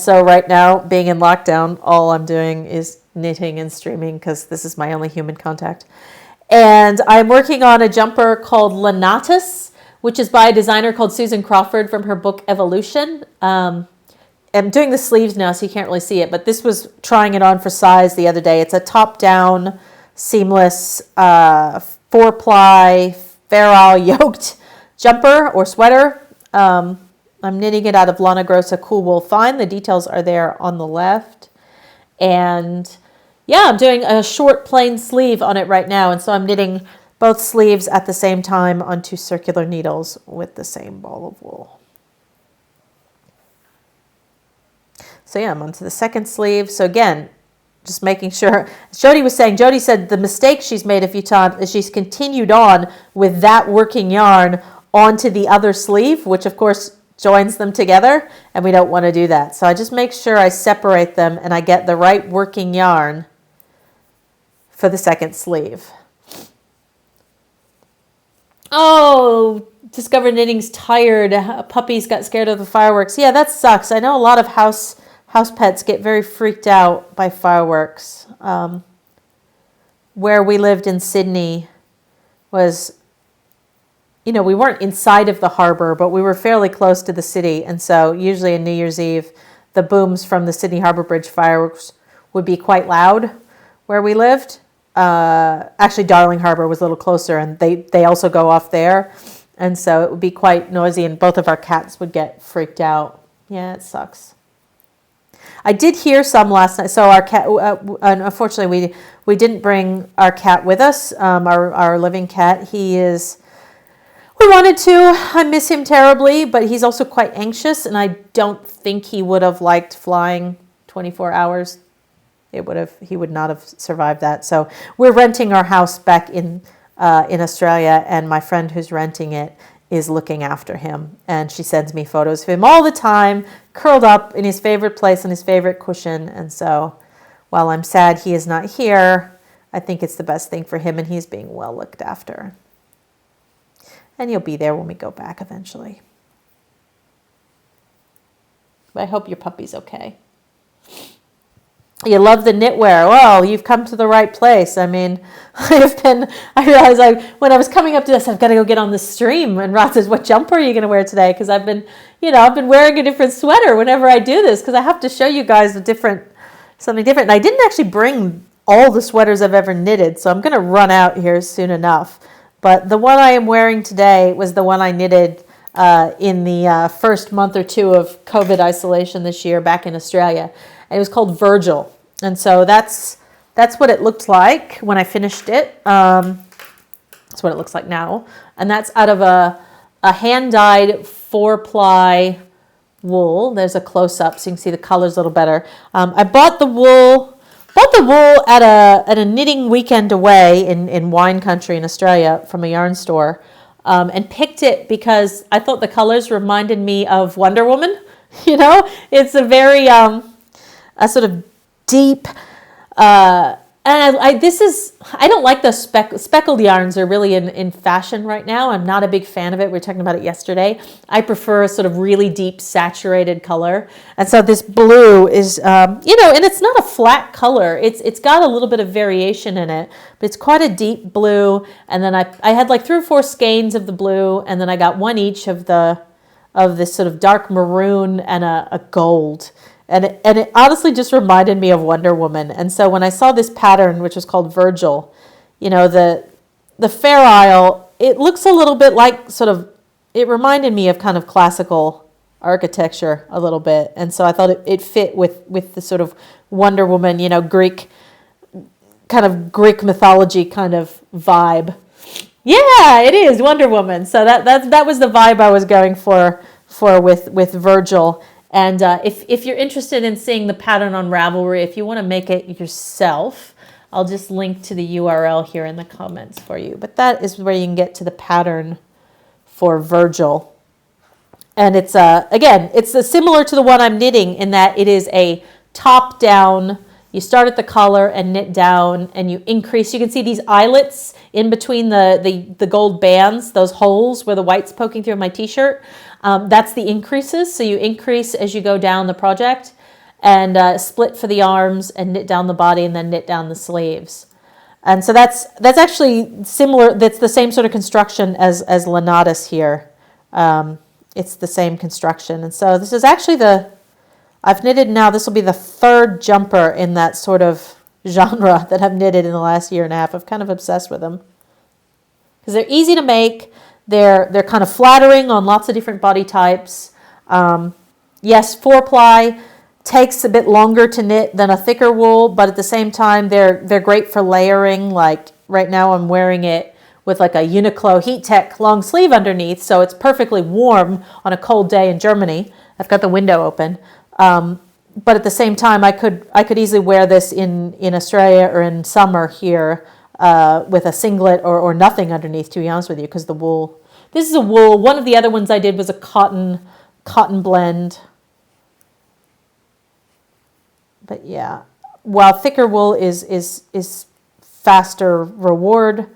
so right now, being in lockdown, all I'm doing is knitting and streaming because this is my only human contact. And I'm working on a jumper called Lenatus, which is by a designer called Susan Crawford from her book Evolution. I'm doing the sleeves now, so you can't really see it, but this was trying it on for size the other day. It's a top-down, seamless, 4-ply, Fairall yoked jumper or sweater. I'm knitting it out of Lana Grossa Cool Wool Fine. The details are there on the left. And yeah, I'm doing a short plain sleeve on it right now. And so I'm knitting both sleeves at the same time on 2 circular needles with the same ball of wool. So yeah, I'm onto the second sleeve. So again, just making sure. Jody said the mistake she's made a few times is she's continued on with that working yarn onto the other sleeve, which of course joins them together, and we don't want to do that. So I just make sure I separate them and I get the right working yarn for the second sleeve. Oh, Discover Knitting's tired. Puppies got scared of the fireworks. Yeah, that sucks. I know a lot of house pets get very freaked out by fireworks. Where we lived in Sydney was, we weren't inside of the harbor, but we were fairly close to the city. And so usually on New Year's Eve, the booms from the Sydney Harbor Bridge fireworks would be quite loud where we lived. Actually, Darling Harbor was a little closer, and they also go off there. And so it would be quite noisy, and both of our cats would get freaked out. Yeah, it sucks. I did hear some last night. So our cat, unfortunately, we didn't bring our cat with us, our living cat. We wanted to. I miss him terribly, but he's also quite anxious, and I don't think he would have liked flying 24 hours. He would not have survived that. So we're renting our house back in Australia, and my friend who's renting it is looking after him. And she sends me photos of him all the time, curled up in his favorite place on his favorite cushion. And so while I'm sad he is not here, I think it's the best thing for him, and he's being well looked after. And he'll be there when we go back eventually. But I hope your puppy's okay. You love the knitwear. Well, you've come to the right place. I mean, I realized when I was coming up to this, I've got to go get on the stream. And Rod says, what jumper are you going to wear today? Because I've been wearing a different sweater whenever I do this, because I have to show you guys something different. And I didn't actually bring all the sweaters I've ever knitted, so I'm going to run out here soon enough. But the one I am wearing today was the one I knitted in the first month or two of COVID isolation this year back in Australia. And it was called Virgil. And so that's what it looked like when I finished it. That's what it looks like now. And that's out of a hand-dyed 4-ply wool. There's a close-up so you can see the colors a little better. I bought the wool at a knitting weekend away in wine country in Australia from a yarn store, and picked it because I thought the colors reminded me of Wonder Woman. It's a very a sort of deep, and I don't like those speckled yarns are really in fashion right now. I'm not a big fan of it. We were talking about it yesterday. I prefer a sort of really deep saturated color. And so this blue is, and it's not a flat color. It's got a little bit of variation in it, but it's quite a deep blue. And then I had like 3 or 4 skeins of the blue, and then I got one each of this sort of dark maroon and a gold. And it honestly just reminded me of Wonder Woman. And so when I saw this pattern, which was called Virgil, the Fair Isle, it looks a little bit like it reminded me of kind of classical architecture a little bit. And so I thought it fit with the sort of Wonder Woman, Greek mythology kind of vibe. Yeah, it is Wonder Woman. So that was the vibe I was going for with Virgil. And if you're interested in seeing the pattern on Ravelry, if you want to make it yourself, I'll just link to the URL here in the comments for you. But that is where you can get to the pattern for Virgil. And it's, again, it's similar to the one I'm knitting in that it is a top-down. You start at the collar and knit down, and you increase. You can see these eyelets in between the gold bands, those holes where the white's poking through my t-shirt. That's the increases. So you increase as you go down the project, and split for the arms and knit down the body and then knit down the sleeves. And so that's actually similar. That's the same sort of construction as Lenatus here. It's the same construction. And so this is actually I've knitted now, this will be the 3rd jumper in that sort of genre that I've knitted in the last year and a half. I'm kind of obsessed with them because they're easy to make. They're kind of flattering on lots of different body types. Yes, 4-ply takes a bit longer to knit than a thicker wool, but at the same time, they're great for layering. Like right now I'm wearing it with like a Uniqlo Heat Tech long sleeve underneath, so it's perfectly warm on a cold day in Germany. I've got the window open. But at the same time, I could easily wear this in Australia or in summer here with a singlet or nothing underneath, to be honest with you, because the wool. This is a wool. One of the other ones I did was a cotton blend. But yeah, while thicker wool is faster reward,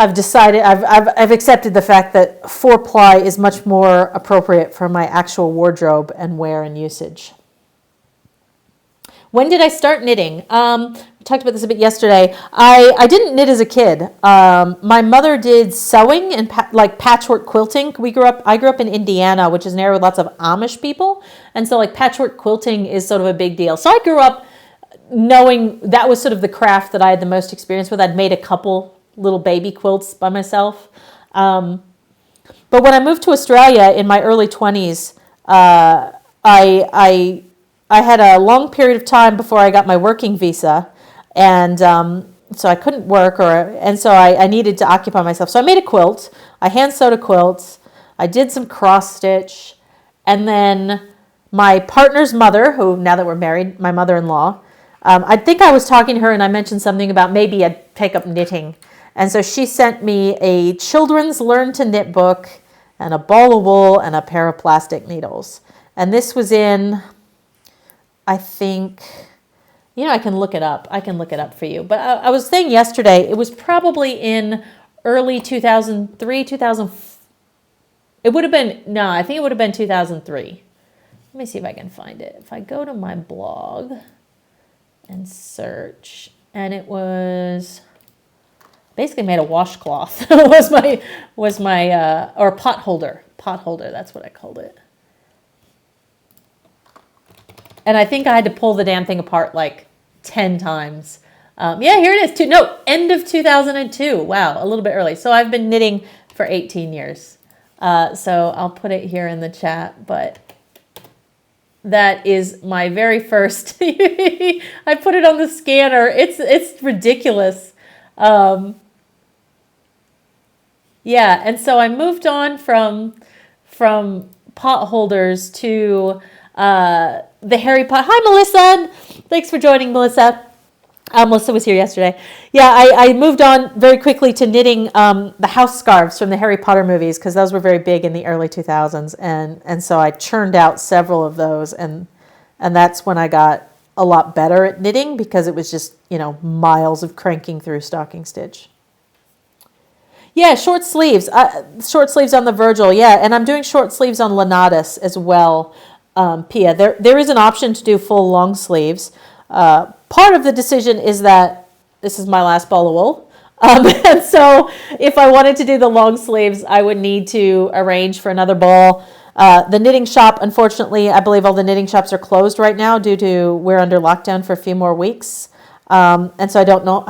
I've decided I've accepted the fact that 4-ply is much more appropriate for my actual wardrobe and wear and usage. When did I start knitting? We talked about this a bit yesterday. I didn't knit as a kid. My mother did sewing and patchwork quilting. I grew up in Indiana, which is an area with lots of Amish people, and so like patchwork quilting is sort of a big deal. So I grew up knowing that was sort of the craft that I had the most experience with. I'd made a couple little baby quilts by myself. But when I moved to Australia in my early 20s, I had a long period of time before I got my working visa, and so I couldn't work, and so I needed to occupy myself. So I made a quilt. I hand sewed a quilt. I did some cross stitch, and then my partner's mother, who now that we're married, my mother-in-law, I think I was talking to her and I mentioned something about maybe I'd take up knitting. And so she sent me a children's learn to knit book and a ball of wool and a pair of plastic needles. And this was in, I think, I can look it up. I can look it up for you. But I was saying yesterday, it was probably in early 2003, 2000. It would have been, no, I think it would have been 2003. Let me see if I can find it. If I go to my blog and search, and it was basically made of washcloth. was my or pot holder. Pot holder, that's what I called it. And I think I had to pull the damn thing apart like 10 times. Yeah, here it is. End of 2002. Wow, a little bit early. So I've been knitting for 18 years. So I'll put it here in the chat, but that is my very first. I put it on the scanner. It's ridiculous. Yeah, and so I moved on from pot holders to the Harry Potter. Hi, Melissa. Thanks for joining, Melissa. Melissa was here yesterday. Yeah, I moved on very quickly to knitting the house scarves from the Harry Potter movies because those were very big in the early 2000s. And so I churned out several of those. And that's when I got a lot better at knitting because it was just, miles of cranking through stocking stitch. Yeah, short sleeves on the Virgil. Yeah, and I'm doing short sleeves on Lenatus as well, Pia. There is an option to do full long sleeves. Part of the decision is that this is my last ball of wool. And so if I wanted to do the long sleeves, I would need to arrange for another ball. The knitting shop, unfortunately, I believe all the knitting shops are closed right now due to we're under lockdown for a few more weeks. And so I don't know.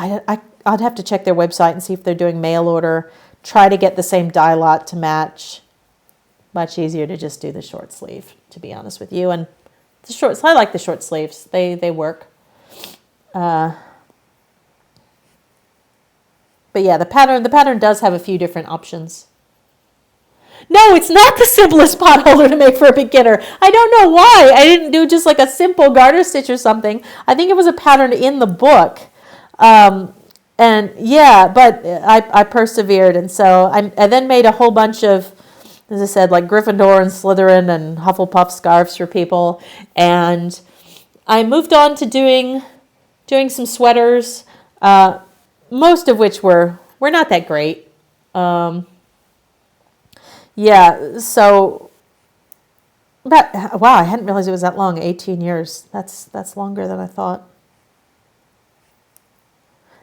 I'd have to check their website and see if they're doing mail order. Try to get the same dye lot to match. Much easier to just do the short sleeve, to be honest with you. And I like the short sleeves. They work. But yeah, the pattern does have a few different options. No, it's not the simplest pot holder to make for a beginner. I don't know why. I didn't do just like a simple garter stitch or something. I think it was a pattern in the book. And yeah, but I persevered. And so I then made a whole bunch of, as I said, like Gryffindor and Slytherin and Hufflepuff scarves for people. And I moved on to doing some sweaters, most of which were not that great. Yeah, so, but wow, I hadn't realized it was that long, 18 years. That's longer than I thought.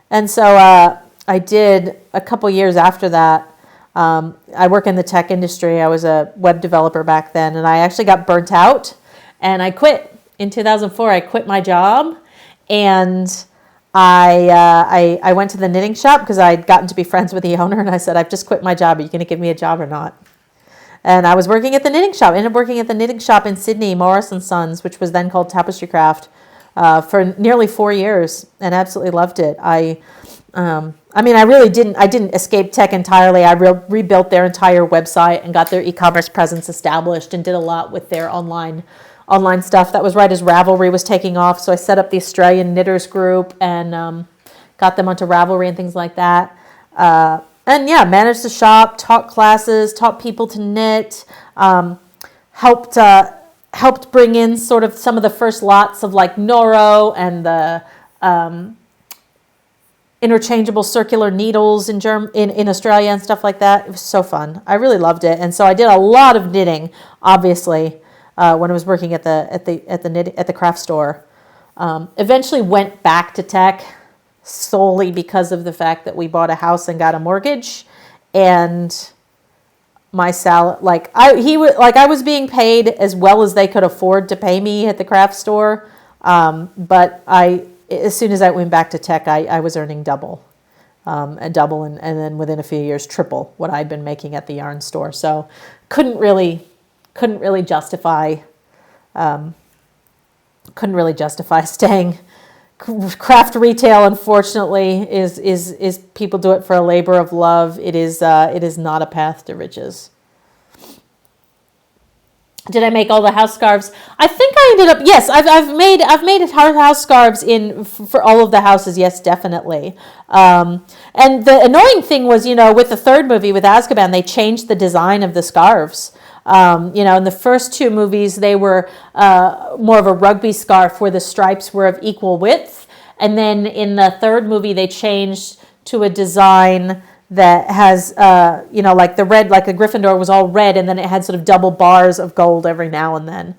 And so I did a couple years after that. I work in the tech industry. I was a web developer back then, and I actually got burnt out, and I quit. In 2004, I quit my job, and I went to the knitting shop because I'd gotten to be friends with the owner, and I said, I've just quit my job. Are you going to give me a job or not? And I was working at the knitting shop. Ended up working at the knitting shop in Sydney, Morris and Sons, which was then called Tapestry Craft, for nearly 4 years, and absolutely loved it. I really didn't. I didn't escape tech entirely. I rebuilt their entire website and got their e-commerce presence established, and did a lot with their online stuff. That was right as Ravelry was taking off. So I set up the Australian Knitters group and got them onto Ravelry and things like that. And yeah, managed the shop, taught classes, taught people to knit, helped bring in sort of some of the first lots of like Noro and the interchangeable circular needles in Australia and stuff like that. It was so fun. I really loved it. And so I did a lot of knitting, obviously, when I was working at the craft store. Eventually went back to tech solely because of the fact that we bought a house and got a mortgage, and my salary, I was being paid as well as they could afford to pay me at the craft store. But as soon as I went back to tech, I was earning double, and then within a few years, triple what I'd been making at the yarn store. So couldn't really justify staying. Craft retail, unfortunately, is people do it for a labor of love. It is not a path to riches. Did I make all the house scarves? I think I ended up. Yes, I've made house scarves for all of the houses. Yes, definitely. And the annoying thing was, with the third movie with Azkaban, they changed the design of the scarves. In the first two movies, they were more of a rugby scarf where the stripes were of equal width, and then in the third movie, they changed to a design that has, like the red, like the Gryffindor was all red, and then it had sort of double bars of gold every now and then.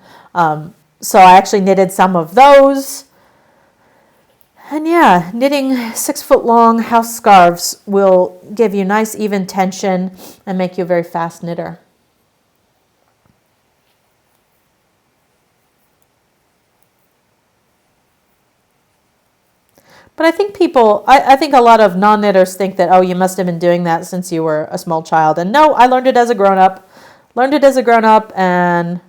So I actually knitted some of those. And yeah, knitting 6-foot long house scarves will give you nice even tension and make you a very fast knitter. But I think I think a lot of non-knitters think that, oh, you must have been doing that since you were a small child. And no, I learned it as a grown-up. And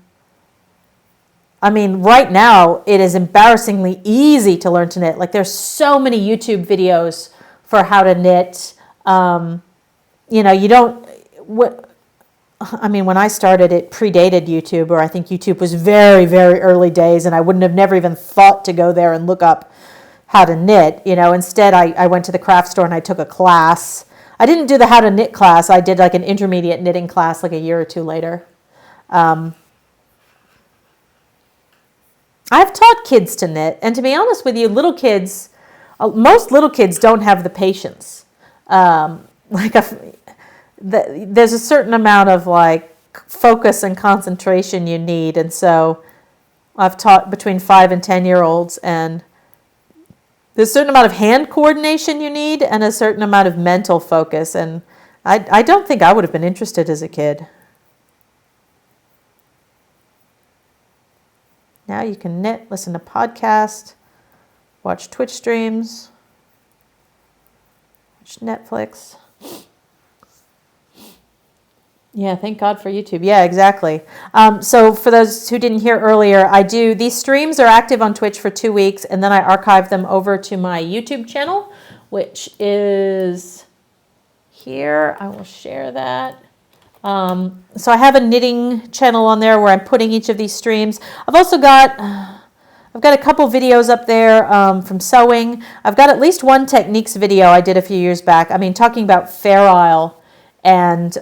I mean, right now, it is embarrassingly easy to learn to knit. Like, there's so many YouTube videos for how to knit. You don't... when I started, it predated YouTube, or I think YouTube was very, very early days, and I wouldn't have never even thought to go there and look up how to knit. Instead I went to the craft store and I took a class. I didn't do the how to knit class. I did like an intermediate knitting class like a year or two later. I've taught kids to knit, and to be honest with you, most little kids don't have the patience. There's a certain amount of like focus and concentration you need, and so I've taught between 5 and 10-year-olds, and there's a certain amount of hand coordination you need and a certain amount of mental focus. And I don't think I would have been interested as a kid. Now you can knit, listen to podcasts, watch Twitch streams, watch Netflix. Yeah, thank God for YouTube. Yeah, exactly. So for those who didn't hear earlier, these streams are active on Twitch for 2 weeks, and then I archive them over to my YouTube channel, which is here. I will share that. So I have a knitting channel on there where I'm putting each of these streams. I've got a couple videos up there from sewing. I've got at least one techniques video I did a few years back. Talking about Fair Isle and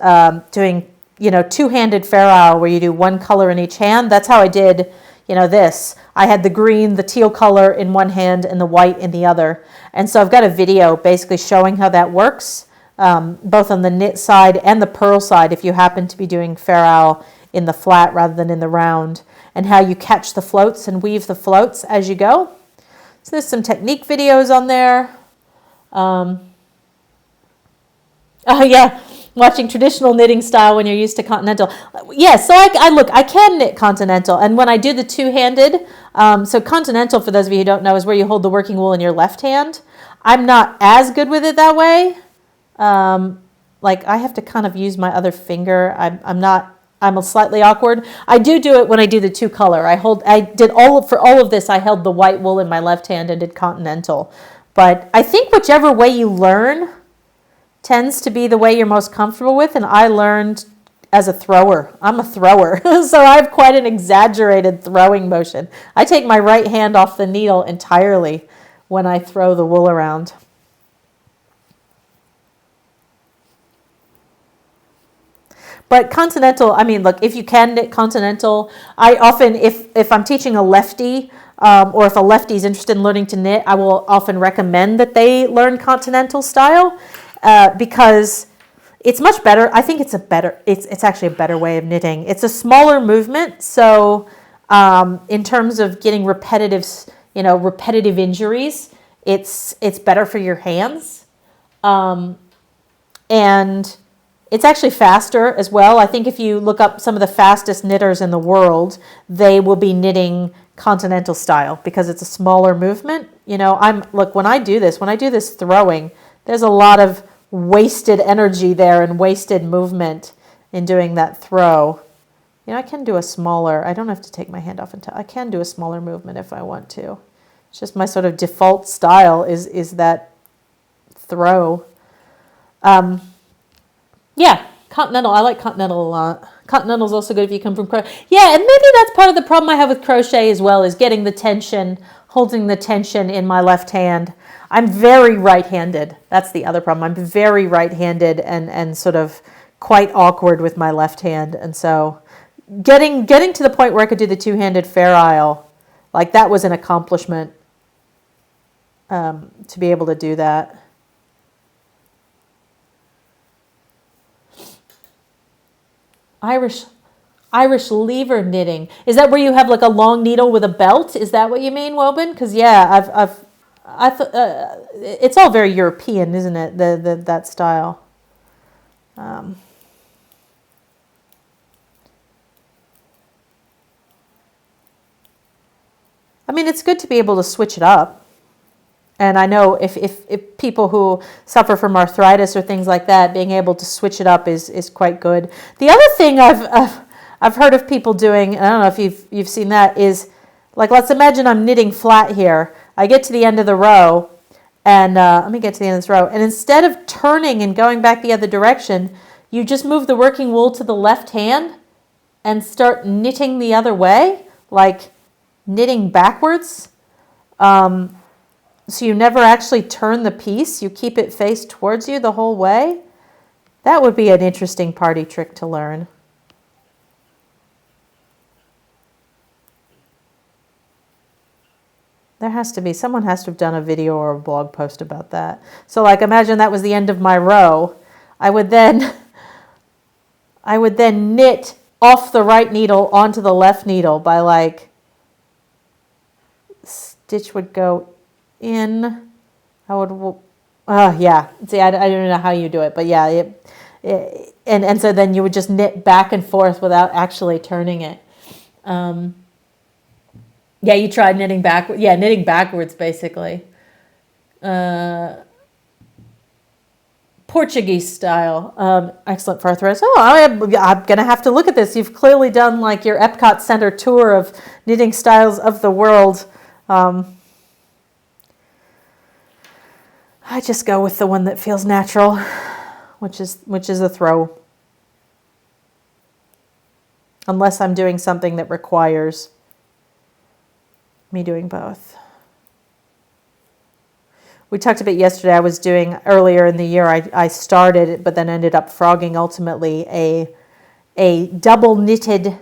doing, two-handed Fair Isle where you do one color in each hand. That's how I did, this. I had the green, the teal color in one hand and the white in the other. And so I've got a video basically showing how that works, both on the knit side and the purl side if you happen to be doing Fair Isle in the flat rather than in the round, and how you catch the floats and weave the floats as you go. So there's some technique videos on there. Oh yeah, watching traditional knitting style when you're used to continental. Yeah, so I can knit continental, and when I do the two-handed, so continental, for those of you who don't know, is where you hold the working wool in your left hand. I'm not as good with it that way. I have to kind of use my other finger. I'm slightly awkward. I do it when I do the two color. For all of this, I held the white wool in my left hand and did continental. But I think whichever way you learn tends to be the way you're most comfortable with, and I learned as a thrower. I'm a thrower, so I have quite an exaggerated throwing motion. I take my right hand off the needle entirely when I throw the wool around. But continental, look, if you can knit continental, I often, if I'm teaching a lefty, or if a lefty is interested in learning to knit, I will often recommend that they learn continental style, because it's much better. I think it's actually a better way of knitting. It's a smaller movement, so in terms of getting repetitive injuries, it's better for your hands, and it's actually faster as well. I think if you look up some of the fastest knitters in the world, they will be knitting continental style because it's a smaller movement. When I do this throwing, there's a lot of wasted energy there and wasted movement in doing that throw. I can do a smaller, I don't have to take my hand off I can do a smaller movement if I want to. It's just my sort of default style is that throw. Continental. I like Continental a lot. Continental's also good if you come from crochet. Yeah, and maybe that's part of the problem I have with crochet as well, is getting the tension, holding the tension in my left hand. I'm very right-handed. That's the other problem. I'm very right-handed and sort of quite awkward with my left hand. And so getting to the point where I could do the two-handed Fair Isle, like that was an accomplishment to be able to do that. Irish lever knitting. Is that where you have like a long needle with a belt? Is that what you mean, Woban? Because yeah, I thought it's all very European, isn't it? That style. I mean, it's good to be able to switch it up. And I know if people who suffer from arthritis or things like that, being able to switch it up is quite good. The other thing I've heard of people doing, and I don't know if you've seen that, is like, let's imagine I'm knitting flat here. I get to the end of the row, and let me get to the end of this row. And instead of turning and going back the other direction, you just move the working wool to the left hand and start knitting the other way, like knitting backwards. So you never actually turn the piece. You keep it faced towards you the whole way. That would be an interesting party trick to learn. Someone has to have done a video or a blog post about that. So like, imagine that was the end of my row. I would then knit off the right needle onto the left needle by like, stitch would go in. I would, yeah. See, I don't know how you do it, but yeah, and so then you would just knit back and forth without actually turning it. Yeah, you tried knitting backwards. Yeah, knitting backwards, basically. Portuguese style. Excellent for arthritis. Oh, I'm going to have to look at this. You've clearly done like your Epcot Center tour of knitting styles of the world. I just go with the one that feels natural, which is a throw. Unless I'm doing something that requires me doing both. We talked about yesterday, I was doing earlier in the year, I started, but then ended up frogging ultimately a double knitted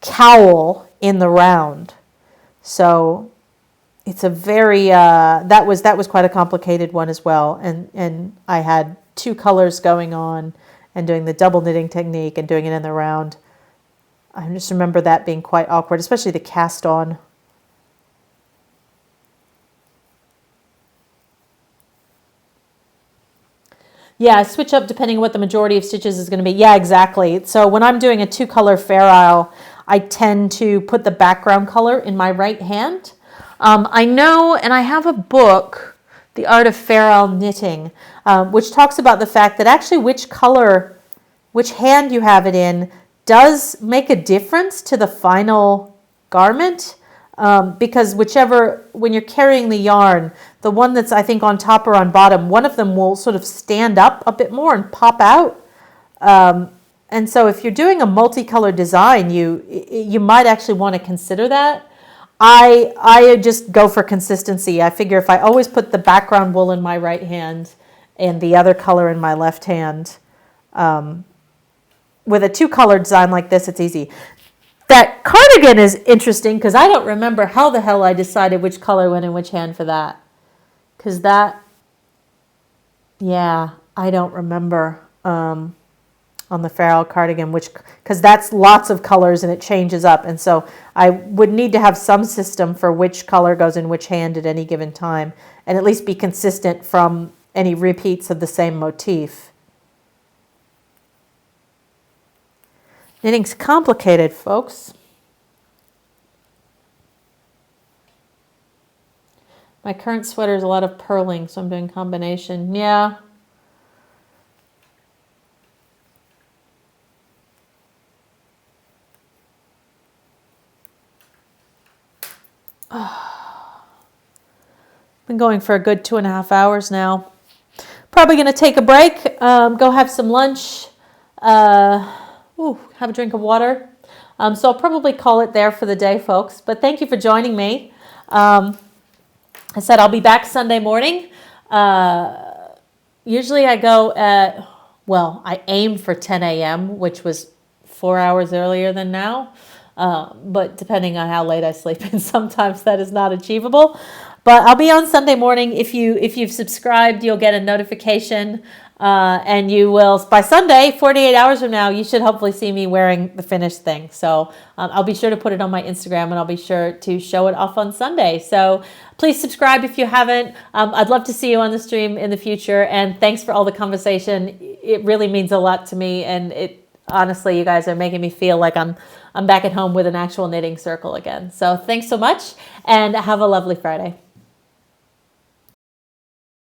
cowl in the round. So it's a very, that was quite a complicated one as well. And I had two colors going on and doing the double knitting technique and doing it in the round. I just remember that being quite awkward, especially the cast on. Yeah, switch up depending on what the majority of stitches is going to be. Yeah, exactly. So when I'm doing a two-color Fair Isle, I tend to put the background color in my right hand. I know, and I have a book, The Art of Fair Isle Knitting, which talks about the fact that actually which hand you have it in does make a difference to the final garment. Because when you're carrying the yarn, the one that's I think on top or on bottom, one of them will sort of stand up a bit more and pop out. And so if you're doing a multicolored design, you might actually want to consider that. I just go for consistency. I figure if I always put the background wool in my right hand and the other color in my left hand, with a two-colored design like this, it's easy. That cardigan is interesting because I don't remember how the hell I decided which color went in which hand for that. Because I don't remember on the Fair Isle cardigan, because that's lots of colors and it changes up. And so I would need to have some system for which color goes in which hand at any given time and at least be consistent from any repeats of the same motif. Knitting's complicated, folks. My current sweater is a lot of purling, so I'm doing combination. Yeah. Been going for a good 2.5 hours now. Probably going to take a break, go have some lunch. Have a drink of water. So I'll probably call it there for the day, folks. But thank you for joining me. I said I'll be back Sunday morning. Usually I go at, well, I aim for 10 a.m., which was 4 hours earlier than now. But depending on how late I sleep, and sometimes that is not achievable. But I'll be on Sunday morning. If you've subscribed, you'll get a notification, and you will, by Sunday, 48 hours from now, you should hopefully see me wearing the finished thing. So I'll be sure to put it on my Instagram, and I'll be sure to show it off on Sunday. So please subscribe if you haven't. I'd love to see you on the stream in the future, and thanks for all the conversation. It really means a lot to me, and honestly, you guys are making me feel like I'm back at home with an actual knitting circle again. So thanks so much, and have a lovely Friday.